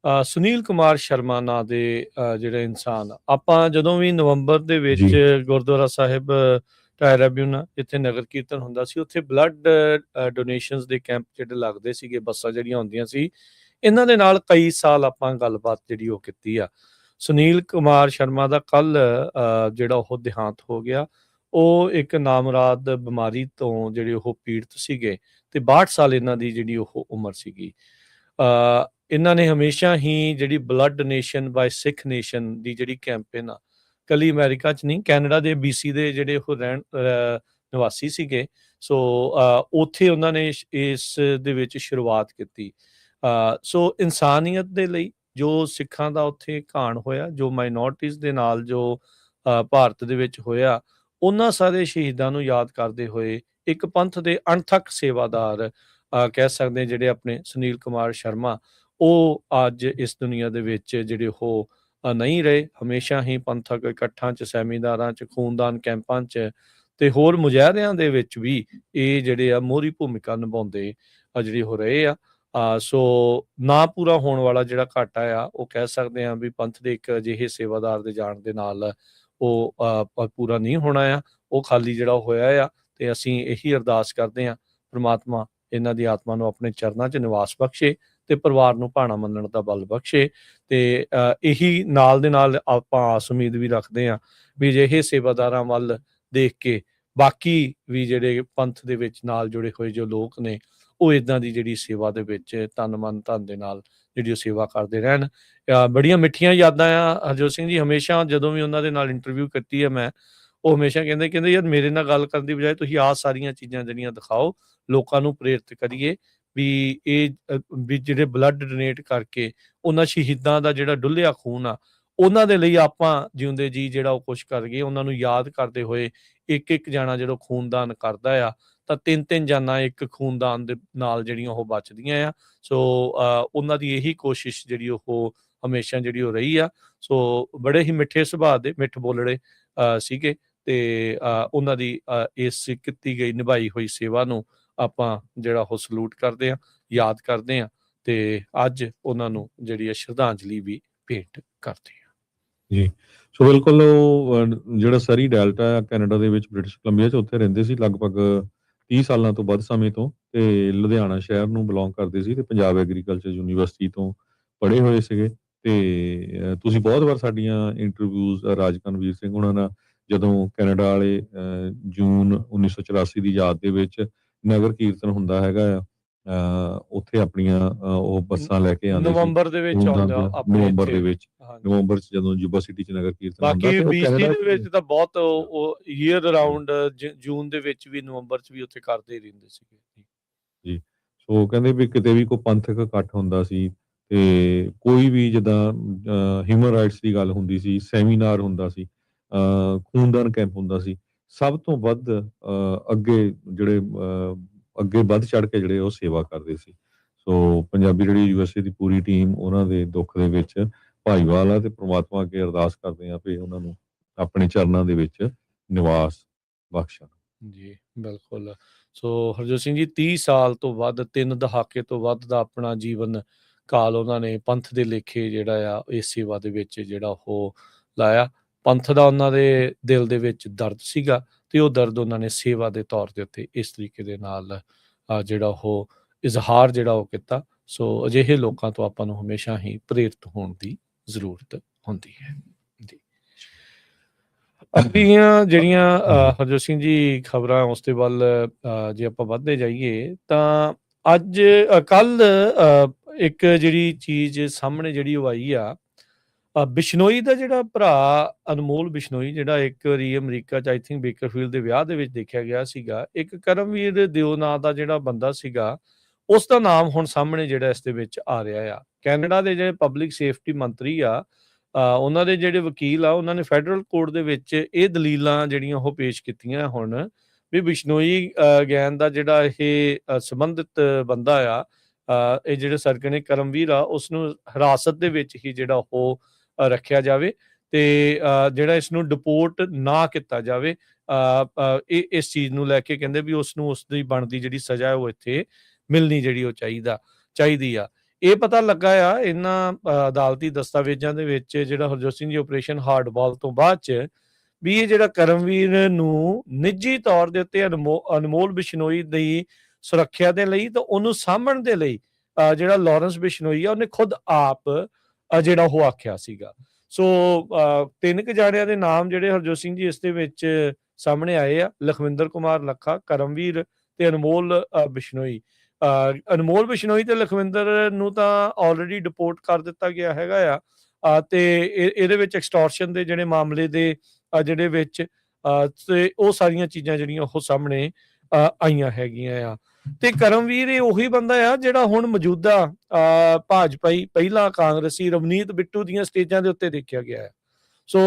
ਆ ਸੁਨੀਲ ਕੁਮਾਰ ਸ਼ਰਮਾ ਨਾਂ ਦੇ ਜਿਹੜੇ ਇਨਸਾਨ, ਆਪਾਂ ਜਦੋਂ ਵੀ ਨਵੰਬਰ ਦੇ ਵਿੱਚ ਗੁਰਦੁਆਰਾ ਸਾਹਿਬ ਟਾਇਰੈਬਿਊਨ ਜਿੱਥੇ ਨਗਰ ਕੀਰਤਨ ਹੁੰਦਾ ਸੀ ਉੱਥੇ ਬਲੱਡ ਡੋਨੇਸ਼ਨਸ ਦੇ ਕੈਂਪ ਜਿਹੜੇ ਲੱਗਦੇ ਸੀਗੇ, ਬੱਸਾਂ ਜਿਹੜੀਆਂ ਹੁੰਦੀਆਂ ਸੀ, ਇਹਨਾਂ ਦੇ ਨਾਲ ਕਈ ਸਾਲ ਆਪਾਂ ਗੱਲਬਾਤ ਜਿਹੜੀ ਉਹ ਕੀਤੀ ਆ। ਸੁਨੀਲ ਕੁਮਾਰ ਸ਼ਰਮਾ ਦਾ ਕੱਲ ਜਿਹੜਾ ਉਹ ਦੇਹਾਂਤ ਹੋ ਗਿਆ। ਉਹ ਇੱਕ ਨਾਮਰਾਦ ਬਿਮਾਰੀ ਤੋਂ ਜਿਹੜੇ ਉਹ ਪੀੜਤ ਸੀਗੇ ਤੇ 62 ਸਾਲ ਇਹਨਾਂ ਦੀ ਜਿਹੜੀ ਉਹ ਉਮਰ ਸੀਗੀ। ਇਹਨਾਂ ਨੇ ਹਮੇਸ਼ਾ ਹੀ ਜਿਹੜੀ ਬਲੱਡ ਡੋਨੇਸ਼ਨ ਬਾਏ ਸਿੱਖ ਨੇਸ਼ਨ ਦੀ ਜਿਹੜੀ ਕੈਂਪੇਨ ਆ, ਕੱਲੀ ਅਮਰੀਕਾ 'ਚ ਨਹੀਂ, ਕੈਨੇਡਾ ਦੇ BC ਦੇ ਜਿਹੜੇ ਉਹ ਨਿਵਾਸੀ ਸੀਗੇ। ਸੋ ਉੱਥੇ ਉਹਨਾਂ ਨੇ ਇਸ ਦੇ ਵਿੱਚ ਸ਼ੁਰੂਆਤ ਕੀਤੀ। ਸੋ ਇਨਸਾਨੀਅਤ ਦੇ ਲਈ ਜੋ ਸਿੱਖਾਂ ਦਾ ਉੱਥੇ ਘਾਣ ਹੋਇਆ, ਜੋ ਮਾਈਨੋਰਟੀਜ਼ ਦੇ ਨਾਲ ਜੋ ਭਾਰਤ ਦੇ ਵਿੱਚ ਹੋਇਆ, ਉਹਨਾਂ ਸਾਰੇ ਸ਼ਹੀਦਾਂ ਨੂੰ ਯਾਦ ਕਰਦੇ ਹੋਏ ਇੱਕ ਪੰਥ ਦੇ ਅਣਥੱਕ ਸੇਵਾਦਾਰ ਕਹਿ ਸਕਦੇ ਜਿਹੜੇ ਆਪਣੇ ਸੁਨੀਲ ਕੁਮਾਰ ਸ਼ਰਮਾ, ਉਹ ਅੱਜ ਇਸ ਦੁਨੀਆ ਦੇ ਵਿੱਚ ਜਿਹੜੇ ਉਹ ਨਹੀਂ ਰਹੇ। ਹਮੇਸ਼ਾ ਹੀ ਪੰਥਕ ਇਕੱਠਾਂ 'ਚ, ਸੈਮੀਨਾਰਾਂ 'ਚ, ਖੂਨਦਾਨ ਕੈਂਪਾਂ 'ਚ ਤੇ ਹੋਰ ਮੁਜ਼ਾਹਰਿਆਂ ਦੇ ਵਿੱਚ ਵੀ ਇਹ ਜਿਹੜੇ ਆ ਮੋਹਰੀ ਭੂਮਿਕਾ ਨਿਭਾਉਂਦੇ ਜਿਹੜੇ ਹੋ ਰਹੇ ਆ। ਸੋ ਨਾ ਪੂਰਾ ਹੋਣ ਵਾਲਾ ਜਿਹੜਾ ਘਾਟਾ ਆ ਉਹ ਕਹਿ ਸਕਦੇ ਹਾਂ ਵੀ ਪੰਥ ਦੇ ਇੱਕ ਅਜਿਹੇ ਸੇਵਾਦਾਰ ਦੇ ਜਾਣ ਦੇ ਨਾਲ ਉਹ ਪੂਰਾ ਨਹੀਂ ਹੋਣਾ ਆ, ਉਹ ਖਾਲੀ ਜਿਹੜਾ ਹੋਇਆ ਆ। ਤੇ ਅਸੀਂ ਇਹੀ ਅਰਦਾਸ ਕਰਦੇ ਹਾਂ ਪ੍ਰਮਾਤਮਾ ਇਹਨਾਂ ਦੀ ਆਤਮਾ ਨੂੰ ਆਪਣੇ ਚਰਨਾਂ 'ਚ ਨਿਵਾਸ ਬਖਸ਼ੇ ਤੇ ਪਰਿਵਾਰ ਨੂੰ ਭਾਣਾ ਮੰਨਣ ਦਾ ਬਲ ਬਖਸ਼ੇ। ਤੇ ਇਹੀ ਨਾਲ ਦੇ ਨਾਲ ਆਪਾਂ ਆਸ ਉਮੀਦ ਵੀ ਰੱਖਦੇ ਹਾਂ ਵੀ ਅਜਿਹੇ ਸੇਵਾਦਾਰਾਂ ਵੱਲ ਦੇਖ ਕੇ ਬਾਕੀ ਵੀ ਜਿਹੜੇ ਪੰਥ ਦੇ ਵਿੱਚ ਨਾਲ ਜੁੜੇ ਹੋਏ ਜੋ ਲੋਕ ਨੇ ਉਹ ਇੱਦਾਂ ਦੀ ਜਿਹੜੀ ਸੇਵਾ ਦੇ ਵਿੱਚ ਤਨ ਮਨ ਧਨ ਦੇ ਨਾਲ ਜਿਹੜੀ ਉਹ ਸੇਵਾ ਕਰਦੇ ਰਹਿਣ। ਬੜੀਆਂ ਮਿੱਠੀਆਂ ਯਾਦਾਂ ਆ ਹਰਜੋਤ ਸਿੰਘ ਜੀ। ਹਮੇਸ਼ਾ ਜਦੋਂ ਵੀ ਉਹਨਾਂ ਦੇ ਨਾਲ ਇੰਟਰਵਿਊ ਕੀਤੀ ਹੈ ਮੈਂ, ਉਹ ਹਮੇਸ਼ਾ ਕਹਿੰਦੇ ਯਾਰ ਮੇਰੇ ਨਾਲ ਗੱਲ ਕਰਨ ਦੀ ਬਜਾਏ ਤੁਸੀਂ ਆਹ ਸਾਰੀਆਂ ਚੀਜ਼ਾਂ ਜਿਹੜੀਆਂ ਦਿਖਾਓ, ਲੋਕਾਂ ਨੂੰ ਪ੍ਰੇਰਿਤ ਕਰੀਏ ਵੀ ਇਹ ਵੀ ਜਿਹੜੇ ਬਲੱਡ ਡੋਨੇਟ ਕਰਕੇ ਉਹਨਾਂ ਸ਼ਹੀਦਾਂ ਦਾ ਜਿਹੜਾ ਡੁੱਲਿਆ ਖੂਨ ਆ ਉਹਨਾਂ ਦੇ ਲਈ ਆਪਾਂ ਜਿਉਂਦੇ ਜੀ ਜਿਹੜਾ ਉਹ ਕੁਛ ਕਰ ਗਏ, ਉਹਨਾਂ ਨੂੰ ਯਾਦ ਕਰਦੇ ਹੋਏ ਇੱਕ ਜਾਣਾ ਜਦੋਂ ਖੂਨਦਾਨ ਕਰਦਾ ਆ ਤਾਂ 3 ਜਾਨਾਂ ਇੱਕ ਖੂਨਦਾਨ ਦੇ ਨਾਲ ਜਿਹੜੀਆਂ ਉਹ ਬਚਦੀਆਂ ਆ। ਸੋ ਉਹਨਾਂ ਦੀ ਇਹੀ ਕੋਸ਼ਿਸ਼ ਜਿਹੜੀ ਉਹ ਹਮੇਸ਼ਾ ਜਿਹੜੀ ਉਹ ਰਹੀ ਆ। ਸੋ ਬੜੇ ਹੀ ਮਿੱਠੇ ਸੁਭਾਅ ਦੇ, ਮਿੱਠ ਬੋਲੜੇ ਸੀਗੇ ਤੇ ਉਹਨਾਂ ਦੀ ਇਸ ਕੀਤੀ ਗਈ ਨਿਭਾਈ ਹੋਈ ਸੇਵਾ ਨੂੰ ਆਪਾਂ ਜਿਹੜਾ ਉਹ ਸਲੂਟ ਕਰਦੇ ਹਾਂ, ਯਾਦ ਕਰਦੇ ਹਾਂ ਤੇ ਅੱਜ ਉਹਨਾਂ ਨੂੰ ਜਿਹੜੀ ਸ਼ਰਧਾਂਜਲੀ ਵੀ ਭੇਟ ਕਰਦੇ ਹਾਂ ਜੀ। ਸੋ ਬਿਲਕੁਲ ਉਹ ਜਿਹੜਾ ਸਰੀ ਡੈਲਟਾ ਆ ਕੈਨੇਡਾ ਦੇ ਵਿੱਚ ਬ੍ਰਿਟਿਸ਼ ਕੋਲੰਬੀਆ 'ਚ ਉੱਥੇ ਰਹਿੰਦੇ ਸੀ ਲਗਭਗ 30 ਸਾਲਾਂ ਤੋਂ ਵੱਧ ਸਮੇਂ ਤੋਂ, ਤੇ ਲੁਧਿਆਣਾ ਸ਼ਹਿਰ ਨੂੰ ਬਿਲੋਂਗ ਕਰਦੇ ਸੀ ਤੇ ਪੰਜਾਬ ਐਗਰੀਕਲਚਰ ਯੂਨੀਵਰਸਿਟੀ ਤੋਂ ਪੜ੍ਹੇ ਹੋਏ ਸੀਗੇ। ਤੇ ਤੁਸੀਂ ਬਹੁਤ ਵਾਰ ਸਾਡੀਆਂ ਇੰਟਰਵਿਊਜ਼ ਰਾਜ ਕਨਵੀਰ ਸਿੰਘ ਉਹਨਾਂ ਨਾਲ ਜਦੋਂ ਕੈਨੇਡਾ ਵਾਲੇ ਜੂਨ 1984 ਦੀ ਯਾਦ ਦੇ ਵਿੱਚ ਨਗਰ ਕੀਰਤਨ ਹੁੰਦਾ ਹੈਗਾ ਆ, ਉੱਥੇ ਆਪਣੀਆਂ ਉਹ ਬੱਸਾਂ ਲੈ ਕੇ ਆਉਂਦੇ ਸੀ ਨਵੰਬਰ ਦੇ ਵਿੱਚ ਆਉਂਦਾ ਆਪਣੇ ਨਵੰਬਰ ਦੇ ਵਿੱਚ, ਨਵੰਬਰ 'ਚ ਜਦੋਂ ਯੂਬਾ ਸਿਟੀ 'ਚ ਨਗਰ ਕੀਰਤਨ ਹੁੰਦਾ। ਬਾਕੀ BC ਦੇ ਵਿੱਚ ਤਾਂ ਬਹੁਤ ਉਹ ਈਅਰ ਅਰਾਊਂਡ ਜੂਨ ਦੇ ਵਿੱਚ ਵੀ ਨਵੰਬਰ 'ਚ ਵੀ ਉੱਥੇ ਕਰਦੇ ਹੀ ਰਹਿੰਦੇ ਸੀਗੇ ਜੀ। ਸੋ ਕਹਿੰਦੇ ਵੀ ਕਿਤੇ ਵੀ ਕੋਈ ਪੰਥਕ ਇਕੱਠ ਹੁੰਦਾ ਸੀ ਤੇ ਕੋਈ ਵੀ ਜਿੱਦਾਂ ਹਿਊਮਨ ਰਾਈਟਸ ਦੀ ਗੱਲ ਹੁੰਦੀ ਸੀ, ਸੈਮੀਨਾਰ ਹੁੰਦਾ ਸੀ, ਖੂਨਦਾਨ ਕੈਂਪ ਹੁੰਦਾ ਸੀ, ਸਭ ਤੋਂ ਵੱਧ ਅੱਗੇ ਜਿਹੜੇ ਅੱਗੇ ਵੱਧ ਚੜ ਕੇ ਜਿਹੜੇ ਉਹ ਸੇਵਾ ਕਰਦੇ ਸੀ। ਸੋ ਪੰਜਾਬੀ ਰੇਡੀਓ USA ਦੀ ਪੂਰੀ ਟੀਮ ਉਹਨਾਂ ਦੇ ਦੁੱਖ ਦੇ ਵਿੱਚ ਭਾਈਵਾਲ ਆ ਤੇ ਪ੍ਰਮਾਤਮਾ ਅੱਗੇ ਅਰਦਾਸ ਕਰਦੇ ਆ ਵੀ ਉਹਨਾਂ ਨੂੰ ਆਪਣੇ ਚਰਨਾਂ ਦੇ ਵਿੱਚ ਨਿਵਾਸ ਬਖਸ਼ਣ ਜੀ। ਬਿਲਕੁਲ। ਸੋ ਹਰਜੋਤ ਸਿੰਘ ਜੀ 30 ਸਾਲ ਤੋਂ ਵੱਧ, 3 ਦਹਾਕੇ ਤੋਂ ਵੱਧ ਦਾ ਆਪਣਾ ਜੀਵਨ ਕਾਲ ਉਹਨਾਂ ਨੇ ਪੰਥ ਦੇ ਲੇਖੇ ਜਿਹੜਾ ਆ ਇਸ ਸੇਵਾ ਦੇ ਵਿੱਚ ਜਿਹੜਾ ਉਹ ਲਾਇਆ। ਪੰਥ ਦਾ ਉਹਨਾਂ ਦੇ ਦਿਲ ਦੇ ਵਿੱਚ ਦਰਦ ਸੀਗਾ ਤੇ ਉਹ ਦਰਦ ਉਹਨਾਂ ਨੇ ਸੇਵਾ ਦੇ ਤੌਰ ਦੇ ਉੱਤੇ ਇਸ ਤਰੀਕੇ ਦੇ ਨਾਲ ਜਿਹੜਾ ਉਹ ਇਜ਼ਹਾਰ ਜਿਹੜਾ ਉਹ ਕੀਤਾ। ਸੋ ਅਜਿਹੇ ਲੋਕਾਂ ਤੋਂ ਆਪਾਂ ਨੂੰ ਹਮੇਸ਼ਾ ਹੀ ਪ੍ਰੇਰਿਤ ਹੋਣ ਦੀ ਜ਼ਰੂਰਤ ਹੁੰਦੀ ਹੈ ਜੀ। ਅੱਗੀਆਂ ਜਿਹੜੀਆਂ ਹਰਜੋਤ ਸਿੰਘ ਜੀ ਖਬਰਾਂ ਉਸ ਦੇ ਵੱਲ ਜੇ ਆਪਾਂ ਵੱਧਦੇ ਜਾਈਏ ਤਾਂ ਅੱਜ ਕੱਲ ਇੱਕ ਜਿਹੜੀ ਚੀਜ਼ ਸਾਹਮਣੇ ਜਿਹੜੀ ਉਹ ਆਈ ਆ, ਬਿਸ਼ਨੋਈ ਦਾ ਜਿਹੜਾ ਭਰਾ ਅਨਮੋਲ ਬਿਸ਼ਨੋਈ ਜਿਹੜਾ ਇੱਕ ਵਾਰੀ ਅਮਰੀਕਾ 'ਚ ਆਈ ਥਿੰਕ ਬੇਕਰਫੀਲਡ ਦੇ ਵਿਆਹ ਦੇ ਵਿੱਚ ਦੇਖਿਆ ਗਿਆ ਸੀਗਾ, ਇੱਕ ਕਰਮਵੀਰ ਦਿਓ ਨਾਂ ਦਾ ਜਿਹੜਾ ਬੰਦਾ ਸੀਗਾ ਉਸ ਦਾ ਨਾਮ ਹੁਣ ਸਾਹਮਣੇ ਜਿਹੜਾ ਇਸ ਦੇ ਵਿੱਚ ਆ ਰਿਹਾ ਆ। ਕੈਨੇਡਾ ਦੇ ਜਿਹੜੇ ਪਬਲਿਕ ਸੇਫਟੀ ਮੰਤਰੀ ਆ ਉਹਨਾਂ ਦੇ ਜਿਹੜੇ ਵਕੀਲ ਆ ਉਹਨਾਂ ਨੇ ਫੈਡਰਲ ਕੋਰਟ ਦੇ ਵਿੱਚ ਇਹ ਦਲੀਲਾਂ ਜਿਹੜੀਆਂ ਉਹ ਪੇਸ਼ ਕੀਤੀਆਂ ਹੁਣ ਵੀ ਬਿਸ਼ਨੋਈ ਗੈਨ ਦਾ ਜਿਹੜਾ ਇਹ ਸੰਬੰਧਿਤ ਬੰਦਾ ਆ, ਇਹ ਜਿਹੜੇ ਸਰਕਣੇ ਕਰਮਵੀਰ ਆ ਉਸਨੂੰ ਹਿਰਾਸਤ ਦੇ ਵਿੱਚ ਹੀ ਜਿਹੜਾ ਉਹ ਰੱਖਿਆ ਜਾਵੇ ਤੇ ਜਿਹੜਾ ਇਸ ਨੂੰ ਡਿਪੋਰਟ ਨਾ ਕੀਤਾ ਜਾਵੇ। ਇਹ ਇਸ ਚੀਜ਼ ਨੂੰ ਲੈ ਕੇ ਕਹਿੰਦੇ ਵੀ ਉਸ ਨੂੰ ਉਸ ਦੀ ਬਣਦੀ ਜਿਹੜੀ ਸਜ਼ਾ ਹੈ ਉਹ ਇੱਥੇ ਮਿਲਣੀ ਜਿਹੜੀ ਉਹ ਚਾਹੀਦੀ ਆ। ਇਹ ਪਤਾ ਲੱਗਾ ਆ ਇਹਨਾਂ ਅਦਾਲਤੀ ਦਸਤਾਵੇਜ਼ਾਂ ਦੇ ਵਿੱਚ ਜਿਹੜਾ ਹਰਜੋਤ ਸਿੰਘ ਜੀ ਆਪਰੇਸ਼ਨ ਹਾਰਡਬਾਲ ਤੋਂ ਬਾਅਦ 'ਚ ਵੀ ਇਹ ਜਿਹੜਾ ਕਰਮਵੀਰ ਨੂੰ ਨਿੱਜੀ ਤੌਰ ਦੇ ਉੱਤੇ ਅਨਮੋਲ ਬਿਸ਼ਨੋਈ ਦੀ ਸੁਰੱਖਿਆ ਦੇ ਲਈ ਤੇ ਉਹਨੂੰ ਸਾਂਭਣ ਦੇ ਲਈ ਜਿਹੜਾ ਲਾਰੈਂਸ ਬਿਸ਼ਨੋਈ ਆ ਉਹਨੇ ਖੁਦ ਆਪ ਜਿਹੜਾ ਉਹ ਆਖਿਆ ਸੀਗਾ। ਸੋ 3 ਜਾਣਿਆਂ ਦੇ ਨਾਮ ਜਿਹੜੇ ਹਰਜੋਤ ਸਿੰਘ ਜੀ ਇਸ ਦੇ ਵਿੱਚ ਸਾਹਮਣੇ ਆਏ ਆ, ਲਖਵਿੰਦਰ ਕੁਮਾਰ ਲੱਖਾ, ਕਰਮਵੀਰ ਤੇ ਅਨਮੋਲ ਬਿਸ਼ਨੋਈ। ਅਨਮੋਲ ਬਿਸ਼ਨੋਈ ਤੇ ਲਖਵਿੰਦਰ ਨੂੰ ਤਾਂ ਆਲਰੇਡੀ ਡਿਪੋਰਟ ਕਰ ਦਿੱਤਾ ਗਿਆ ਹੈਗਾ ਆ ਤੇ ਇਹਦੇ ਵਿੱਚ ਐਕਸਟੋਰਸ਼ਨ ਦੇ ਜਿਹੜੇ ਮਾਮਲੇ ਦੇ ਜਿਹੜੇ ਵਿੱਚ ਤੇ ਉਹ ਸਾਰੀਆਂ ਚੀਜ਼ਾਂ ਜਿਹੜੀਆਂ ਉਹ ਸਾਹਮਣੇ ਆਈਆਂ ਹੈਗੀਆਂ ਆ। ਤੇ ਕਰਮਵੀਰ ਇਹ ਉਹੀ ਬੰਦਾ ਆ ਜਿਹੜਾ ਹੁਣ ਮੌਜੂਦਾ ਭਾਜਪਾਈ ਪਹਿਲਾਂ ਕਾਂਗਰਸੀ ਰਵਨੀਤ ਬਿੱਟੂ ਦੀਆਂ ਸਟੇਜਾਂ ਦੇ ਉੱਤੇ ਦੇਖਿਆ ਗਿਆ ਹੈ। ਸੋ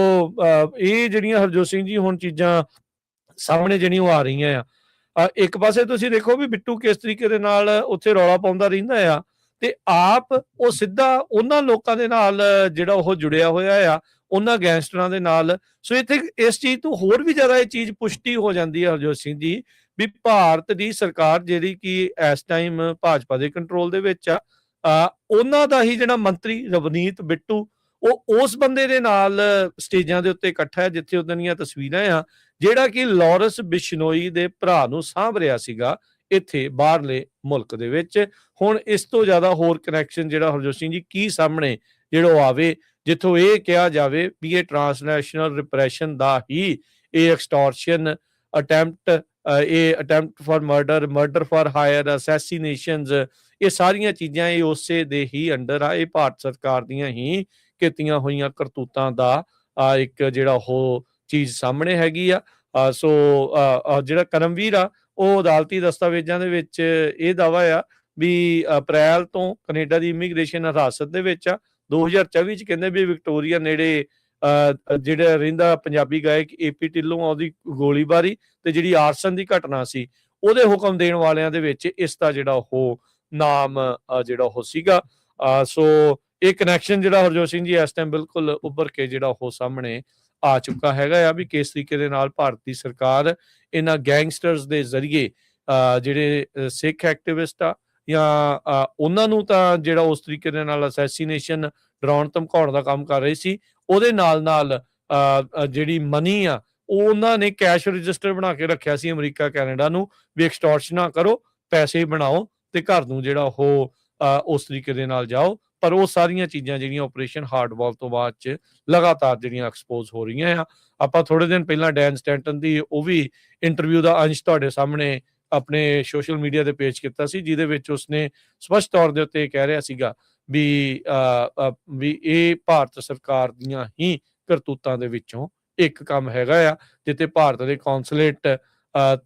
ਇਹ ਜਿਹੜੀਆਂ ਹਰਜੋਤ ਸਿੰਘ ਜੀ ਹੁਣ ਚੀਜ਼ਾਂ ਸਾਹਮਣੇ ਜਿਹੜੀਆਂ ਉਹ ਆ ਰਹੀਆਂ ਆ, ਇੱਕ ਪਾਸੇ ਤੁਸੀਂ ਦੇਖੋ ਵੀ ਬਿੱਟੂ ਕਿਸ ਤਰੀਕੇ ਦੇ ਨਾਲ ਉੱਥੇ ਰੌਲਾ ਪਾਉਂਦਾ ਰਹਿੰਦਾ ਆ ਤੇ ਆਪ ਉਹ ਸਿੱਧਾ ਉਹਨਾਂ ਲੋਕਾਂ ਦੇ ਨਾਲ ਜਿਹੜਾ ਉਹ ਜੁੜਿਆ ਹੋਇਆ ਆ, ਉਹਨਾਂ ਗੈਂਗਸਟਰਾਂ ਦੇ ਨਾਲ। ਸੋ ਇੱਥੇ ਇਸ ਚੀਜ਼ ਤੋਂ ਹੋਰ ਵੀ ਜ਼ਿਆਦਾ ਇਹ ਚੀਜ਼ ਪੁਸ਼ਟੀ ਹੋ ਜਾਂਦੀ ਹੈ ਹਰਜੋਤ ਸਿੰਘ ਜੀ ਵੀ ਭਾਰਤ ਦੀ ਸਰਕਾਰ ਜਿਹੜੀ ਕਿ ਇਸ ਟਾਈਮ ਭਾਜਪਾ ਦੇ ਕੰਟਰੋਲ ਦੇ ਵਿੱਚ ਆ, ਉਹਨਾਂ ਦਾ ਹੀ ਜਿਹੜਾ ਮੰਤਰੀ ਰਵਨੀਤ ਬਿੱਟੂ ਉਹ ਉਸ ਬੰਦੇ ਦੇ ਨਾਲ ਸਟੇਜਾਂ ਦੇ ਉੱਤੇ ਇਕੱਠਾ ਹੈ ਜਿੱਥੇ ਉਹਨਾਂ ਦੀਆਂ ਤਸਵੀਰਾਂ ਆ, ਜਿਹੜਾ ਕਿ ਲਾਰੈਂਸ ਬਿਸ਼ਨੋਈ ਦੇ ਭਰਾ ਨੂੰ ਸਾਂਭ ਰਿਹਾ ਸੀਗਾ ਇੱਥੇ ਬਾਹਰਲੇ ਮੁਲਕ ਦੇ ਵਿੱਚ। ਹੁਣ ਇਸ ਤੋਂ ਜ਼ਿਆਦਾ ਹੋਰ ਕਨੈਕਸ਼ਨ ਜਿਹੜਾ ਹਰਜੋਤ ਸਿੰਘ ਜੀ ਕੀ ਸਾਹਮਣੇ ਜਿਹੜਾ ਉਹ ਆਵੇ, ਜਿੱਥੋਂ ਇਹ ਕਿਹਾ ਜਾਵੇ ਵੀ ਇਹ ਟਰਾਂਸਨੈਸ਼ਨਲ ਰਿਪਰੈਸ਼ਨ ਦਾ ਹੀ ਇਹ ਐਕਸਟੋਰਸ਼ਨ ਅਟੈਂਪਟ, ਇਹ attempt for murder for hire, assassinations, ਇਹ ਸਾਰੀਆਂ ਚੀਜ਼ਾਂ ਇਹ ਉਸੇ ਦੇ ਹੀ ਅੰਡਰ ਆ। ਇਹ ਭਾਰਤ ਸਰਕਾਰ ਦੀਆਂ ਹੀ ਕੀਤੀਆਂ ਹੋਈਆਂ ਕਰਤੂਤਾਂ ਦਾ ਇੱਕ ਜਿਹੜਾ ਉਹ ਚੀਜ਼ ਸਾਹਮਣੇ ਹੈਗੀ ਆ। ਸੋ ਜਿਹੜਾ ਕਰਮਵੀਰ ਆ ਉਹ ਅਦਾਲਤੀ ਦਸਤਾਵੇਜ਼ਾਂ ਦੇ ਵਿੱਚ ਇਹ ਦਾਵਾ ਆ ਵੀ ਅਪ੍ਰੈਲ ਤੋਂ ਕੈਨੇਡਾ ਦੀ ਇਮੀਗ੍ਰੇਸ਼ਨ ਹਿਰਾਸਤ ਦੇ ਵਿੱਚ ਆ। 2024 ਚ ਕਹਿੰਦੇ ਵੀ ਵਿਕਟੋਰੀਆ ਨੇੜੇ ਜਿਹੜਾ ਰਹਿੰਦਾ ਪੰਜਾਬੀ ਗਾਇਕ AP ਢਿੱਲੋਂ, ਉਹਦੀ ਗੋਲੀਬਾਰੀ ਤੇ ਜਿਹੜੀ ਆਰਸਨ ਦੀ ਘਟਨਾ ਸੀ ਉਹਦੇ ਹੁਕਮ ਦੇਣ ਵਾਲਿਆਂ ਦੇ ਵਿੱਚ ਇਸ ਦਾ ਜਿਹੜਾ ਉਹ ਨਾਮ ਜਿਹੜਾ ਉਹ ਸੀਗਾ। ਸੋ ਇਹ ਕਨੈਕਸ਼ਨ ਜਿਹੜਾ ਹਰਜੋਤ ਸਿੰਘ ਜੀ ਇਸ ਟਾਈਮ ਬਿਲਕੁਲ ਉੱਭਰ ਕੇ ਜਿਹੜਾ ਉਹ ਸਾਹਮਣੇ ਆ ਚੁੱਕਾ ਹੈਗਾ ਆ ਵੀ ਕਿਸ ਤਰੀਕੇ ਦੇ ਨਾਲ ਭਾਰਤੀ ਸਰਕਾਰ ਇਹਨਾਂ ਗੈਂਗਸਟਰਸ ਦੇ ਜ਼ਰੀਏ ਜਿਹੜੇ ਸਿੱਖ ਐਕਟਿਵਿਸਟ ਆ ਜਾਂ ਉਹਨਾਂ ਨੂੰ ਤਾਂ ਜਿਹੜਾ ਉਸ ਤਰੀਕੇ ਦੇ ਨਾਲ ਅਸੈਸੀਨੇਸ਼ਨ, ਡਰਾਉਣ ਧਮਕਾਉਣ ਦਾ ਕੰਮ ਕਰ ਰਹੀ ਸੀ, ਉਹਦੇ ਨਾਲ ਜਿਹੜੀ ਮਨੀ ਆ ਉਹ ਉਹਨਾਂ ਨੇ ਕੈਸ਼ ਰਜਿਸਟਰ ਬਣਾ ਕੇ ਰੱਖਿਆ ਸੀ ਅਮਰੀਕਾ ਕੈਨੇਡਾ ਨੂੰ ਵੀ ਐਕਸਟੋਰਸ਼ਨ ਨਾ ਕਰੋ, ਪੈਸੇ ਬਣਾਓ ਤੇ ਘਰ ਨੂੰ ਜਿਹੜਾ ਉਹ ਉਸ ਤਰੀਕੇ ਦੇ ਨਾਲ ਜਾਓ। ਪਰ ਉਹ ਸਾਰੀਆਂ ਚੀਜ਼ਾਂ ਜਿਹੜੀਆਂ ਆਪਰੇਸ਼ਨ ਹਾਰਡਬਾਲ ਤੋਂ ਬਾਅਦ ਚ ਲਗਾਤਾਰ ਜਿਹੜੀਆਂ ਐਕਸਪੋਜ਼ ਹੋ ਰਹੀਆਂ ਆ। ਆਪਾਂ ਥੋੜੇ ਦਿਨ ਪਹਿਲਾਂ ਡੈਨ ਸਟੈਂਟਨ ਦੀ ਉਹ ਵੀ ਇੰਟਰਵਿਊ ਦਾ ਅੰਸ਼ ਤੁਹਾਡੇ ਸਾਹਮਣੇ ਆਪਣੇ ਸੋਸ਼ਲ ਮੀਡੀਆ ਤੇ ਪੇਸ਼ ਕੀਤਾ ਸੀ, ਜਿਹਦੇ ਵਿੱਚ ਉਸਨੇ ਸਪਸ਼ਟ ਤੌਰ ਦੇ ਉੱਤੇ ਕਹਿ ਰਿਹਾ ਸੀਗਾ ਵੀ ਇਹ ਭਾਰਤ ਸਰਕਾਰ ਦੀਆਂ ਹੀ ਕਰਤੂਤਾਂ ਦੇ ਵਿੱਚੋਂ ਇੱਕ ਕੰਮ ਹੈਗਾ ਆ, ਜਿੱਥੇ ਭਾਰਤ ਦੇ ਕੌਂਸੂਲੇਟ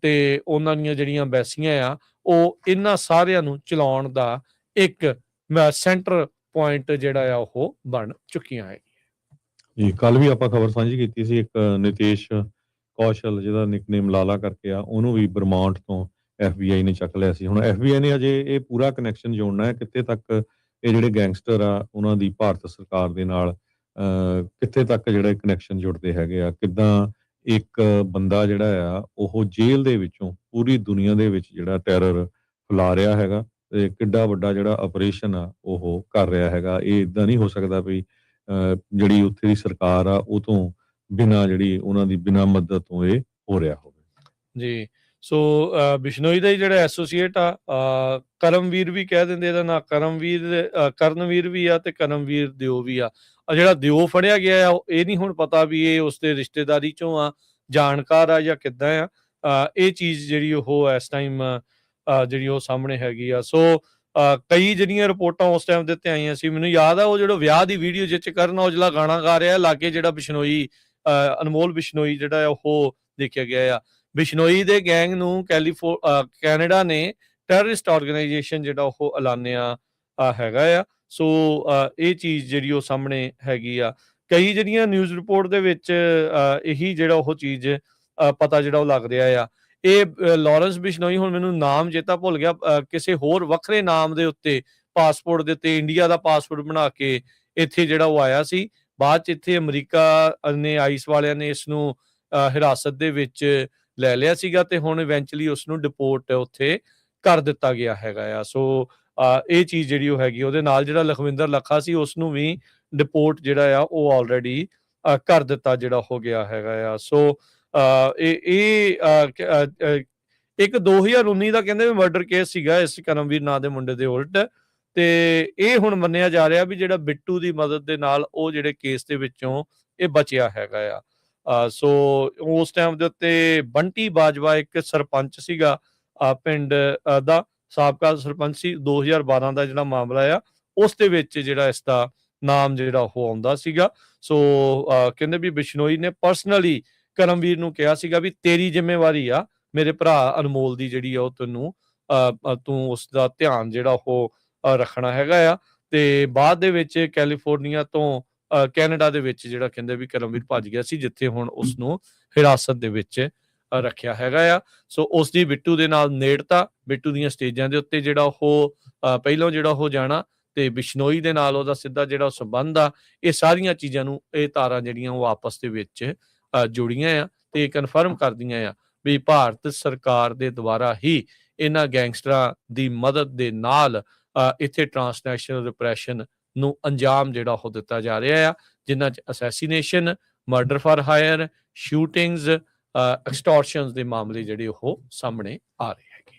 ਤੇ ਉਹਨਾਂ ਦੀਆਂ ਜਿਹੜੀਆਂ ਐਮਬੈਸੀਆਂ ਆ ਉਹ ਇਹਨਾਂ ਸਾਰਿਆਂ ਨੂੰ ਚਲਾਉਣ ਦਾ ਇੱਕ ਸੈਂਟਰ ਪੁਆਇੰਟ ਜਿਹੜਾ ਆ ਉਹ ਬਣ ਚੁੱਕੀਆਂ ਹੈ ਜੀ। ਕੱਲ ਵੀ ਆਪਾਂ ਖਬਰ ਸਾਂਝੀ ਕੀਤੀ ਸੀ, ਇੱਕ ਨਿਤੇਸ਼ ਕੌਸ਼ਲ ਜਿਹਦਾ ਨਿਕਨੇਮ ਲਾਲਾ ਕਰਕੇ ਆ, ਉਹਨੂੰ ਵੀ ਬਰਮਾਉਂਟ ਤੋਂ FBI ਨੇ ਚੱਕ ਲਿਆ ਸੀ। ਹੁਣ FBI ਨੇ ਅਜੇ ਇਹ ਪੂਰਾ ਕਨੈਕਸ਼ਨ ਜੋੜਨਾ ਹੈ ਕਿੱਥੇ ਤੱਕ ਇਹ ਜਿਹੜੇ ਗੈਂਗਸਟਰ ਆ ਉਹਨਾਂ ਦੀ ਭਾਰਤ ਸਰਕਾਰ ਦੇ ਨਾਲ ਕਿੱਥੇ ਤੱਕ ਜਿਹੜੇ ਕਨੈਕਸ਼ਨ ਜੁੜਦੇ ਹੈਗੇ ਆ, ਕਿੱਦਾਂ ਇੱਕ ਬੰਦਾ ਜਿਹੜਾ ਆ ਉਹ ਜੇਲ੍ਹ ਦੇ ਵਿੱਚੋਂ ਪੂਰੀ ਦੁਨੀਆ ਦੇ ਵਿੱਚ ਜਿਹੜਾ ਟੈਰਰ ਫੈਲਾ ਰਿਹਾ ਹੈਗਾ ਤੇ ਕਿੱਡਾ ਵੱਡਾ ਜਿਹੜਾ ਆਪਰੇਸ਼ਨ ਆ ਉਹ ਕਰ ਰਿਹਾ ਹੈਗਾ। ਇਹ ਇਦਾਂ ਨਹੀਂ ਹੋ ਸਕਦਾ ਵੀ ਜਿਹੜੀ ਉੱਥੇ ਦੀ ਸਰਕਾਰ ਆ ਉਹ ਤੋਂ ਬਿਨਾਂ ਜਿਹੜੀ ਉਹਨਾਂ ਦੀ ਬਿਨਾਂ ਮਦਦ ਤੋਂ ਇਹ ਹੋ ਰਿਹਾ ਹੋਵੇ ਜੀ। ਸੋ ਬਿਸ਼ਨੋਈ ਦਾ ਹੀ ਜਿਹੜਾ ਐਸੋਸੀਏਟ ਆ ਕਰਮਵੀਰ ਵੀ ਕਹਿ ਦਿੰਦੇ, ਇਹਦਾ ਨਾਂ ਕਰਨਵੀਰ ਵੀ ਆ ਤੇ ਕਰਮਵੀਰ ਦਿਓ ਵੀ ਆ। ਜਿਹੜਾ ਦਿਓ ਫੜਿਆ ਗਿਆ ਆ ਇਹ ਨਹੀਂ ਹੁਣ ਪਤਾ ਵੀ ਇਹ ਉਸਦੇ ਰਿਸ਼ਤੇਦਾਰੀ ਚੋਂ ਆ, ਜਾਣਕਾਰ ਆ ਜਾਂ ਕਿੱਦਾਂ ਆ। ਇਹ ਚੀਜ਼ ਜਿਹੜੀ ਉਹ ਇਸ ਟਾਈਮ ਜਿਹੜੀ ਉਹ ਸਾਹਮਣੇ ਹੈਗੀ ਆ। ਸੋ ਕਈ ਜਿਹੜੀਆਂ ਰਿਪੋਰਟਾਂ ਉਸ ਟਾਈਮ ਦੇ ਉੱਤੇ ਆਈਆਂ ਸੀ, ਮੈਨੂੰ ਯਾਦ ਆ ਉਹ ਜਿਹੜਾ ਵਿਆਹ ਦੀ ਵੀਡੀਓ ਜਿਹ 'ਚ ਕਰਨ ਔਜਲਾ ਗਾਣਾ ਗਾ ਰਿਹਾ ਲਾਗੇ ਜਿਹੜਾ ਬਿਸ਼ਨੋਈ ਅਨਮੋਲ ਬਿਸ਼ਨੋਈ ਜਿਹੜਾ ਆ ਉਹ ਦੇਖਿਆ ਗਿਆ ਆ। ਬਿਸ਼ਨੋਈ ਦੇ ਗੈਂਗ ਨੂੰ ਕੈਨੇਡਾ ਨੇ ਟੈਰਰਿਸਟ ਆਰਗੇਨਾਈਜੇਸ਼ਨ ਜਿਹੜਾ ਉਹ ਐਲਾਨਿਆ ਹੈਗਾ ਆ। ਸੋ ਇਹ ਚੀਜ਼ ਜਿਹੜੀ ਉਹ ਸਾਹਮਣੇ ਹੈਗੀ ਆ। ਕਈ ਜਿਹੜੀਆਂ ਨਿਊਜ਼ ਰਿਪੋਰਟ ਦੇ ਵਿੱਚ ਇਹੀ ਜਿਹੜਾ ਉਹ ਚੀਜ਼ ਪਤਾ ਜਿਹੜਾ ਉਹ ਲੱਗ ਰਿਹਾ ਆ। ਇਹ ਲਾਰੈਂਸ ਬਿਸ਼ਨੋਈ, ਹੁਣ ਮੈਨੂੰ ਨਾਮ ਚੇਤਾ ਭੁੱਲ ਗਿਆ, ਕਿਸੇ ਹੋਰ ਵੱਖਰੇ ਨਾਮ ਦੇ ਉੱਤੇ ਪਾਸਪੋਰਟ ਦੇ ਉੱਤੇ ਇੰਡੀਆ ਦਾ ਪਾਸਪੋਰਟ ਬਣਾ ਕੇ ਇੱਥੇ ਜਿਹੜਾ ਉਹ ਆਇਆ ਸੀ। ਬਾਅਦ ਚ ਇੱਥੇ ਅਮਰੀਕਾ ਨੇ ਆਈਸ ਵਾਲਿਆਂ ਨੇ ਇਸ ਨੂੰ ਹਿਰਾਸਤ ਦੇ ਵਿੱਚ ਲੈ ਲਿਆ ਸੀਗਾ ਤੇ ਹੁਣ ਇਵੈਂਚੁਅਲੀ ਉਸ ਨੂੰ ਡਿਪੋਰਟ ਉੱਥੇ ਕਰ ਦਿੱਤਾ ਗਿਆ ਹੈਗਾ ਆ। ਸੋ ਇਹ ਚੀਜ਼ ਜਿਹੜੀ ਉਹ ਹੈਗੀ, ਉਹਦੇ ਨਾਲ ਜਿਹੜਾ ਲਖਵਿੰਦਰ ਲੱਖਾ ਸੀ ਉਸ ਨੂੰ ਵੀ ਡਿਪੋਰਟ ਜਿਹੜਾ ਆ ਉਹ ਆਲਰੇਡੀ ਕਰ ਦਿੱਤਾ ਜਿਹੜਾ ਹੋ ਗਿਆ ਹੈਗਾ ਆ। ਸੋ ਇਹ ਇੱਕ 2019 ਦਾ ਕਹਿੰਦੇ ਵੀ ਮਰਡਰ ਕੇਸ ਸੀਗਾ ਇਸ ਕਰਮਵੀਰ ਨਾਂ ਦੇ ਮੁੰਡੇ ਦੇ ਉਲਟ, ਤੇ ਇਹ ਹੁਣ ਮੰਨਿਆ ਜਾ ਰਿਹਾ ਵੀ ਜਿਹੜਾ ਬਿੱਟੂ ਦੀ ਮਦਦ ਦੇ ਨਾਲ ਉਹ ਜਿਹੜੇ ਕੇਸ ਦੇ ਵਿੱਚੋਂ ਇਹ ਬਚਿਆ ਹੈਗਾ ਆ। ਸੋ ਉਸ ਟਾਈਮ ਦੇ ਉੱਤੇ ਬੰਟੀ ਬਾਜਵਾ ਇੱਕ ਸਰਪੰਚ ਸੀਗਾ ਪਿੰਡ ਦਾ, ਸਾਬਕਾ ਸਰਪੰਚ ਸੀ। 2012 ਦਾ ਜਿਹੜਾ ਮਾਮਲਾ ਆ ਉਸ ਦੇ ਵਿੱਚ ਜਿਹੜਾ ਇਸ ਦਾ ਨਾਮ ਜਿਹੜਾ ਉਹ ਆਉਂਦਾ ਸੀਗਾ। ਸੋ ਕਹਿੰਦੇ ਵੀ ਬਿਸ਼ਨੋਈ ਨੇ ਪਰਸਨਲੀ ਕਰਮਵੀਰ ਨੂੰ ਕਿਹਾ ਸੀਗਾ ਵੀ ਤੇਰੀ ਜ਼ਿੰਮੇਵਾਰੀ ਆ ਮੇਰੇ ਭਰਾ ਅਨਮੋਲ ਦੀ ਜਿਹੜੀ ਆ ਉਹ ਤੂੰ ਉਸ ਦਾ ਧਿਆਨ ਜਿਹੜਾ ਉਹ ਰੱਖਣਾ ਹੈਗਾ ਆ। ਤੇ ਬਾਅਦ ਦੇ ਵਿੱਚ ਕੈਲੀਫੋਰਨੀਆ ਤੋਂ ਕੈਨੇਡਾ ਦੇ ਵਿੱਚ ਜਿਹੜਾ ਕਹਿੰਦੇ ਵੀ ਕਰਮਵੀਰ ਭੱਜ ਗਿਆ ਸੀ, ਜਿੱਥੇ ਹੁਣ ਉਸ ਨੂੰ ਹਿਰਾਸਤ ਦੇ ਵਿੱਚ ਰੱਖਿਆ ਹੈਗਾ ਆ। ਸੋ ਉਸ ਦੀ ਬਿੱਟੂ ਦੇ ਨਾਲ ਨੇੜਤਾ, ਬਿੱਟੂ ਦੀਆਂ ਸਟੇਜਾਂ ਦੇ ਉੱਤੇ ਜਿਹੜਾ ਉਹ ਪਹਿਲਾਂ ਜਿਹੜਾ ਉਹ ਜਾਣਾ ਤੇ ਬਿਸ਼ਨੋਈ ਦੇ ਨਾਲ ਉਹਦਾ ਸਿੱਧਾ ਜਿਹੜਾ ਸੰਬੰਧ ਆ, ਇਹ ਸਾਰੀਆਂ ਚੀਜ਼ਾਂ ਨੂੰ ਇਹ ਤਾਰਾਂ ਜਿਹੜੀਆਂ ਉਹ ਆਪਸ ਦੇ ਵਿੱਚ ਜੁੜੀਆਂ ਆ ਤੇ ਕਨਫਰਮ ਕਰਦੀਆਂ ਆ ਵੀ ਭਾਰਤ ਸਰਕਾਰ ਦੇ ਦੁਆਰਾ ਹੀ ਇਹਨਾਂ ਗੈਂਗਸਟਰਾਂ ਦੀ ਮਦਦ ਦੇ ਨਾਲ ਇੱਥੇ ਟਰਾਂਸਨੈਸ਼ਨਲ ਰਿਪਰੈਸ਼ਨ ਨੂੰ ਅੰਜਾਮ ਜਿਹੜਾ ਉਹ ਦਿੱਤਾ ਜਾ ਰਿਹਾ ਆ, ਜਿਨ੍ਹਾਂ 'ਚ assassination, murder for hire, shootings, extortions ਦੇ ਮਾਮਲੇ ਜਿਹੜੇ ਉਹ ਸਾਹਮਣੇ ਆ ਰਹੇ ਹੈਗੇ।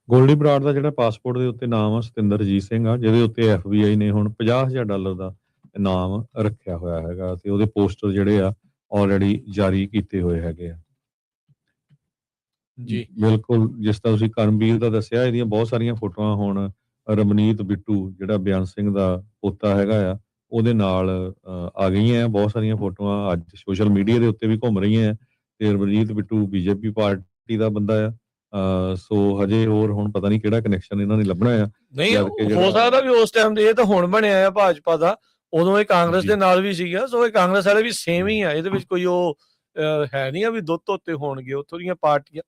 ਗੋਲਡੀ ਬਰਾੜ ਦਾ ਜਿਹੜਾ ਪਾਸਪੋਰਟ ਦੇ ਉੱਤੇ ਨਾਮ ਆ ਸਤਿੰਦਰਜੀਤ ਸਿੰਘ ਆ, ਜਿਹਦੇ ਉੱਤੇ FBI ਨੇ ਹੁਣ $50,000 ਦਾ ਇਨਾਮ ਰੱਖਿਆ ਹੋਇਆ ਹੈਗਾ ਤੇ ਉਹਦੇ ਪੋਸਟਰ ਜਿਹੜੇ ਆ ਆਲਰੇਡੀ ਜਾਰੀ ਕੀਤੇ ਹੋਏ ਹੈਗੇ ਆ ਜੀ। ਬਿਲਕੁਲ, ਜਿਸ ਤਰ੍ਹਾਂ ਤੁਸੀਂ ਕਰਮਵੀਰ ਦਾ ਦੱਸਿਆ, ਇਹਦੀਆਂ ਬਹੁਤ ਸਾਰੀਆਂ ਫੋਟੋਆਂ ਹੁਣ ਰਮਨੀਤ ਬਿੱਟੂ ਜਿਹੜਾ ਬਿਆਨ ਸਿੰਘ ਦਾ ਪੋਤਾ ਹੈਗਾ ਆ ਉਹਦੇ ਨਾਲ ਆ ਗਈਆਂ। ਬਹੁਤ ਸਾਰੀਆਂ ਫੋਟੋਆਂ ਅੱਜ ਸੋਸ਼ਲ ਮੀਡੀਆ ਦੇ ਉੱਤੇ ਵੀ ਘੁੰਮ ਰਹੀਆਂ ਤੇ ਰਮਨੀਤ ਬਿੱਟੂ BJP ਪਾਰਟੀ ਦਾ ਬੰਦਾ ਆ। ਸੋ ਹਜੇ ਹੋਰ ਹੁਣ ਪਤਾ ਨਹੀਂ ਕਿਹੜਾ ਕਨੈਕਸ਼ਨ ਇਹਨਾਂ ਨੇ ਲੱਭਣਾ ਆ। ਨਹੀਂ ਹੋ ਸਕਦਾ ਵੀ ਉਸ ਟਾਈਮ ਦੇ, ਇਹ ਤਾਂ ਹੁਣ ਬਣਿਆ ਆ ਭਾਜਪਾ ਦਾ, ਉਦੋਂ ਇਹ ਕਾਂਗਰਸ ਦੇ ਨਾਲ ਵੀ ਸੀਗਾ। ਸੋ ਇਹ ਕਾਂਗਰਸ ਵਾਲੇ ਵੀ ਸੇਮ ਹੀ ਆ, ਇਹਦੇ ਵਿੱਚ ਕੋਈ ਉਹ ਹੈ ਨਹੀਂ ਆ ਵੀ ਦੁੱਧ ਧੋਤੇ ਹੋਣਗੇ। ਉੱਥੋਂ ਦੀਆਂ ਪਾਰਟੀਆਂ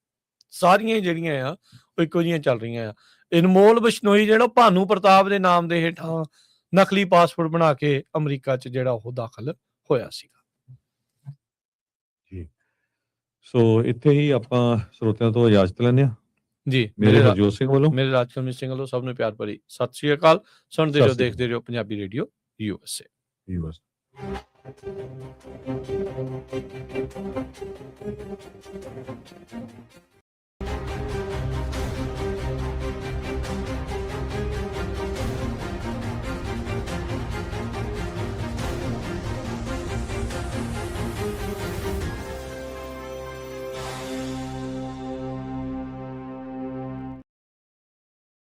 ਸਾਰੀਆਂ ਜਿਹੜੀਆਂ ਆ ਉਹ ਇੱਕੋ ਜਿਹੀਆਂ ਚੱਲ ਰਹੀਆਂ ਆ। ਅਨਮੋਲ ਬਿਸ਼ਨੋਈ ਜਿਹੜਾ ਭਾਨੂ ਪ੍ਰਤਾਪ ਦੇ ਨਾਮ ਦੇ ਹੇਠਾਂ ਨਕਲੀ ਪਾਸਪੋਰਟ ਬਣਾ ਕੇ ਅਮਰੀਕਾ 'ਚ ਜਿਹੜਾ ਉਹ ਦਾਖਲ ਹੋਇਆ ਸੀਗਾ। ਜੀ, ਸੋ ਇੱਥੇ ਹੀ ਆਪਾਂ ਸਰੋਤਿਆਂ ਤੋਂ ਇਜਾਜ਼ਤ ਲੈਂਦੇ ਹਾਂ ਜੀ। ਮੇਰੇ ਹਰਜੋਤ ਸਿੰਘ ਵੱਲੋਂ, ਮੇਰੇ ਰਾਜਕਮਲ ਸਿੰਘ ਵੱਲੋਂ ਸਭ ਨੂੰ ਪਿਆਰ ਭਰੀ ਸਤਿ ਸ੍ਰੀ ਅਕਾਲ। ਸੁਣਦੇ ਰਹੋ, ਦੇਖਦੇ ਰਹੋ ਪੰਜਾਬੀ ਰੇਡੀਓ USA।